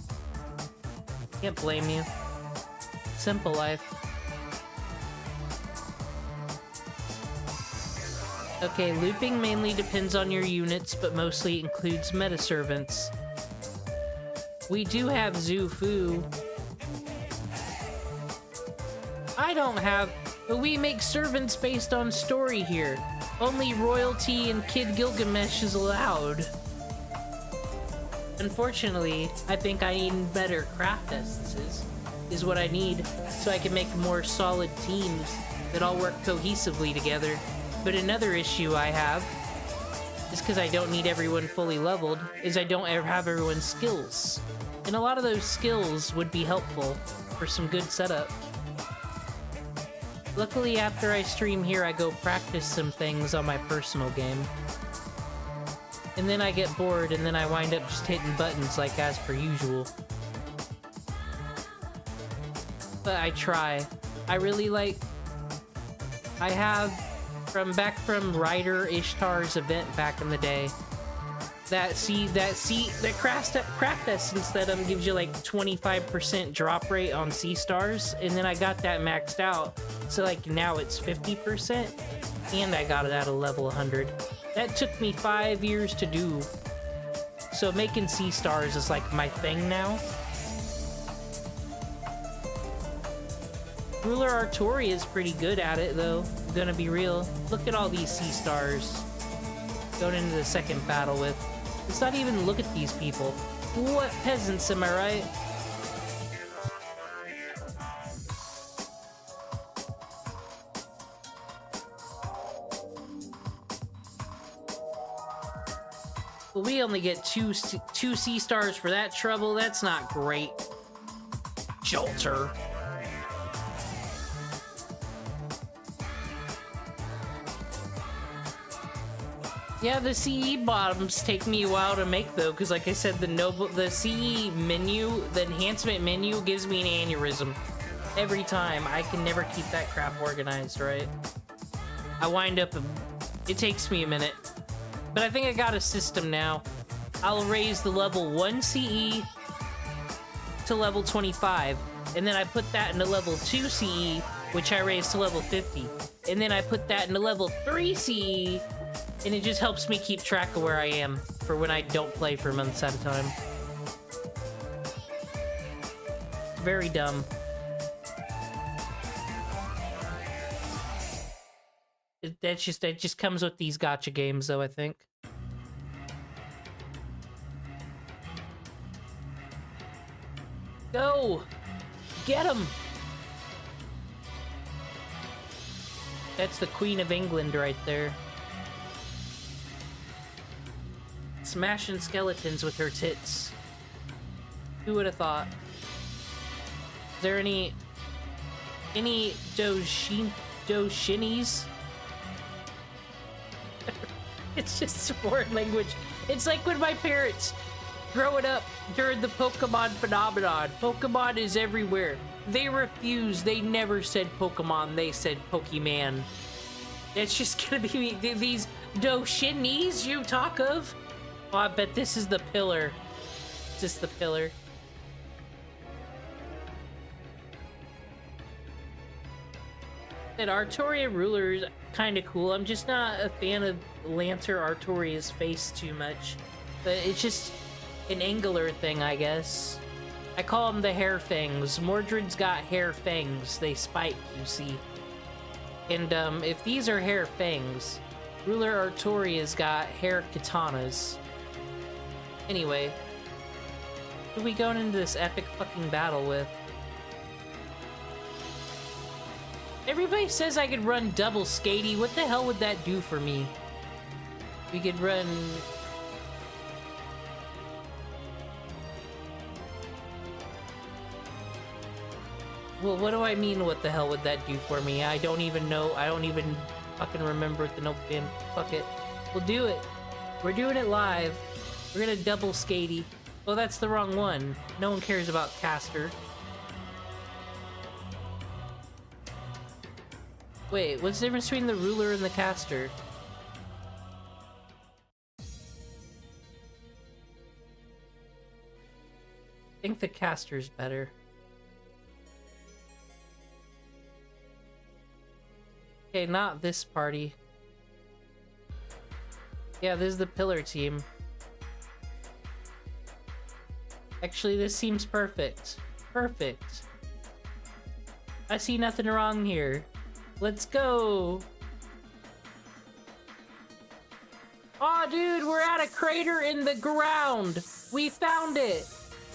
Can't blame you. Simple life. Okay, looping mainly depends on your units, but mostly includes meta servants. We do have Zufu. I don't have, but we make servants based on story here. Only royalty and Kid Gilgamesh is allowed. Unfortunately, I think I need better craft essences, is what I need, so I can make more solid teams that all work cohesively together. But another issue I have, is because I don't need everyone fully leveled, is I don't ever have everyone's skills. And a lot of those skills would be helpful for some good setup. Luckily, after I stream here, I go practice some things on my personal game. And then I get bored, and then I wind up just hitting buttons like as per usual. But I try. I really like... I have... back from Ryder Ishtar's event back in the day. That craft essence that gives you like 25% drop rate on sea stars, and then I got that maxed out, so like now it's 50%, and I got it at a level 100. That took me 5 years to do. So making sea stars is like my thing now. Ruler Artori is pretty good at it, though. I'm gonna be real. Look at all these sea stars going into the second battle with. Let's not even look at these people. What peasants, am I right? But we only get two sea stars for that trouble. That's not great. Jolter. Yeah, the CE bottoms take me a while to make, though, because like I said, the CE menu, the enhancement menu gives me an aneurysm. Every time. I can never keep that crap organized, right? I wind up, it takes me a minute. But I think I got a system now. I'll raise the level 1 CE to level 25, and then I put that into level 2 CE, which I raised to level 50. And then I put that into level 3 CE, and it just helps me keep track of where I am for when I don't play for months at a time. Very dumb. That just comes with these gacha games, though, I think. Go! Get him! That's the Queen of England right there. Smashing skeletons with her tits. Who would have thought? Is there any doshinis? It's just foreign language. It's like when my parents, growing up during the Pokemon phenomenon, Pokemon is everywhere. They refused. They never said Pokemon. They said Pokemon. It's just gonna be these doshinis you talk of. Oh, I bet this is the pillar. Is this the pillar? That Artoria ruler is kind of cool. I'm just not a fan of Lancer Artoria's face too much. But it's just an angular thing, I guess. I call them the hair fangs. Mordred's got hair fangs. They spike, you see. And if these are hair fangs, Ruler Artoria's got hair katanas. Anyway, who are we going into this epic fucking battle with? Everybody says I could run double skatey. What the hell would that do for me? We could run... Well, what do I mean, what the hell would that do for me? I don't even know. I don't even fucking remember the notepad. Fuck it. We'll do it. We're doing it live. We're gonna double skatey. Oh, that's the wrong one. No one cares about caster. Wait, what's the difference between the ruler and the caster? I think the caster's better. Okay, not this party. Yeah, this is the pillar team. Actually, this seems perfect. Perfect. I see nothing wrong here. Let's go! Aw, dude, we're at a crater in the ground! We found it!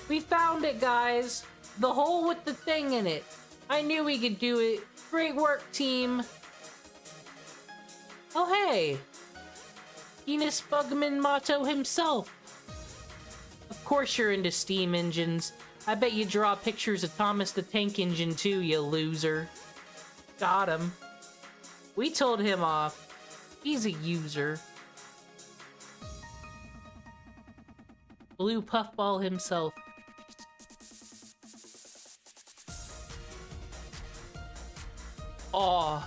We found it, guys! The hole with the thing in it. I knew we could do it. Great work, team! Oh, hey! Enos Bugman Motto himself! Of course you're into steam engines. I bet you draw pictures of Thomas the Tank Engine too, you loser. Got him. We told him off. He's a user. Blue Puffball himself. Aw.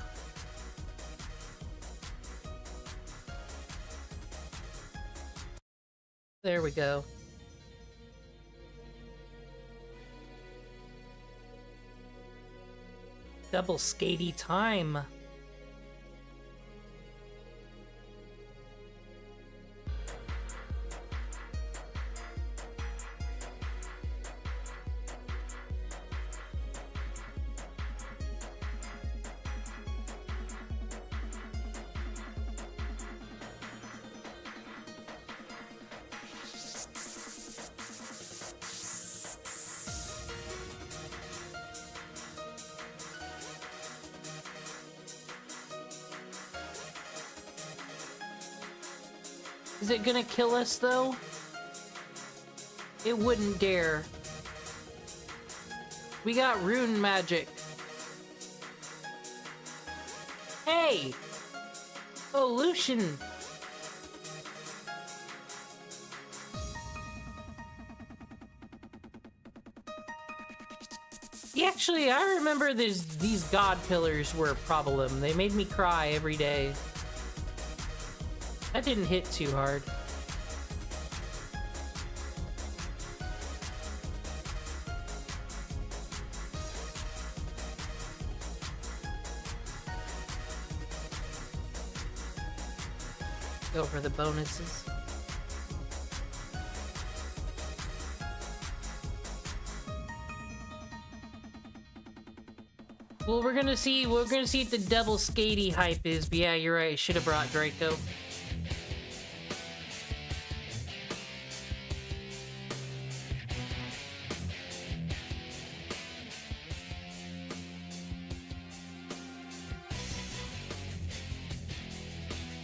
There we go. Double skatey time. Is it gonna kill us, though? It wouldn't dare. We got rune magic. Hey! Oh, Lucian! Yeah, actually, I remember these god pillars were a problem. They made me cry every day. That didn't hit too hard. Go for the bonuses. Well, we're gonna see what the double skatey hype is, but yeah, you're right, should have brought Draco.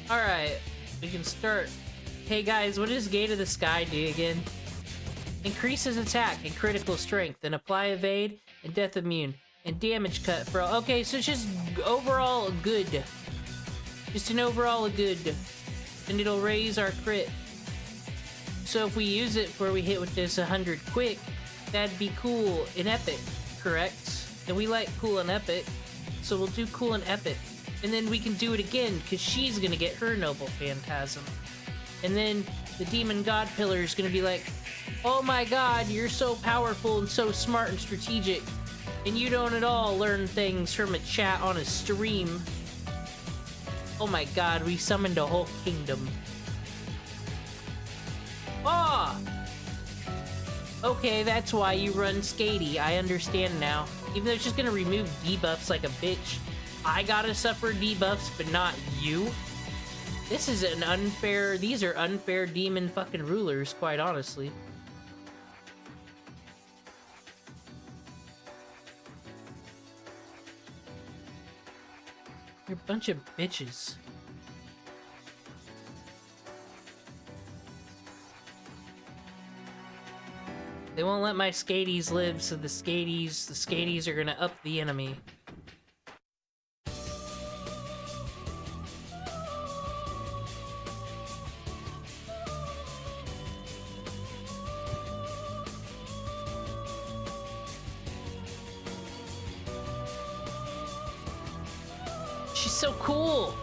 Alright, we can start. Hey guys, what does Gate of the Sky do again? Increases attack and critical strength, and apply evade and death immune, and damage cut for all. Okay, so it's just overall good. Just an overall good. And it'll raise our crit. So if we use it where we hit with this 100 quick, that'd be cool and epic, correct? And we like cool and epic, so we'll do cool and epic. And then we can do it again, because she's gonna get her Noble Phantasm. And then the Demon God Pillar is gonna be like, oh my god, you're so powerful and so smart and strategic, and you don't at all learn things from a chat on a stream. Oh my god, we summoned a whole kingdom. Ah! Okay, that's why you run Skatey. I understand now. Even though it's just gonna remove debuffs like a bitch. I gotta suffer debuffs, but not you? This is an unfair... These are unfair demon fucking rulers, quite honestly. They're a bunch of bitches. They won't let my skaties live, so the skaties are gonna up the enemy. She's so cool!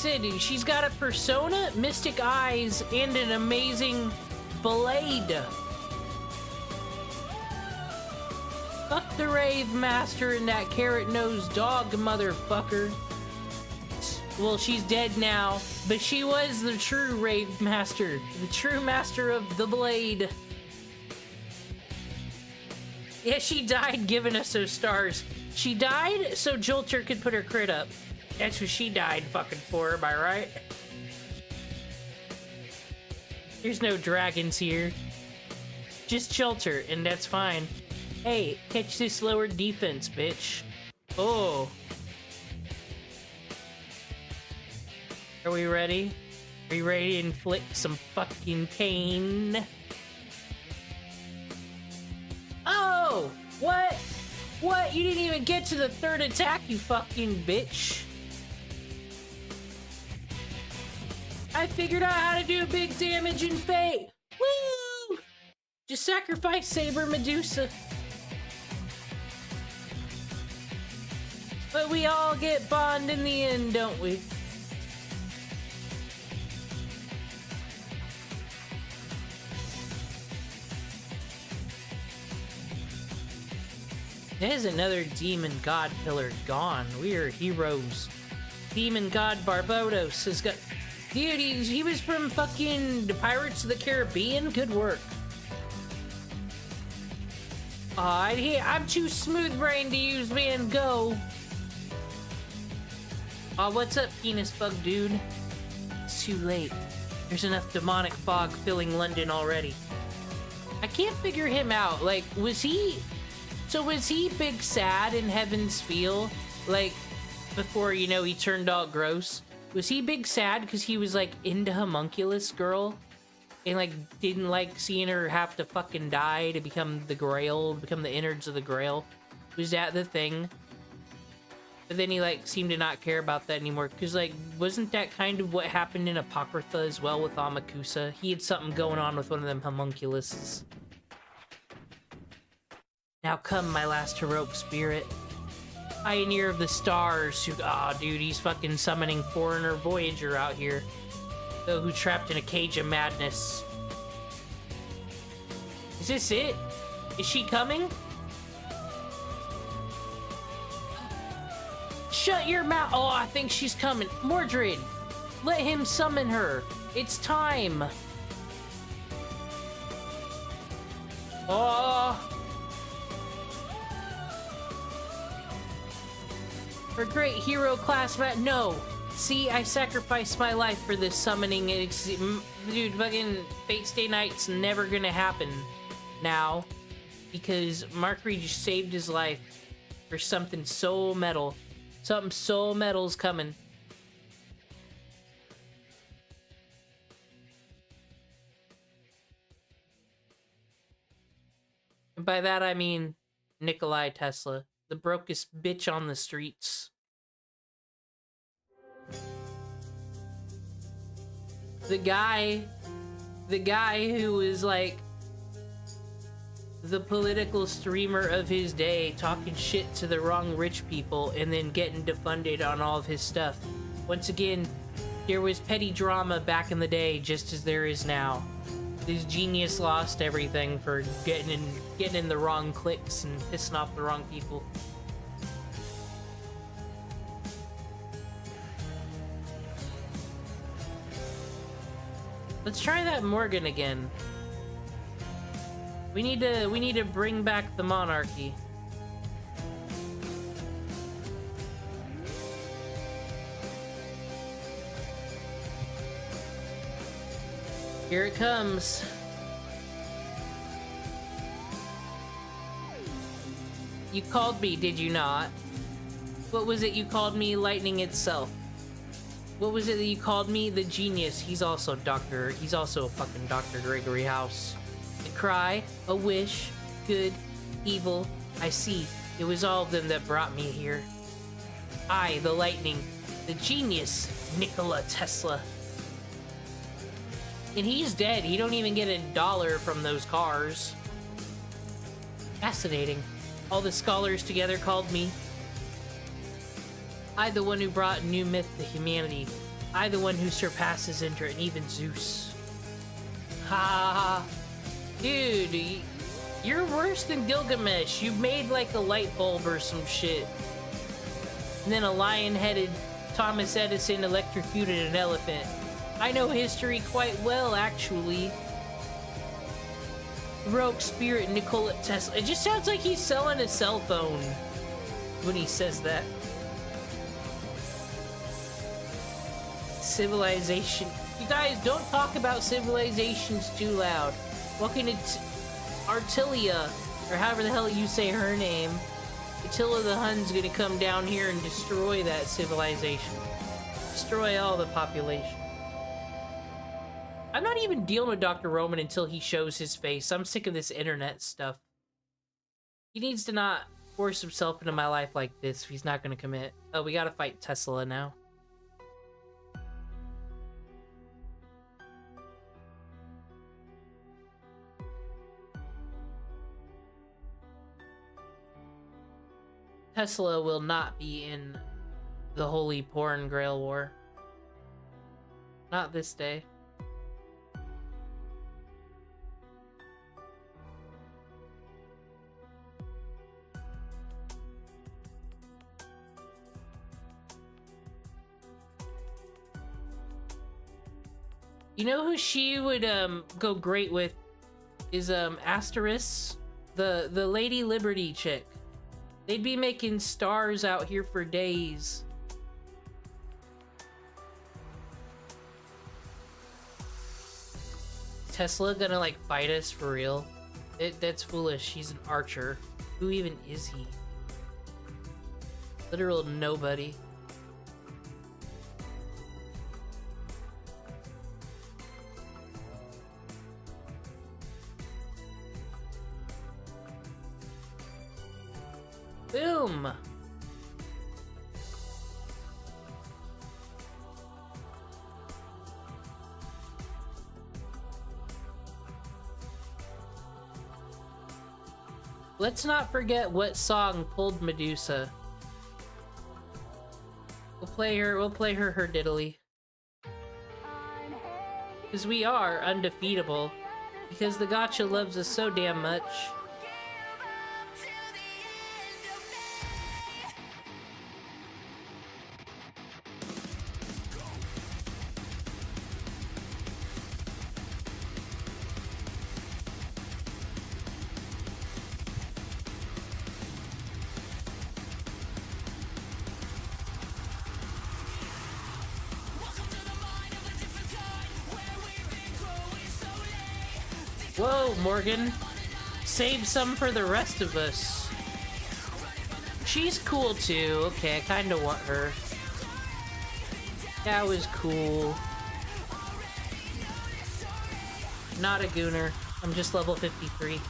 Dude, she's got a persona, mystic eyes, and an amazing blade. Fuck the Rave Master and that carrot-nosed dog, motherfucker. Well, she's dead now, but she was the true Rave Master, the true master of the blade. Yeah, she died giving us those stars. She died so Jolter could put her crit up. That's what she died fucking for, am I right? There's no dragons here. Just Jolter, and that's fine. Hey, catch this lower defense, bitch. Oh. Are we ready? Are you ready to inflict some fucking pain? Oh! What? What? You didn't even get to the third attack, you fucking bitch. I figured out how to do big damage in Fate. Woo! Just sacrifice Saber Medusa. But we all get Bond in the end, don't we? There's another Demon God Pillar gone. We are heroes. Demon God Barbados has got... Dude, he was from fucking the Pirates of the Caribbean? Good work. I'm too smooth-brained to use Van Gogh. What's up, penis bug dude? It's too late. There's enough demonic fog filling London already. I can't figure him out. Like, was he... So was he big sad in Heaven's Feel? Like, before, you know, he turned all gross? Was he big sad because he was, like, into Homunculus Girl? And, like, didn't like seeing her have to fucking die to become the Grail, become the innards of the Grail? Was that the thing? But then he, like, seemed to not care about that anymore. Because, like, wasn't that kind of what happened in Apocrypha as well with Amakusa? He had something going on with one of them homunculuses. Now come, my last heroic spirit. Pioneer of the stars who... Aw, dude, he's fucking summoning Foreigner Voyager out here. Though who trapped in a cage of madness. Is this it? Is she coming? Shut your mouth! Oh, I think she's coming. Mordred! Let him summon her! It's time! Oh! For great hero class no! See, I sacrificed my life for this summoning. Dude, fucking Fate Stay Night's never gonna happen now. Because Mercury just saved his life for something so metal. Something so metal's coming. And by that I mean Nikolai Tesla, the brokest bitch on the streets. The guy who was like the political streamer of his day, talking shit to the wrong rich people and then getting defunded on all of his stuff. Once again, there was petty drama back in the day just as there is now. This genius lost everything for getting in the wrong cliques and pissing off the wrong people. Let's try that Morgan again. We need to bring back the monarchy. Here it comes. You called me, did you not? What was it you called me? Lightning itself. What was it that you called me? The genius. He's also a fucking Dr. Gregory House. A cry, a wish, good, evil. I see. It was all of them that brought me here. I, the lightning, the genius, Nikola Tesla. And he's dead. He don't even get $1 from those cars. Fascinating. All the scholars together called me. I, the one who brought new myth to humanity. I, the one who surpasses Indra and even Zeus. Ha! Dude, you're worse than Gilgamesh. You made like a light bulb or some shit. And then a lion-headed Thomas Edison electrocuted an elephant. I know history quite well, actually. Heroic spirit Nikola Tesla. It just sounds like he's selling a cell phone when he says that. Civilization. You guys, don't talk about civilizations too loud. Welcome to Artilia, or however the hell you say her name. Attila the Hun's gonna come down here and destroy that civilization. Destroy all the population. I'm not even dealing with Dr. Roman until he shows his face. I'm sick of this internet stuff. He needs to not force himself into my life like this if he's not gonna commit. Oh, we gotta fight Tesla now. Tesla will not be in the Holy Porn Grail War. Not this day. You know who she would go great with is Asteris, the Lady Liberty chick. They'd be making stars out here for days. Tesla gonna like fight us for real? That's foolish. He's an archer. Who even is he? Literal nobody. Boom! Let's not forget what song pulled Medusa. We'll play her her diddly. Because we are undefeatable. Because the gacha loves us so damn much. Whoa, Morgan. Save some for the rest of us. She's cool too. Okay, I kinda want her. That was cool. Not a gooner. I'm just level 53.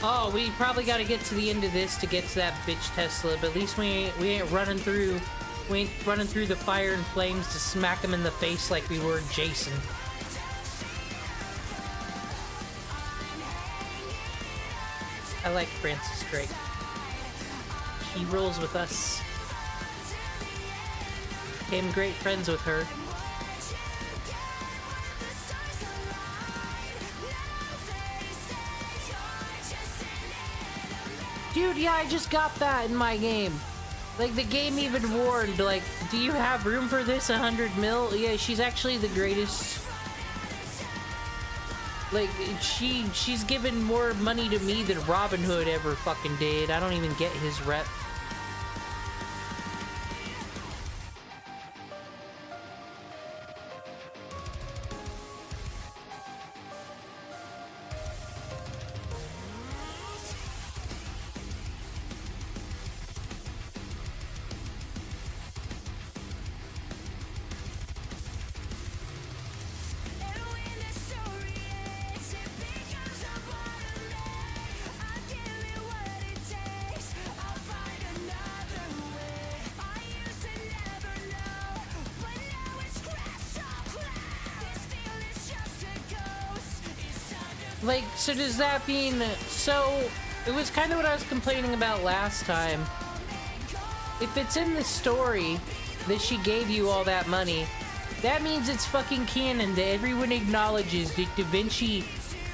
Oh, we probably got to get to the end of this to get to that bitch Tesla, but at least we ain't running through the fire and flames to smack him in the face like we were Jason. I like Francis Drake. She rolls with us. Became great friends with her. Dude, yeah, I just got that in my game. Like, the game even warned, like, do you have room for this 100 mil? Yeah, she's actually the greatest. Like, she's given more money to me than Robin Hood ever fucking did. I don't even get his rep. Like, so does that mean... So, it was kind of what I was complaining about last time. If it's in the story that she gave you all that money, that means it's fucking canon that everyone acknowledges that Da Vinci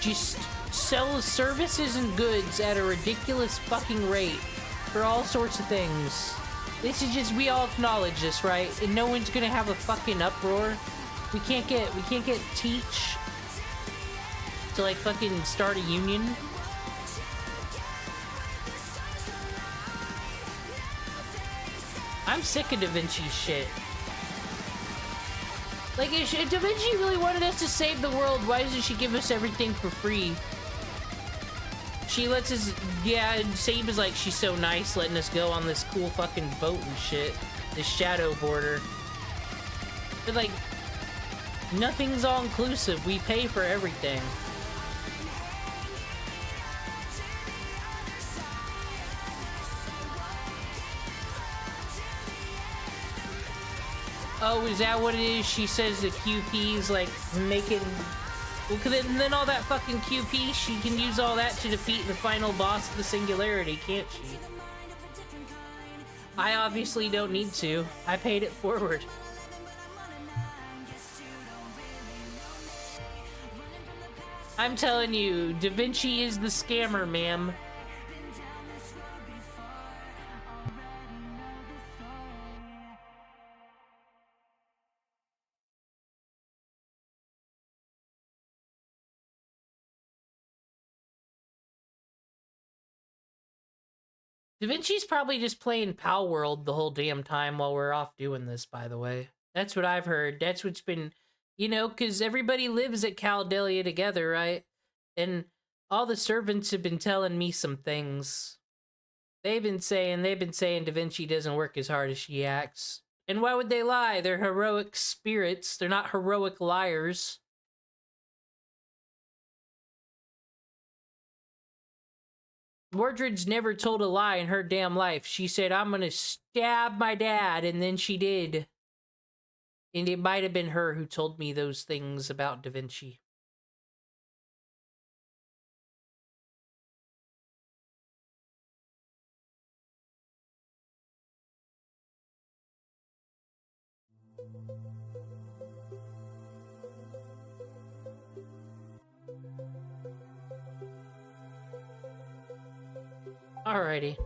just sells services and goods at a ridiculous fucking rate for all sorts of things. This is just, we all acknowledge this, right? And no one's gonna have a fucking uproar. We can't get Teach to like fucking start a union. I'm sick of Da Vinci's shit. Like, if Da Vinci really wanted us to save the world, why doesn't she give us everything for free? She lets us, yeah, Sabe is like, she's so nice letting us go on this cool fucking boat and shit. This shadow border. But like, nothing's all inclusive. We pay for everything. Oh, is that what it is? She says the QP's like making... Well, then all that fucking QP, she can use all that to defeat the final boss of the Singularity, can't she? I obviously don't need to. I paid it forward. I'm telling you, Da Vinci is the scammer, ma'am. Da Vinci's probably just playing Pal World the whole damn time while we're off doing this, by the way. That's what I've heard. That's what's been, you know, because everybody lives at Caldelia together, right? And all the servants have been telling me some things. They've been saying Da Vinci doesn't work as hard as she acts. And why would they lie? They're heroic spirits. They're not heroic liars. Mordred's never told a lie in her damn life. She said, I'm gonna stab my dad, and then she did. And it might have been her who told me those things about Da Vinci. Alrighty.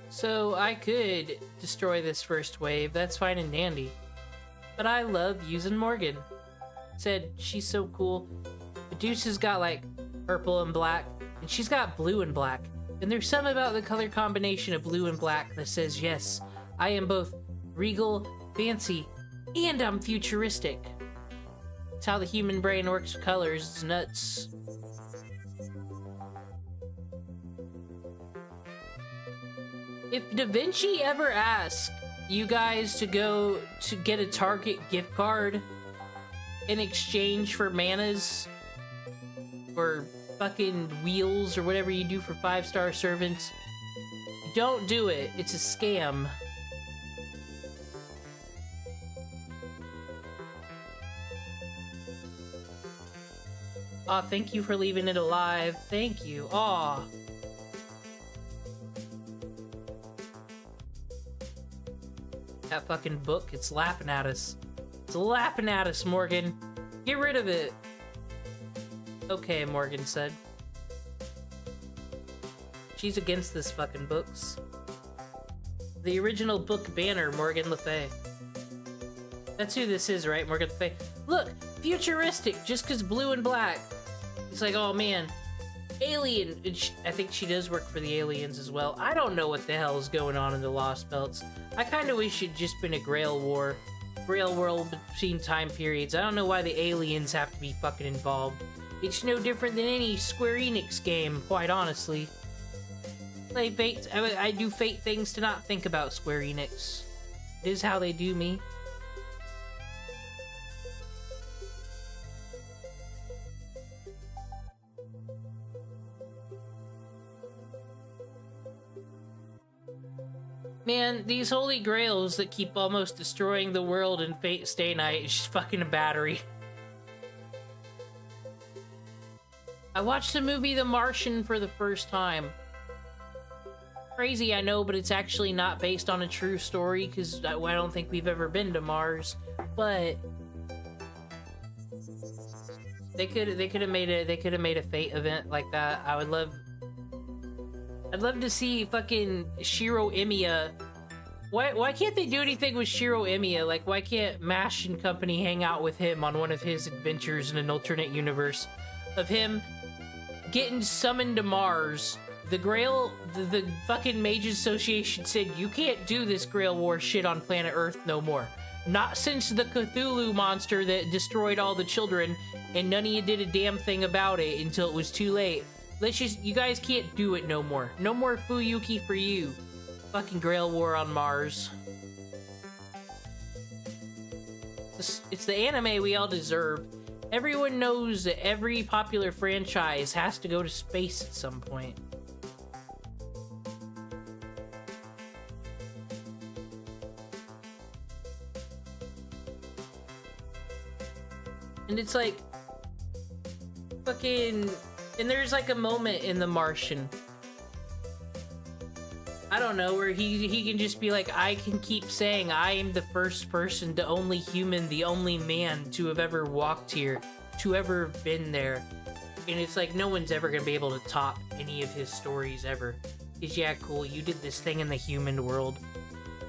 So I could destroy this first wave. That's fine and dandy. but I love using Morgan. Said she's so cool. Medusa's got like purple and black, and she's got blue and black. And there's something about the color combination of blue and black that says, yes, I am both regal, fancy, and I'm futuristic. It's how the human brain works with colors. It's nuts. If Da Vinci ever asked you guys to go to get a Target gift card in exchange for manas or fucking wheels or whatever you do for 5-star servants, don't do it. It's a scam. Aw, thank you for leaving it alive. Thank you. Aw. That fucking book, it's laughing at us. It's laughing at us, Morgan. Get rid of it. Okay, Morgan said. She's against this fucking books. The original book banner, Morgan Le Fay. That's who this is, right? Morgan Le Fay. Look, futuristic, just because blue and black. It's like, oh man, alien. I think she does work for the aliens as well. I don't know what the hell is going on in the Lost Belts. I kind of wish it'd just been a Grail War. Grail world between time periods. I don't know why the aliens have to be fucking involved. It's no different than any Square Enix game, quite honestly. I do fate things to not think about Square Enix. It is how they do me. Man, these holy grails that keep almost destroying the world in Fate Stay Night is just fucking a battery. I watched the movie The Martian for the first time. Crazy, I know, but it's actually not based on a true story because I don't think we've ever been to Mars. But they could have made a Fate event like that. I'd love to see fucking Shiro Emiya. Why can't they do anything with Shiro Emiya? Like, why can't MASH and company hang out with him on one of his adventures in an alternate universe of him getting summoned to Mars? The Grail, the fucking Mages Association said, you can't do this Grail War shit on planet Earth no more. Not since the Cthulhu monster that destroyed all the children, and none of you did a damn thing about it until it was too late. You guys can't do it no more. No more Fuyuki for you. Fucking Grail War on Mars. It's the anime we all deserve. Everyone knows that every popular franchise has to go to space at some point. And it's like... fucking... And there's like a moment in The Martian, I don't know, where he can just be like, I can keep saying I am the first person, the only human, the only man to have ever walked here, to ever have been there. And it's like, no one's ever gonna be able to top any of his stories ever. Because yeah, cool, you did this thing in the human world.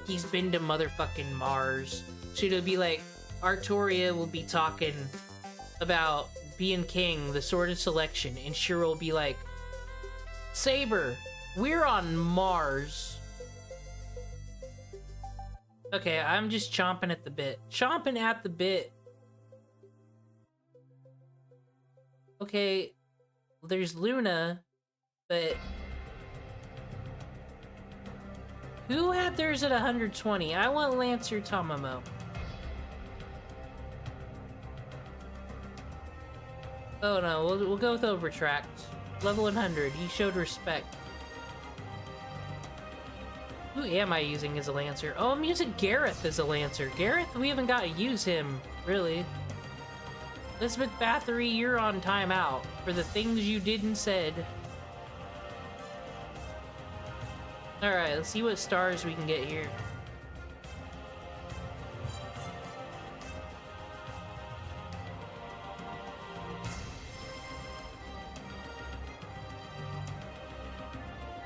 He's been to motherfucking Mars. So it'll be like, Artoria will be talking about being king, the sword of selection, and Shiro will be like, Saber, we're on Mars. Okay, I'm just chomping at the bit. Chomping at the bit. Okay, there's Luna, but who had theirs at 120? I want Lancer Tamamo. Oh no, we'll go with Overtract. Level 100, he showed respect. Who am I using as a Lancer? Oh, I'm using Gareth as a Lancer. Gareth, we haven't got to use him, really. Elizabeth Bathory, you're on timeout for the things you did and said. Alright, let's see what stars we can get here.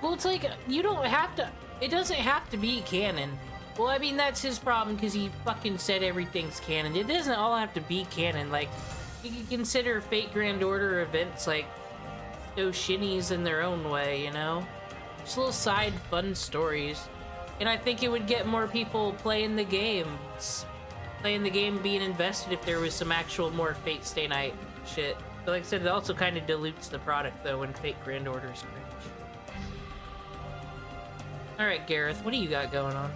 Well, it's like, you don't have to... It doesn't have to be canon. Well, I mean, that's his problem, because he fucking said everything's canon. It doesn't all have to be canon. Like, you can consider Fate Grand Order events, like, those shinnies in their own way, you know? Just little side fun stories. And I think it would get more people playing the game. Playing the game, being invested if there was some actual more Fate Stay Night shit. But like I said, it also kind of dilutes the product, though, when Fate Grand Order is cringe. Alright, Gareth, what do you got going on?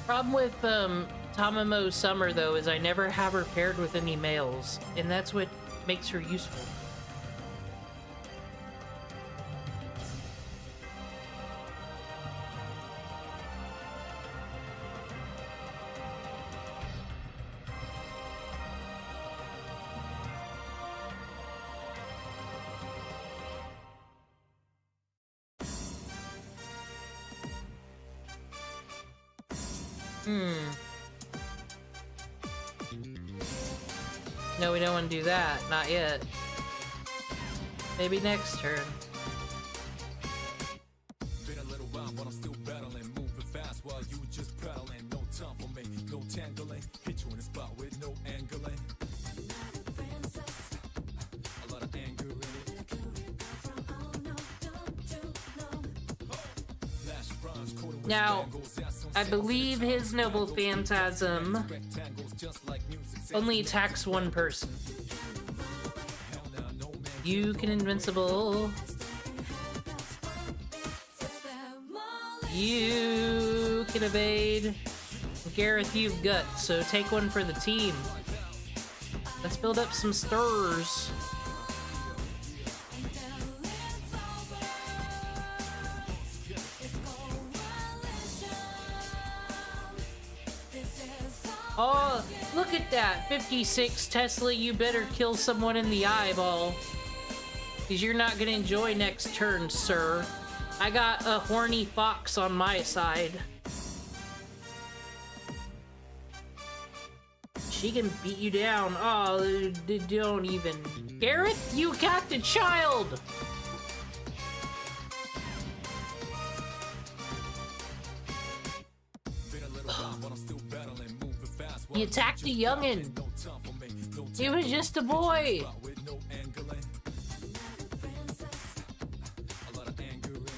Problem with Tamamo Summer, though, is I never have her paired with any males, and that's what makes her useful. No, we don't want to do that. Not yet. Maybe next turn. Been a little while, but I'm still battling, moving fast while you just prattling. No time for me, no tangling. Hit you in the spot with no angling. A lot of anger in it. Now, I believe his Noble Phantasm only attacks one person. You can invincible. You can evade. Gareth, you've guts, so take one for the team. Let's build up some stirs. Oh, look at that. 56 Tesla, you better kill someone in the eyeball. Because you're not going to enjoy next turn, sir. I got a horny fox on my side. She can beat you down. Oh, don't even. Gareth, you got the child! He attacked a youngin'. He was just a boy.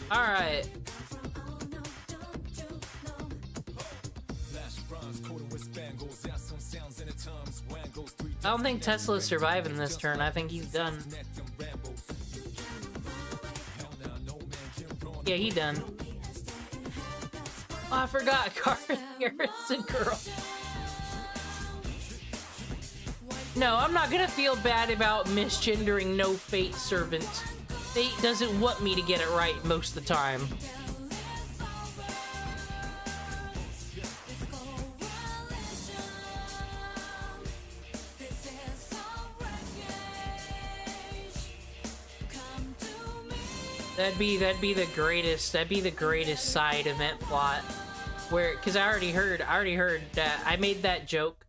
Alright. I don't think Tesla's surviving this turn. I think he's done. Yeah, he done. Oh, I forgot. Gareth's a girl. No, I'm not gonna feel bad about misgendering no Fate servant. Fate doesn't want me to get it right most of the time. That'd be the greatest side event plot. Where, cause I already heard that I made that joke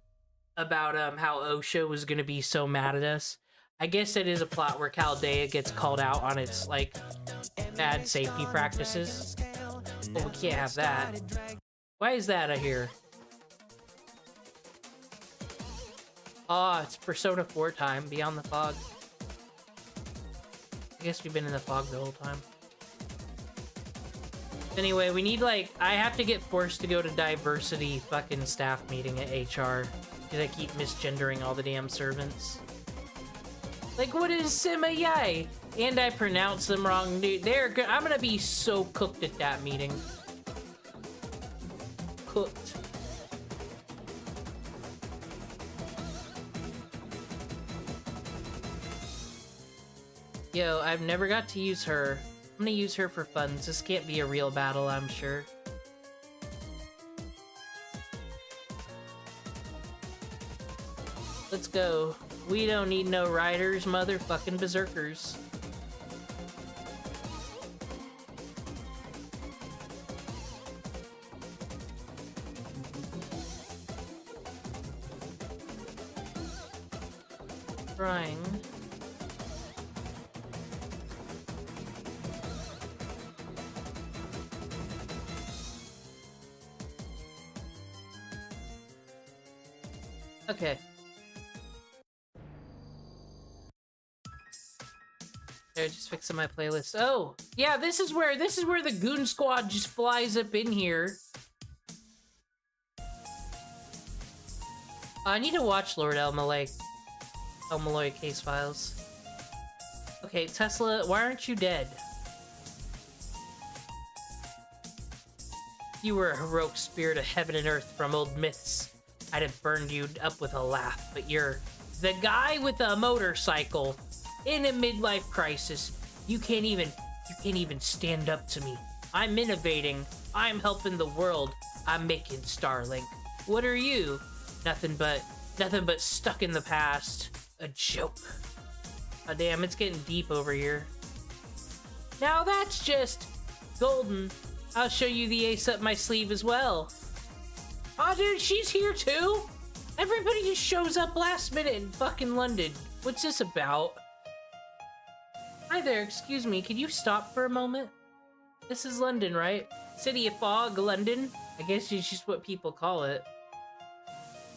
about how OSHA was gonna be so mad at us. I guess it is a plot where Chaldea gets called out on its like bad safety practices. But we can't have that. Why is that I hear? Oh, it's Persona 4 time, Beyond the Fog. I guess we've been in the fog the whole time. Anyway, we need like, I have to get forced to go to diversity fucking staff meeting at HR. Because I keep misgendering all the damn servants. Like, what is Simayai? And I pronounce them wrong, dude. I'm gonna be so cooked at that meeting. Cooked. Yo, I've never got to use her. I'm gonna use her for funds. This can't be a real battle, I'm sure. Let's go. We don't need no riders, motherfucking berserkers. trying. Okay. There, just fixing my playlist. Oh, yeah, this is where the Goon Squad just flies up in here. I need to watch Lord El Malloy case files. Okay, Tesla, why aren't you dead? You were a heroic spirit of heaven and earth from old myths. I'd have burned you up with a laugh, but you're the guy with a motorcycle in a midlife crisis. You can't even stand up to me. I'm innovating. I'm helping the world. I'm making Starlink. What are you? Nothing but stuck in the past. A joke. Oh damn, it's getting deep over here. Now that's just golden. I'll show you the ace up my sleeve as well. Oh dude, she's here too? Everybody just shows up last minute in fucking London. What's this about? Hi there, excuse me, could you stop for a moment? This is London, right? City of Fog, London? I guess it's just what people call it.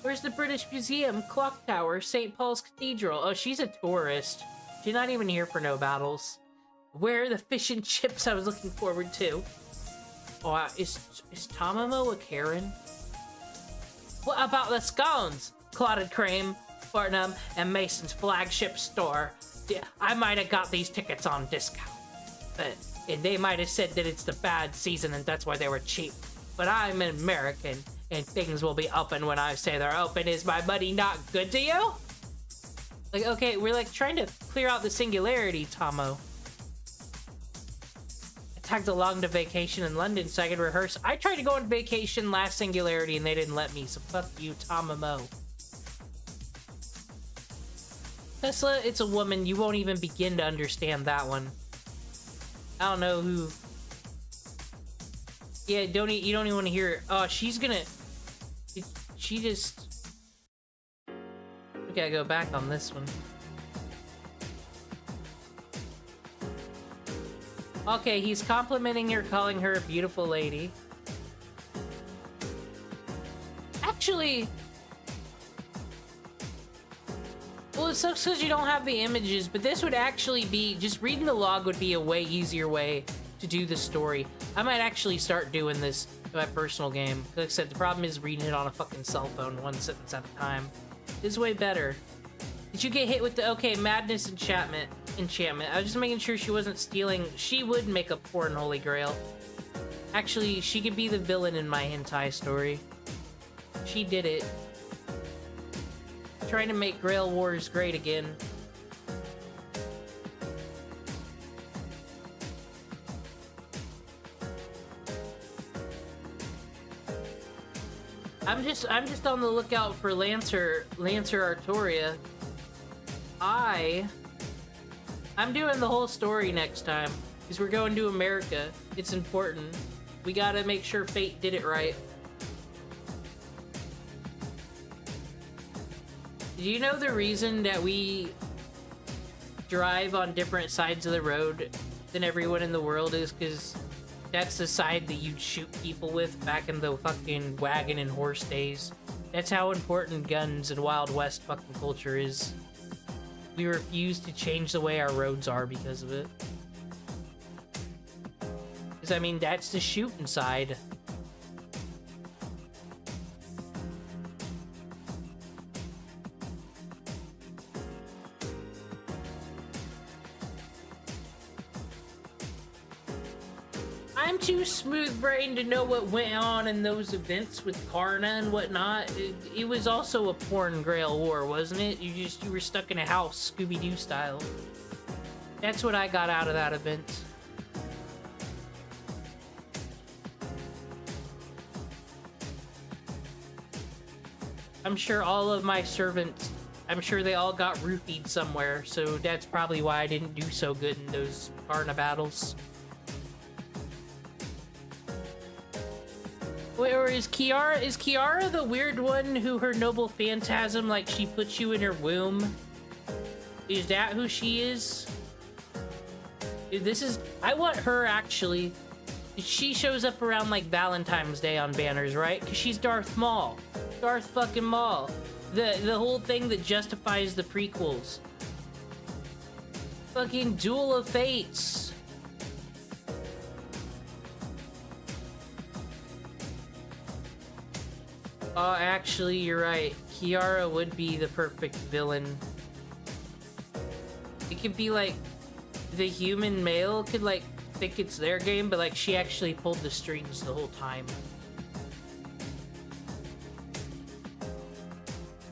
Where's the British Museum, Clock Tower, St. Paul's Cathedral? Oh, she's a tourist. She's not even here for no battles. Where are the fish and chips I was looking forward to? Oh, is Tamamo a Karen? What about the scones? Clotted Cream, Farnham, and Mason's flagship store. I might have got these tickets on discount. But they might have said that it's the bad season and that's why they were cheap. But I'm an American, and things will be open when I say they're open. Is my money not good to you? Like, okay, we're like trying to clear out the singularity, Tomo. I tagged along to vacation in London so I could rehearse. I tried to go on vacation last singularity and they didn't let me, so fuck you, Tomo. Tesla, it's a woman. You won't even begin to understand that one. I don't know who. Yeah, you don't even want to hear it. Oh, she's gonna. She just. We gotta go back on this one. Okay, he's complimenting her, calling her a beautiful lady. Actually. Well, it sucks because you don't have the images, but this would actually be, just reading the log would be a way easier way to do the story. I might actually start doing this in my personal game. Like I said, the problem is reading it on a fucking cell phone, one sentence at a time. This is way better. Did you get hit with the, okay, madness enchantment? I was just making sure she wasn't stealing. She would make a porn holy grail. Actually, she could be the villain in my hentai story. She did it. Trying to make Grail Wars great again. I'm just on the lookout for Lancer Artoria. I'm doing the whole story next time because we're going to America. It's important. We gotta make sure Fate did it right. Do you know the reason that we drive on different sides of the road than everyone in the world is because that's the side that you'd shoot people with back in the fucking wagon and horse days. That's how important guns and Wild West fucking culture is. We refuse to change the way our roads are because of it. Because, I mean, that's the shooting side. I'm too smooth-brained to know what went on in those events with Karna and whatnot. It was also a porn Grail War, wasn't it? You were stuck in a house, Scooby-Doo style. That's what I got out of that event. I'm sure all of my servants, I'm sure they all got roofied somewhere, so that's probably why I didn't do so good in those Karna battles. Wait, or is Kiara the weird one who her noble phantasm, like she puts you in her womb Is that who she is? Dude, this is... I want her, actually. She shows up around, like, Valentine's Day on banners, right? Because she's Darth Maul. Darth fucking Maul. The whole thing that justifies the prequels. Fucking Duel of Fates. Oh, actually, you're right. Kiara would be the perfect villain. It could be like the human male could like think it's their game, but like she actually pulled the strings the whole time.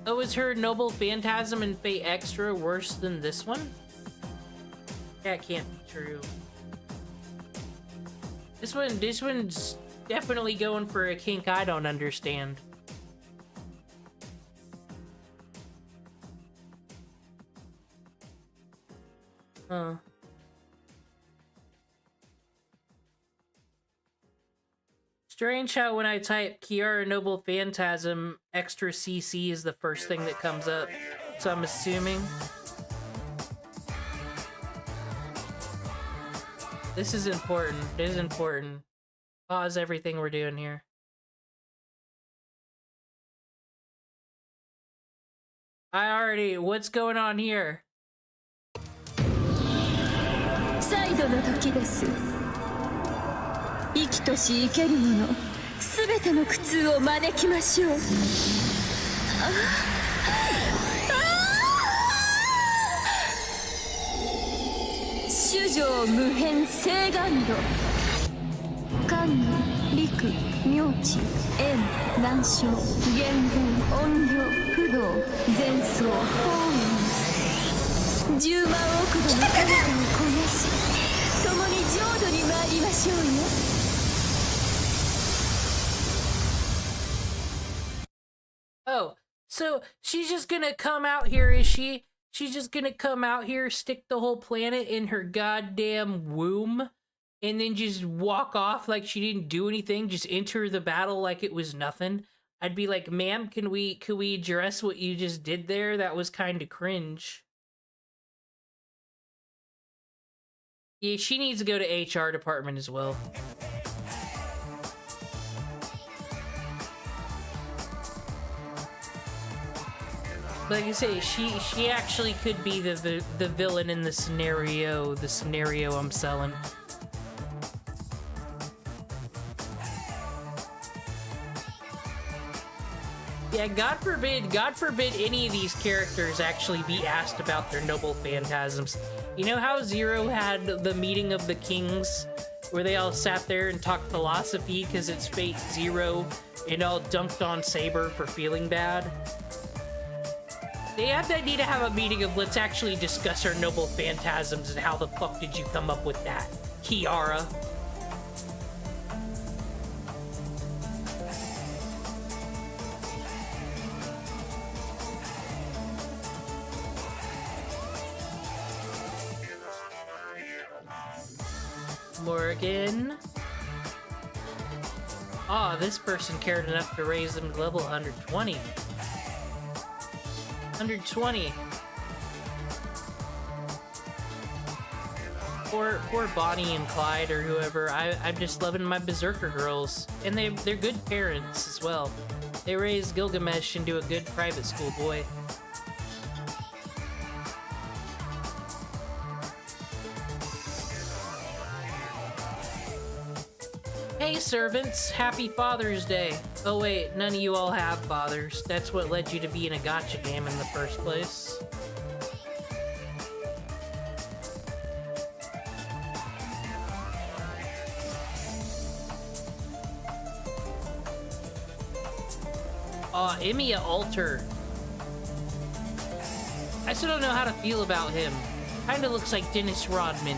Oh, is her Noble Phantasm and Fate Extra worse than this one? That can't be true. This one's definitely going for a kink I don't understand. Huh. Strange how when I type Kiara Noble Phantasm, extra CC is the first thing that comes up. So I'm assuming. This is important. This is important. Pause everything we're doing here. What's going on here? 再度の時です。生きとし生けるもの、すべての苦痛を招きましょう。主上無変聖願度。観念、陸、妙智、縁、難所、言語、音量、不動、前奏、法雲。10万億度の彼方をこなし、共に浄土に参りましょうよ。Oh, so she's just gonna come out here, is she? She's just gonna come out here, stick the whole planet in her goddamn womb, and then just walk off like she didn't do anything, just enter the battle like it was nothing. I'd be like, ma'am, could we address what you just did there? That was kind of cringe. Yeah, she needs to go to HR department as well. Like I say, she actually could be the villain in the scenario I'm selling. Yeah, God forbid any of these characters actually be asked about their noble phantasms. You know how Zero had the meeting of the kings, where they all sat there and talked philosophy because it's Fate Zero, and all dunked on Saber for feeling bad? They need to have a meeting of let's actually discuss our noble phantasms and how the fuck did you come up with that, Kiara? Morgan. Oh, this person cared enough to raise them to level 120. 120. Poor Bonnie and Clyde or whoever. I'm just loving my Berserker girls. And they're good parents as well. They raised Gilgamesh into a good private school boy. Hey servants, happy Father's Day. Oh wait, none of you all have fathers. That's what led you to be in a gacha game in the first place. Aw, Emiya Alter. I still don't know how to feel about him. Kinda looks like Dennis Rodman.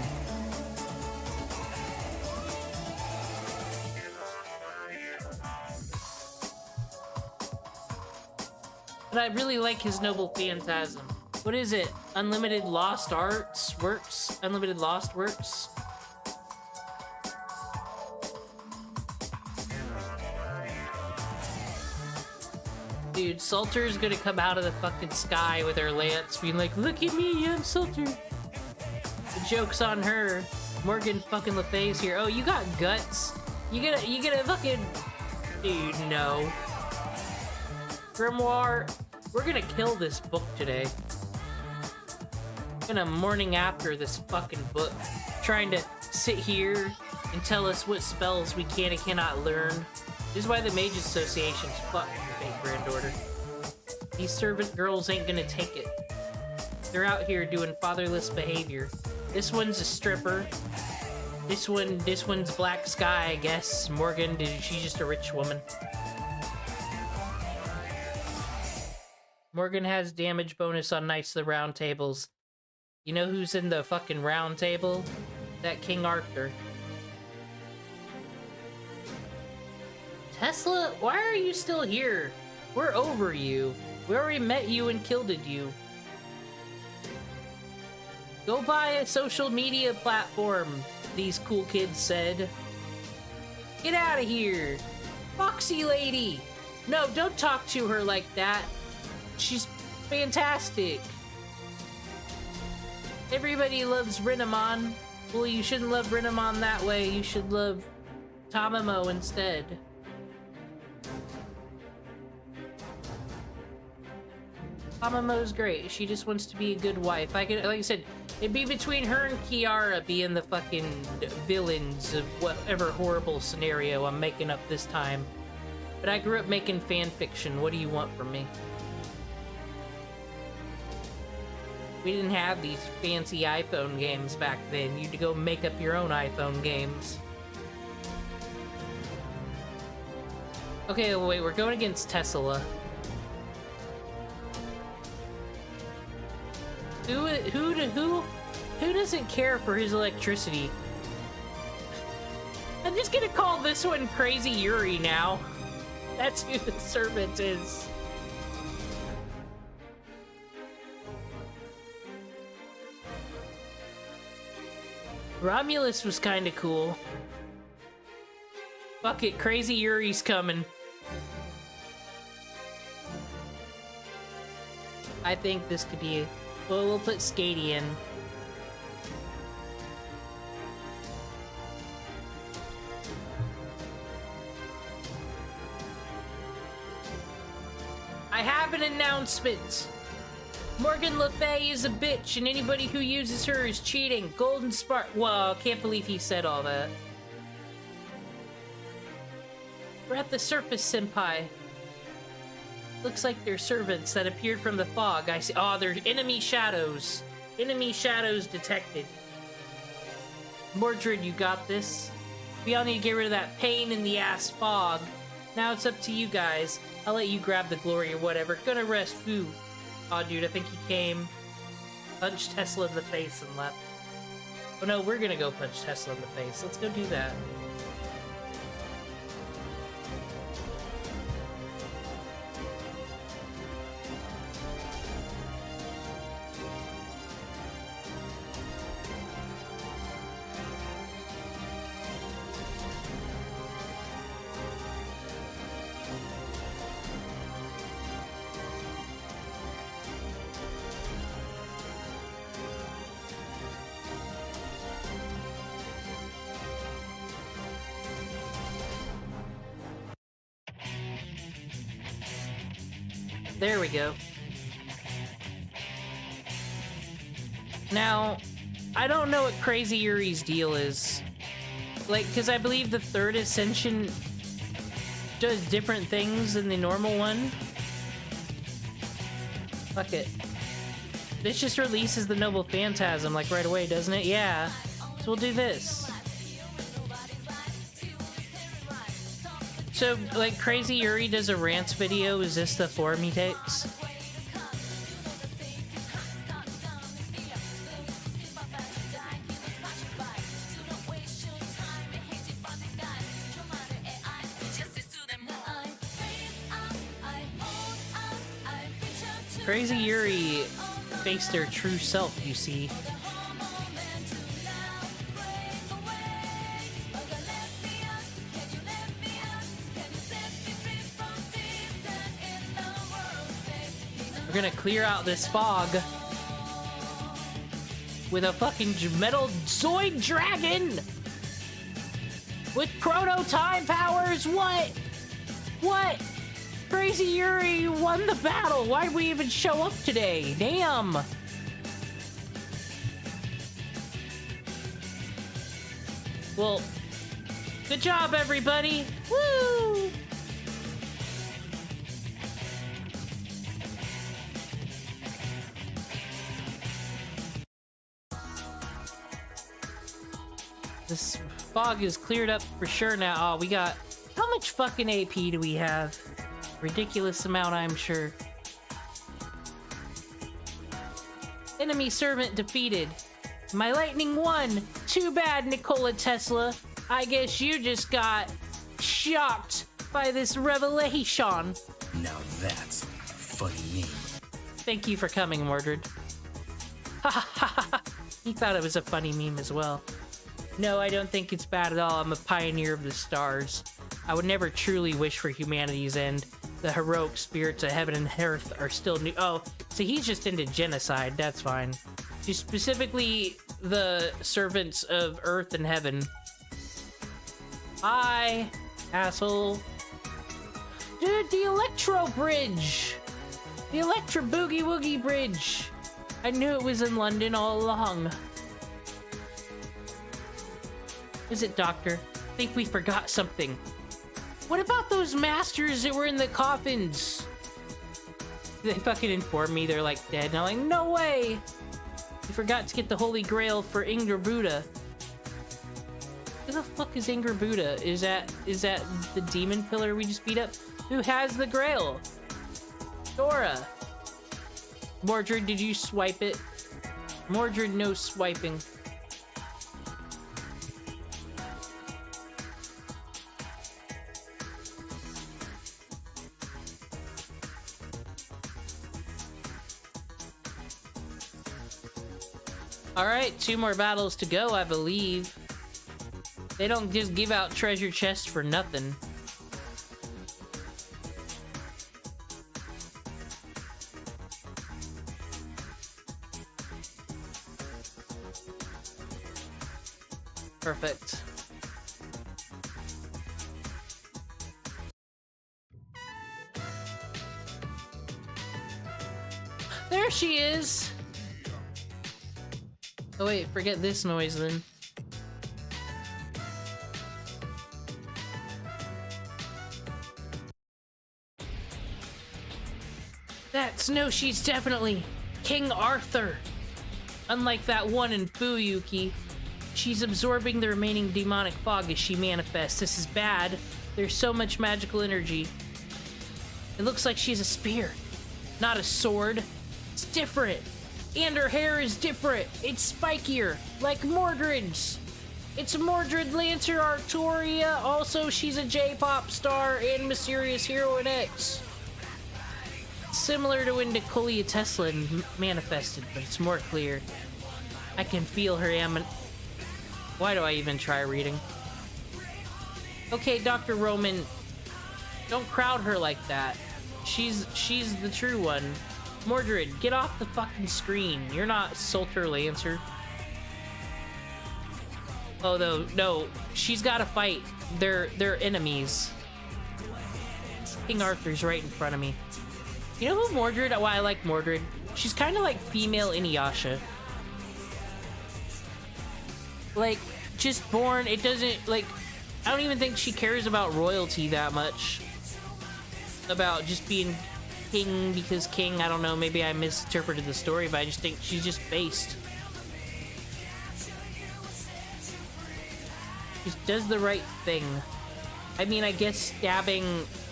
But I really like his noble phantasm. What is it? Unlimited Lost Arts Works? Unlimited Lost Works? dude, Salter's gonna come out of the fucking sky with her lance, being like, "Look at me, I'm Salter." The joke's on her. Morgan fucking Le Fay's here. Oh, you got guts? You gonna fucking... Dude, no. Grimoire, we're gonna kill this book today. I'm gonna morning after this fucking book, trying to sit here and tell us what spells we can and cannot learn. This is why the Mages Association's fucked the fake Grand Order. These servant girls ain't gonna take it. They're out here doing fatherless behavior. This one's a stripper. This one's Black Sky, I guess. Morgan, she's just a rich woman. Morgan has damage bonus on Knights of the Round Tables. You know who's in the fucking round table? That King Arthur. Tesla, why are you still here? We're over you. We already met you and killed you. Go buy a social media platform, these cool kids said. Get out of here. Foxy lady. No, don't talk to her like that. She's fantastic. Everybody loves Renamon. Well, you shouldn't love Renamon that way. You should love Tamamo instead. Tamamo's great. She just wants to be a good wife. Like I said, it'd be between her and Kiara being the fucking villains of whatever horrible scenario I'm making up this time. But I grew up making fan fiction. What do you want from me? We didn't have these fancy iPhone games back then. You'd go make up your own iPhone games. Okay, wait, we're going against Tesla. Who doesn't care for his electricity? I'm just gonna call this one Crazy Yuri now. That's who the servant is. Romulus was kinda cool. Fuck it, Crazy Yuri's coming. I think this could be... Well, we'll put Skady in. I have an announcement! Morgan Le Fay is a bitch, and anybody who uses her is cheating. Golden Spark... Whoa, can't believe he said all that. We're at the surface, Senpai. Looks like they're servants that appeared from the fog. I see. Oh, they're enemy shadows. Enemy shadows detected. Mordred, you got this. We all need to get rid of that pain in the ass fog. Now it's up to you guys. I'll let you grab the glory or whatever. Gonna rest Fu. Aw, dude, I think he came. Punched Tesla in the face and left. Oh no, we're gonna go punch Tesla in the face. Let's go do that. There we go. Now, I don't know what Crazy Yuri's deal is. Like, because I believe the third Ascension does different things than the normal one. Fuck it. This just releases the Noble Phantasm, like, right away, doesn't it? Yeah. So we'll do this. So, like, Crazy Yuri does a rants video. Is this the form he takes? Crazy Yuri faced their true self, you see. gonna clear out this fog with a fucking metal Zoid dragon with chrono time powers. What? Crazy Yuri won the battle. Why'd we even show up today? Damn. Well, good job, everybody. Woo! This fog is cleared up for sure now. Oh, we got... How much fucking AP do we have? Ridiculous amount, I'm sure. Enemy servant defeated. My lightning won. Too bad, Nikola Tesla. I guess you just got shocked by this revelation. Now that's a funny name. Thank you for coming, Mordred. Ha ha ha ha. He thought it was a funny meme as well. No, I don't think it's bad at all. I'm a pioneer of the stars. I would never truly wish for humanity's end. The heroic spirits of heaven and earth are still new. Oh, so he's just into genocide. That's fine. Just specifically the servants of earth and heaven. Hi, asshole. Dude, the Electro Bridge. The Electro Boogie Woogie Bridge. I knew it was in London all along. Is it, Doctor? I think we forgot something. What about those masters that were in the coffins? They fucking informed me they're like dead, and I'm like, no way! We forgot to get the Holy Grail for Ingr Buddha. Who the fuck is Ingr Buddha? Is that the demon pillar we just beat up? Who has the Grail? Dora. Mordred, did you swipe it? Mordred, no swiping. Alright, 2 more battles to go, I believe. They don't just give out treasure chests for nothing. Perfect. There she is! Oh wait, forget this noise then. No, she's definitely King Arthur. Unlike that one in Fuyuki, she's absorbing the remaining demonic fog as she manifests. This is bad. There's so much magical energy. It looks like she's a spear, not a sword. It's different. And her hair is different. It's spikier, like Mordred's. It's Mordred Lancer Artoria. Also, she's a J-pop star and mysterious hero in X. Similar to when Nikola Tesla manifested, but it's more clear. I can feel her Why do I even try reading? Okay, Dr. Roman, don't crowd her like that. She's the true one. Mordred, get off the fucking screen. You're not Sulter Lancer. Oh, no, she's gotta fight. They're enemies. King Arthur's right in front of me. You know who Mordred, why I like Mordred? She's kind of like female Inuyasha. Like, just born, it doesn't, like, I don't even think she cares about royalty that much. About just being king because king, I don't know, maybe I misinterpreted the story, but I just think she's just based. She does the right thing. I mean, I guess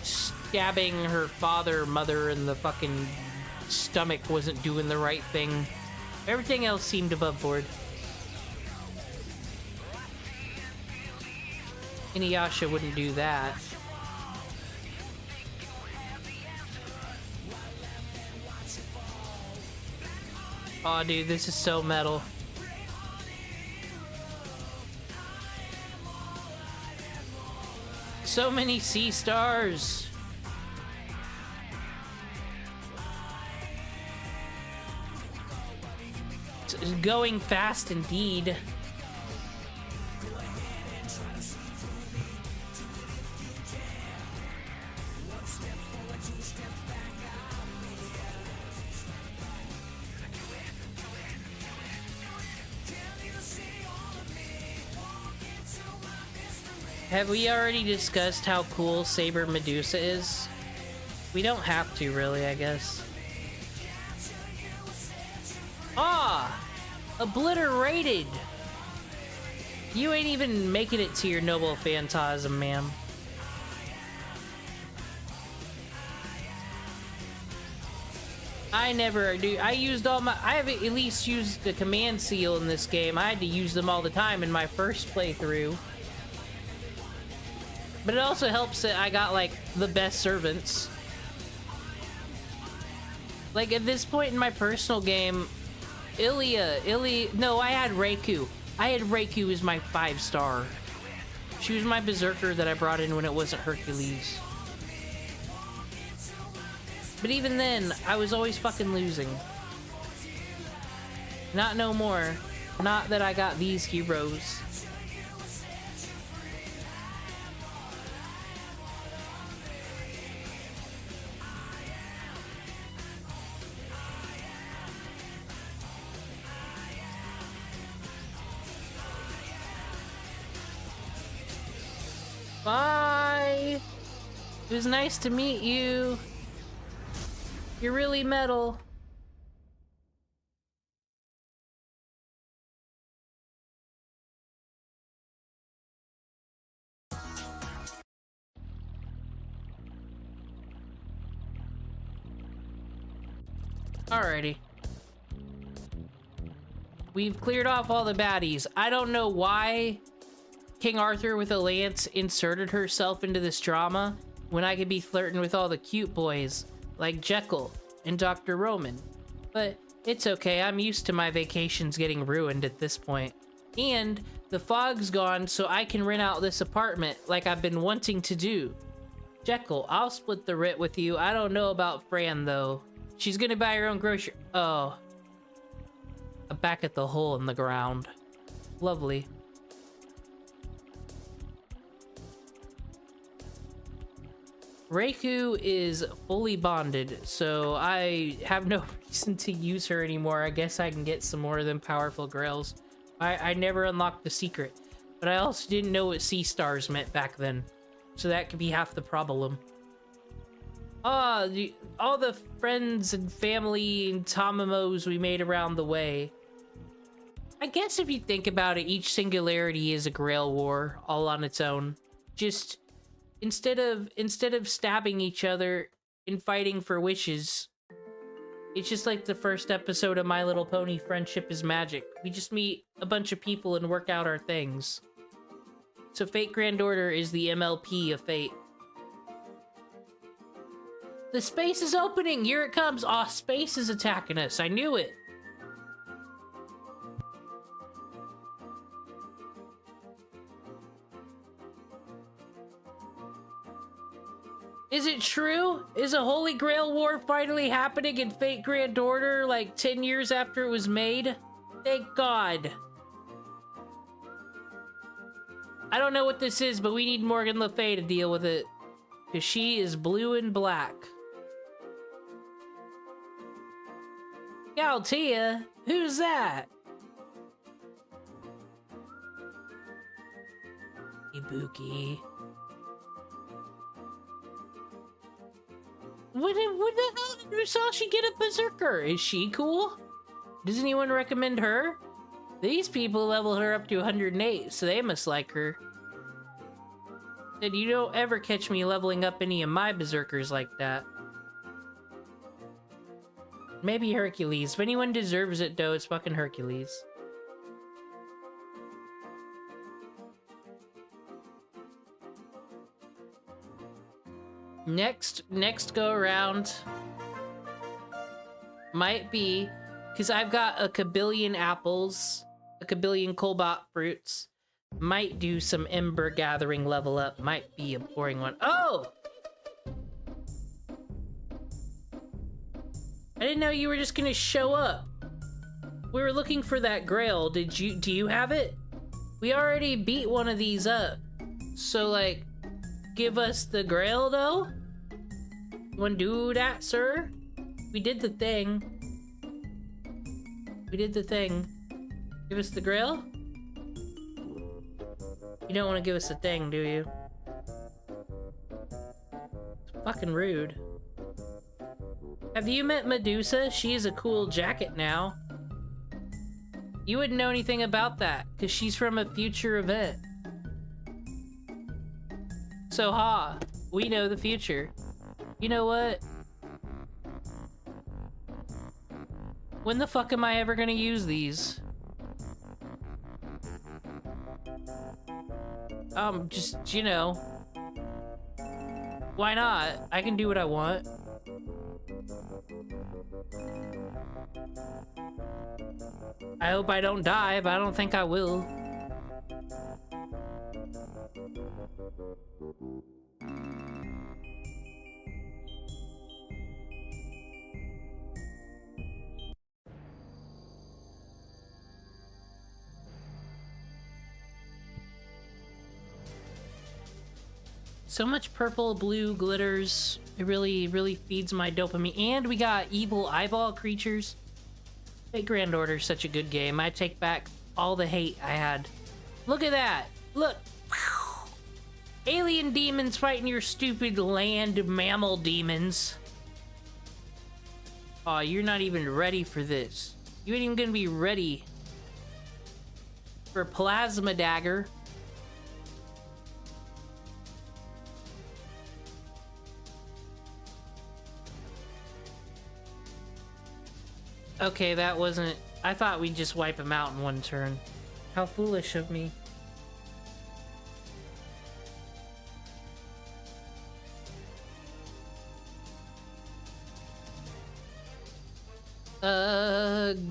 stabbing her mother in the fucking stomach wasn't doing the right thing. Everything else seemed above board. Inuyasha wouldn't do that. Aw, dude, this is so metal. So many sea stars. going fast indeed. Have we already discussed how cool Saber Medusa is? We don't have to, really, I guess. Ah! Obliterated! You ain't even making it to your noble phantasm, ma'am. I never do. I used all my... I have at least used the command seal in this game. I had to use them all the time in my first playthrough. But it also helps that I got, like, the best servants. Like, at this point in my personal game, no, I had Reiku. I had Reiku as my 5-star. She was my berserker that I brought in when it wasn't Hercules. But even then, I was always fucking losing. Not no more. Not that I got these heroes. Bye! It was nice to meet you. You're really metal. Alrighty. We've cleared off all the baddies. I don't know why King Arthur with a lance inserted herself into this drama when I could be flirting with all the cute boys like Jekyll and Dr. Roman. But it's okay, I'm used to my vacations getting ruined at this point. And the fog's gone, so I can rent out this apartment like I've been wanting to do. Jekyll, I'll split the rent with you. I don't know about Fran, though. She's gonna buy her own grocery... Oh. Back at the hole in the ground. Lovely. Reiku is fully bonded, so I have no reason to use her anymore. I guess I can get some more of them powerful grails. I never unlocked the secret, but I also didn't know what sea stars meant back then, so that could be half the problem. Ah, all the friends and family and Tamamos we made around the way. I guess if you think about it, each singularity is a grail war all on its own. Just instead of stabbing each other and fighting for wishes, it's just like the first episode of My Little Pony Friendship is Magic. We just meet a bunch of people and work out our things. So Fate Grand Order is the MLP of Fate. The space is opening! Here it comes! Aw, space is attacking us. I knew it! Is it true? Is a Holy Grail War finally happening in Fate Grand Order like 10 years after it was made? Thank God. I don't know what this is, but we need Morgan Le Fay to deal with it. Because she is blue and black. Galtia? Who's that? Ibuki. What the hell did Musashi get a berserker? Is she cool? Does anyone recommend her? These people leveled her up to 108, so they must like her. And you don't ever catch me leveling up any of my berserkers like that. Maybe Hercules. If anyone deserves it, though, it's fucking Hercules. Next go around might be, because I've got a kabillion apples, a kabillion cobalt fruits, might do some ember gathering level up, might be a boring one. Oh! I didn't know you were just gonna show up. We were looking for that grail. Do you have it? We already beat one of these up. So, like, give us the grail, though? You wanna do that, sir? We did the thing. We did the thing. Give us the grail? You don't want to give us the thing, do you? It's fucking rude. Have you met Medusa? She has a cool jacket now. You wouldn't know anything about that, because she's from a future event. So, we know the future. You know what? When the fuck am I ever gonna use these? Just, you know. Why not? I can do what I want. I hope I don't die, but I don't think I will. So much purple, blue glitters. It really feeds my dopamine. And we got evil eyeball creatures. Hey, Grand Order, such a good game. I take back all the hate I had. Look at that! Look! Alien demons fighting your stupid land mammal demons. Aw, you're not even ready for this. You ain't even gonna be ready for Plasma Dagger. Okay, that wasn't... I thought we'd just wipe him out in one turn. How foolish of me.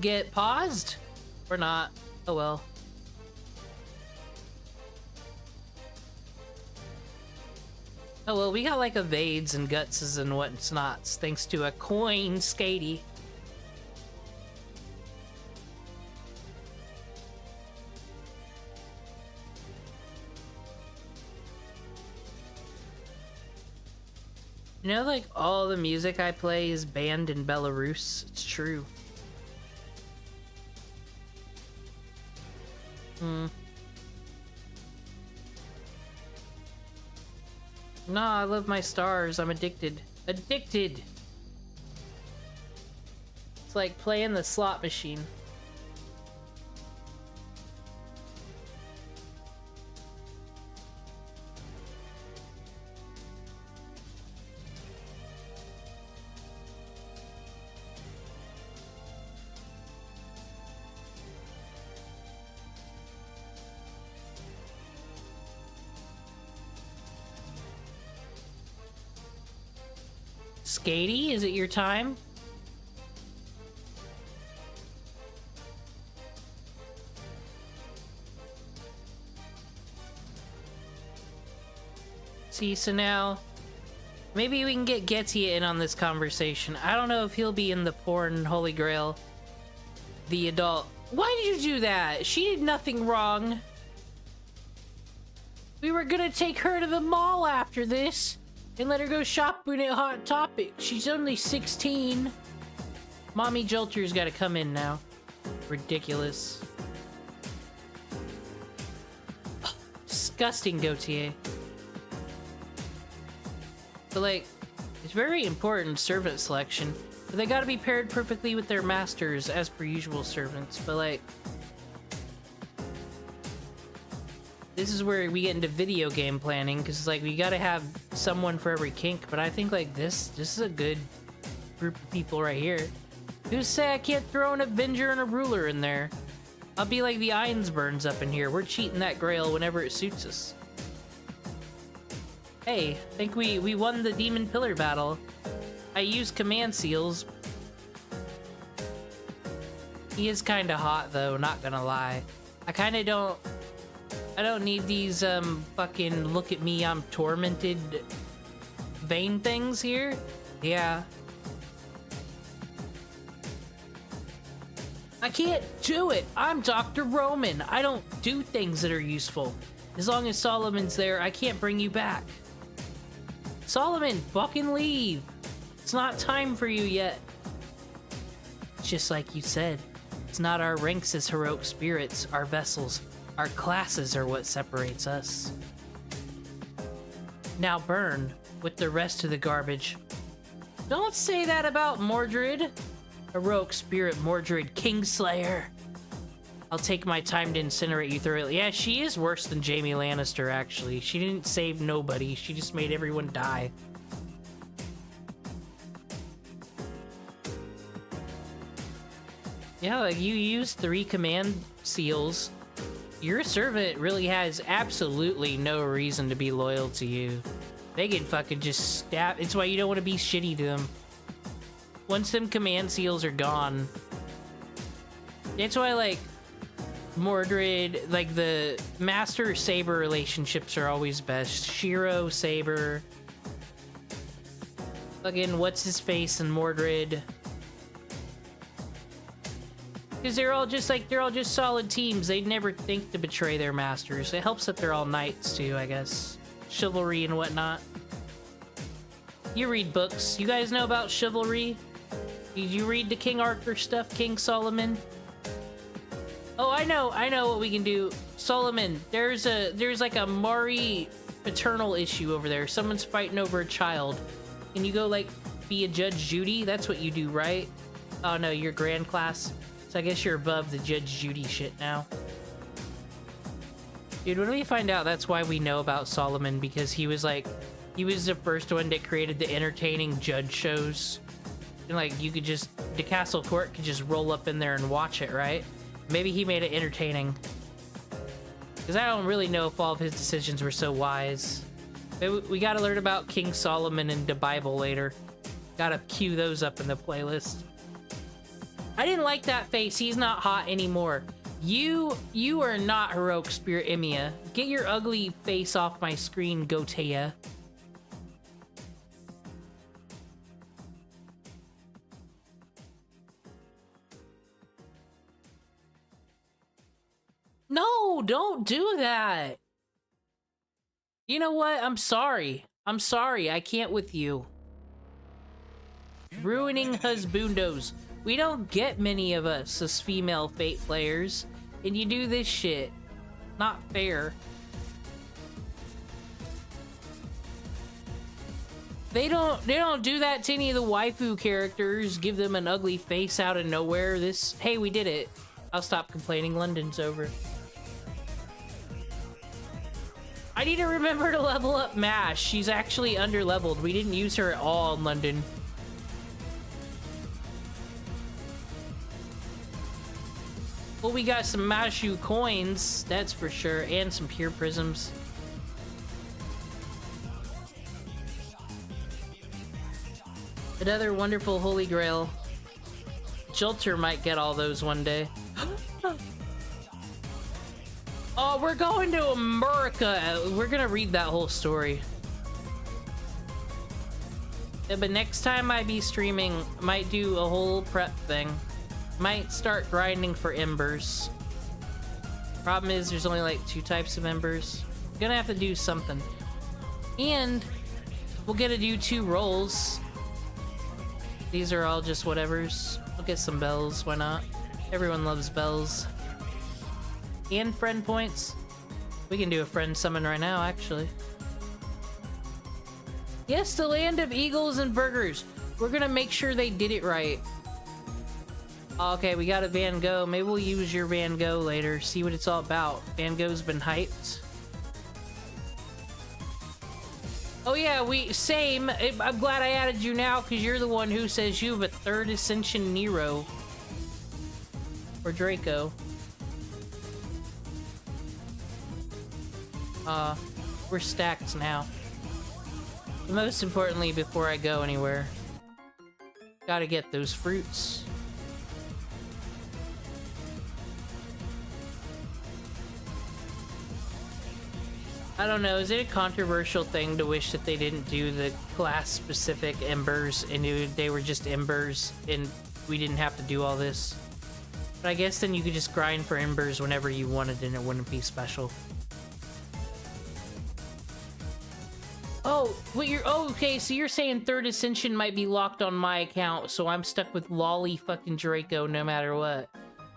Get paused? Or not? Oh well. Oh well, we got like evades and gutses and whatnots thanks to a coin skatey. You know, like, all the music I play is banned in Belarus? It's true. No, I love my stars. I'm addicted. Addicted! It's like playing the slot machine. Skatey, is it your time? See, so now maybe we can get Getty in on this conversation. I don't know if he'll be in the porn Holy Grail. The adult. Why did you do that? She did nothing wrong. We were gonna take her to the mall after this and let her go shopping at Hot Topic. She's only 16. Mommy Jolter's gotta come in now. Ridiculous. Ugh, disgusting, Gautier. But like, it's very important servant selection. But they gotta be paired perfectly with their masters, as per usual servants. But like, this is where we get into video game planning, because like we gotta have someone for every kink. But I think like this is a good group of people right here. Who say I can't throw an Avenger and a Ruler in there? I'll be like the Einsburns up in here. We're cheating that Grail whenever it suits us. Hey, I think we won the Demon Pillar battle. I used command seals. He is kind of hot though, not gonna lie. I don't need these fucking look at me, I'm tormented vein things here. Yeah. I can't do it. I'm Dr. Roman. I don't do things that are useful. As long as Solomon's there, I can't bring you back. Solomon, fucking leave. It's not time for you yet. Just like you said, it's not our ranks as heroic spirits, our vessels, our classes are what separates us. Now burn with the rest of the garbage. Don't say that about Mordred. Heroic spirit Mordred Kingslayer. I'll take my time to incinerate you thoroughly. Yeah, she is worse than Jaime Lannister, actually. She didn't save nobody. She just made everyone die. Yeah, like, you use 3 command seals. Your servant really has absolutely no reason to be loyal to you. They can fucking just stab. It's why you don't want to be shitty to them. Once them command seals are gone. It's why, like, Mordred, like, the Master-Saber relationships are always best. Shiro, Saber. Fucking what's-his-face and Mordred. Because they're all just solid teams. They'd never think to betray their masters. It helps that they're all knights, too, I guess. Chivalry and whatnot. You read books. You guys know about chivalry? Did you read the King Arthur stuff, King Solomon? Oh, I know what we can do. Solomon, there's like a Mari paternal issue over there. Someone's fighting over a child. Can you go, like, be a Judge Judy? That's what you do, right? Oh, no, you're Grand class. So I guess you're above the Judge Judy shit now. Dude, when we find out that's why we know about Solomon, because he was the first one that created the entertaining judge shows. And, like, you could just, the castle court could just roll up in there and watch it, right? Maybe he made it entertaining. Because I don't really know if all of his decisions were so wise. We gotta learn about King Solomon and the Bible later. Gotta queue those up in the playlist. I didn't like that face. He's not hot anymore. You are not heroic spirit Emiya. Get your ugly face off my screen, Gotea. No, don't do that. You know what? I'm sorry. I'm sorry. I can't with you. Ruining husbandos. We don't get many of us as female Fate players, and you do this shit. Not fair. They don't do that to any of the waifu characters. Give them an ugly face out of nowhere. Hey, we did it. I'll stop complaining. London's over. I need to remember to level up Mash. She's actually under-leveled. We didn't use her at all in London. Well, we got some Mashu coins, that's for sure, and some pure prisms. Another wonderful holy grail. Jolter might get all those one day. Oh, we're going to America. We're gonna read that whole story. Yeah, but next time I be streaming, might do a whole prep thing. Might start grinding for embers. Problem is, there's only like 2 types of embers. Gonna have to do something. And we'll get to do 2 rolls. These are all just whatevers. We'll get some bells, why not? Everyone loves bells. And friend points. We can do a friend summon right now, actually. Yes, the land of eagles and burgers. We're gonna make sure they did it right. Okay, we got a Van Gogh. Maybe we'll use your Van Gogh later. See what it's all about. Van Gogh's been hyped. Oh yeah, same. I'm glad I added you now because you're the one who says you have a 3rd Ascension Nero. Or Draco. We're stacked now. But most importantly, before I go anywhere, gotta get those fruits. I don't know, is it a controversial thing to wish that they didn't do the class-specific embers and they were just embers and we didn't have to do all this? But I guess then you could just grind for embers whenever you wanted and it wouldn't be special. Oh, okay, so you're saying 3rd Ascension might be locked on my account, so I'm stuck with Lolly fucking Draco no matter what.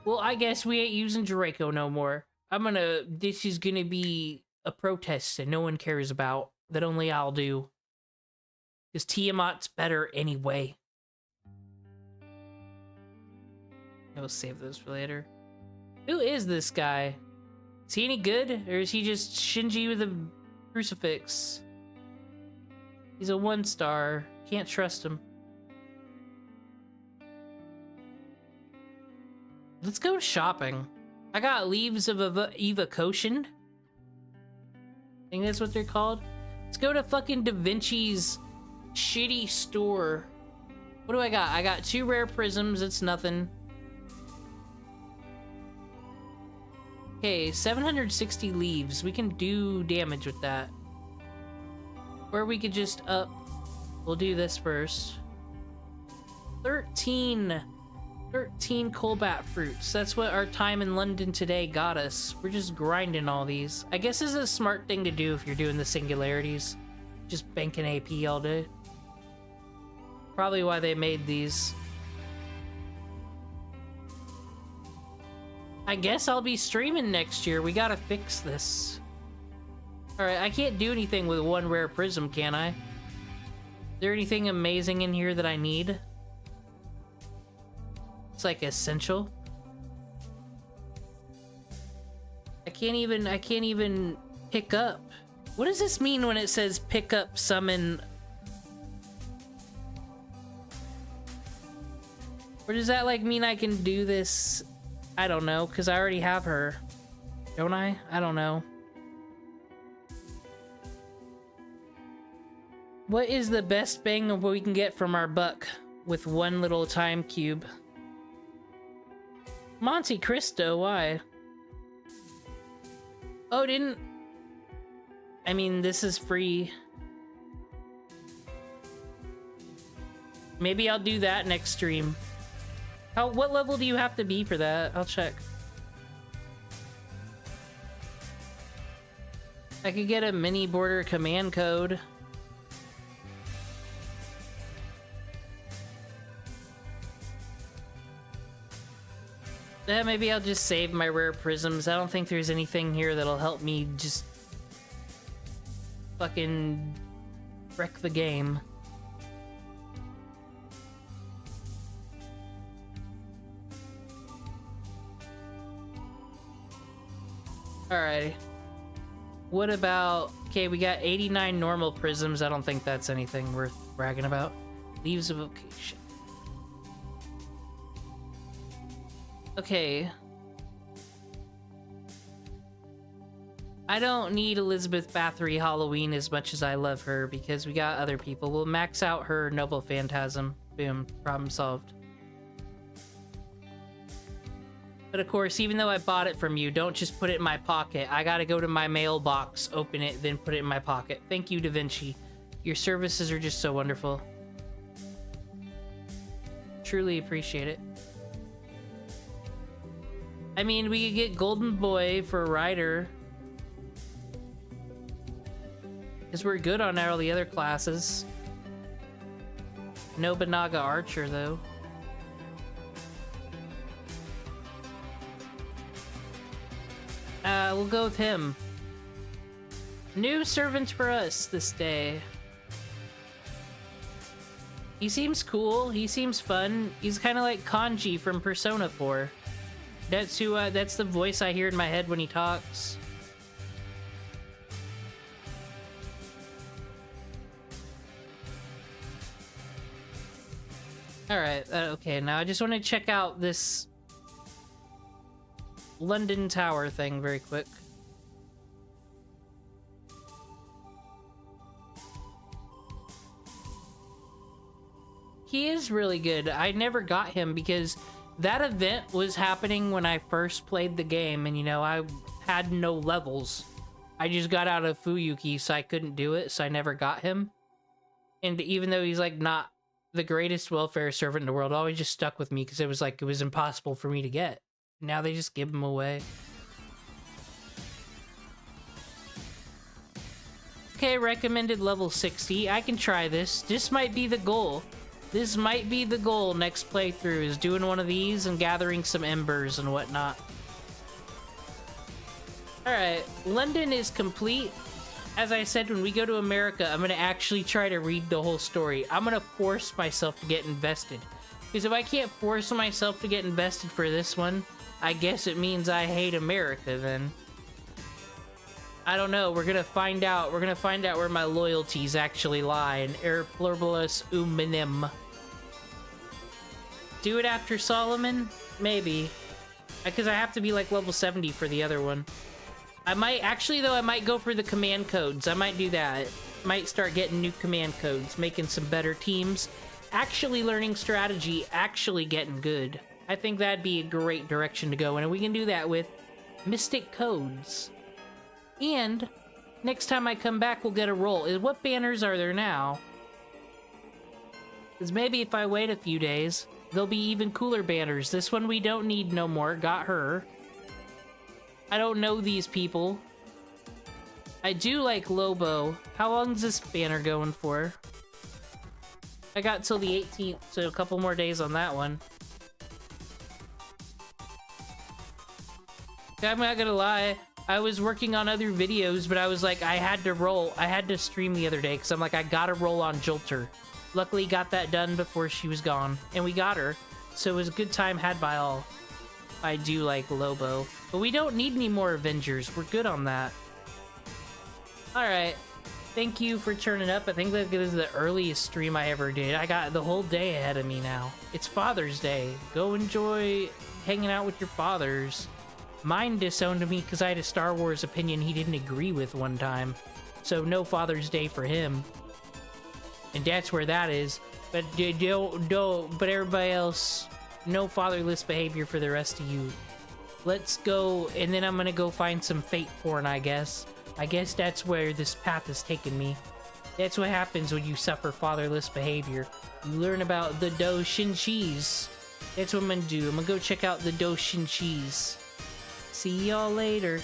Well, I guess we ain't using Draco no more. This is gonna be a protest that no one cares about, that only I'll do. Because Tiamat's better anyway. I will save those for later. Who is this guy? Is he any good? Or is he just Shinji with a crucifix? He's a 1-star. Can't trust him. Let's go shopping. I got Leaves of Evocation. I think that's what they're called. Let's go to fucking Da Vinci's shitty store. What do I got? I got 2 rare prisms. It's nothing. Okay, 760 leaves. We can do damage with that. Or we could just up. We'll do this first. 13 Colbat fruits. That's what our time in London today got us. We're just grinding all these. I guess this is a smart thing to do if you're doing the singularities. Just banking AP all day. Probably why they made these. I guess I'll be streaming next year. We gotta fix this. Alright, I can't do anything with 1 rare prism, can I? Is there anything amazing in here that I need? It's like essential. I can't even pick up. What does this mean when it says pick up summon? Or does that like mean I can do this? I don't know, because I already have her. Don't I? I don't know. What is the best bang of what we can get from our buck with 1 little time cube? Monte Cristo, why? Oh, didn't... I mean, this is free. Maybe I'll do that next stream. What level do you have to be for that? I'll check. I could get a mini border command code. Yeah, maybe I'll just save my rare prisms. I don't think there's anything here that'll help me just fucking wreck the game. Alrighty. What about... Okay, we got 89 normal prisms. I don't think that's anything worth bragging about. Leaves of Vocation. Okay. I don't need Elizabeth Bathory Halloween as much as I love her, because we got other people. We'll max out her Noble Phantasm. Boom. Problem solved. But of course, even though I bought it from you, don't just put it in my pocket. I gotta go to my mailbox, open it, then put it in my pocket. Thank you, Da Vinci. Your services are just so wonderful. Truly appreciate it. I mean, we could get Golden Boy for Rider. Because we're good on all the other classes. Nobunaga Archer, though. We'll go with him. New servant for us this day. He seems cool. He seems fun. He's kind of like Kanji from Persona 4. That's who. That's the voice I hear in my head when he talks. All right. Okay. Now I just want to check out this London Tower thing very quick. He is really good. I never got him because that event was happening when I first played the game, and you know, I had no levels. I just got out of Fuyuki, so I couldn't do it, so I never got him. And even though he's like not the greatest welfare servant in the world, it always just stuck with me because it was like it was impossible for me to get. Now they just give them away. Okay, recommended level 60. I can try this. This might be the goal. This might be the goal next playthrough, is doing one of these and gathering some embers and whatnot. Alright, London is complete. As I said, when we go to America, I'm gonna actually try to read the whole story. I'm gonna force myself to get invested. Because if I can't force myself to get invested for this one, I guess it means I hate America then. I don't know, we're gonna find out. We're gonna find out where my loyalties actually lie in Er Pluribus Uminem. Do it after Solomon? Maybe. Because I have to be like level 70 for the other one. I might, actually though, I might go for the command codes. I might do that. Might start getting new command codes, making some better teams. Actually learning strategy, actually getting good. I think that'd be a great direction to go in, and we can do that with Mystic Codes. And next time I come back, we'll get a roll. What banners are there now? Because maybe if I wait a few days, there'll be even cooler banners. This one we don't need no more. Got her. I don't know these people. I do like Lobo. How long is this banner going for? I got till the 18th, so a couple more days on that one. I'm not gonna lie. I was working on other videos, but I was like, I had to roll. I had to stream the other day, because I'm like, I gotta roll on Jolter. Luckily, got that done before she was gone. And we got her. So it was a good time had by all. I do like Lobo. But we don't need any more Avengers. We're good on that. Alright. Thank you for turning up. I think that this is the earliest stream I ever did. I got the whole day ahead of me now. It's Father's Day. Go enjoy hanging out with your fathers. Mine disowned me because I had a Star Wars opinion he didn't agree with one time. So no Father's Day for him. And that's where that is. But but everybody else, no fatherless behavior for the rest of you. Let's go, and then I'm gonna go find some fate porn, I guess. I guess that's where this path has taken me. That's what happens when you suffer fatherless behavior. You learn about the Doshinshis. That's what I'm gonna do. I'm gonna go check out the Doshinshis. See y'all later.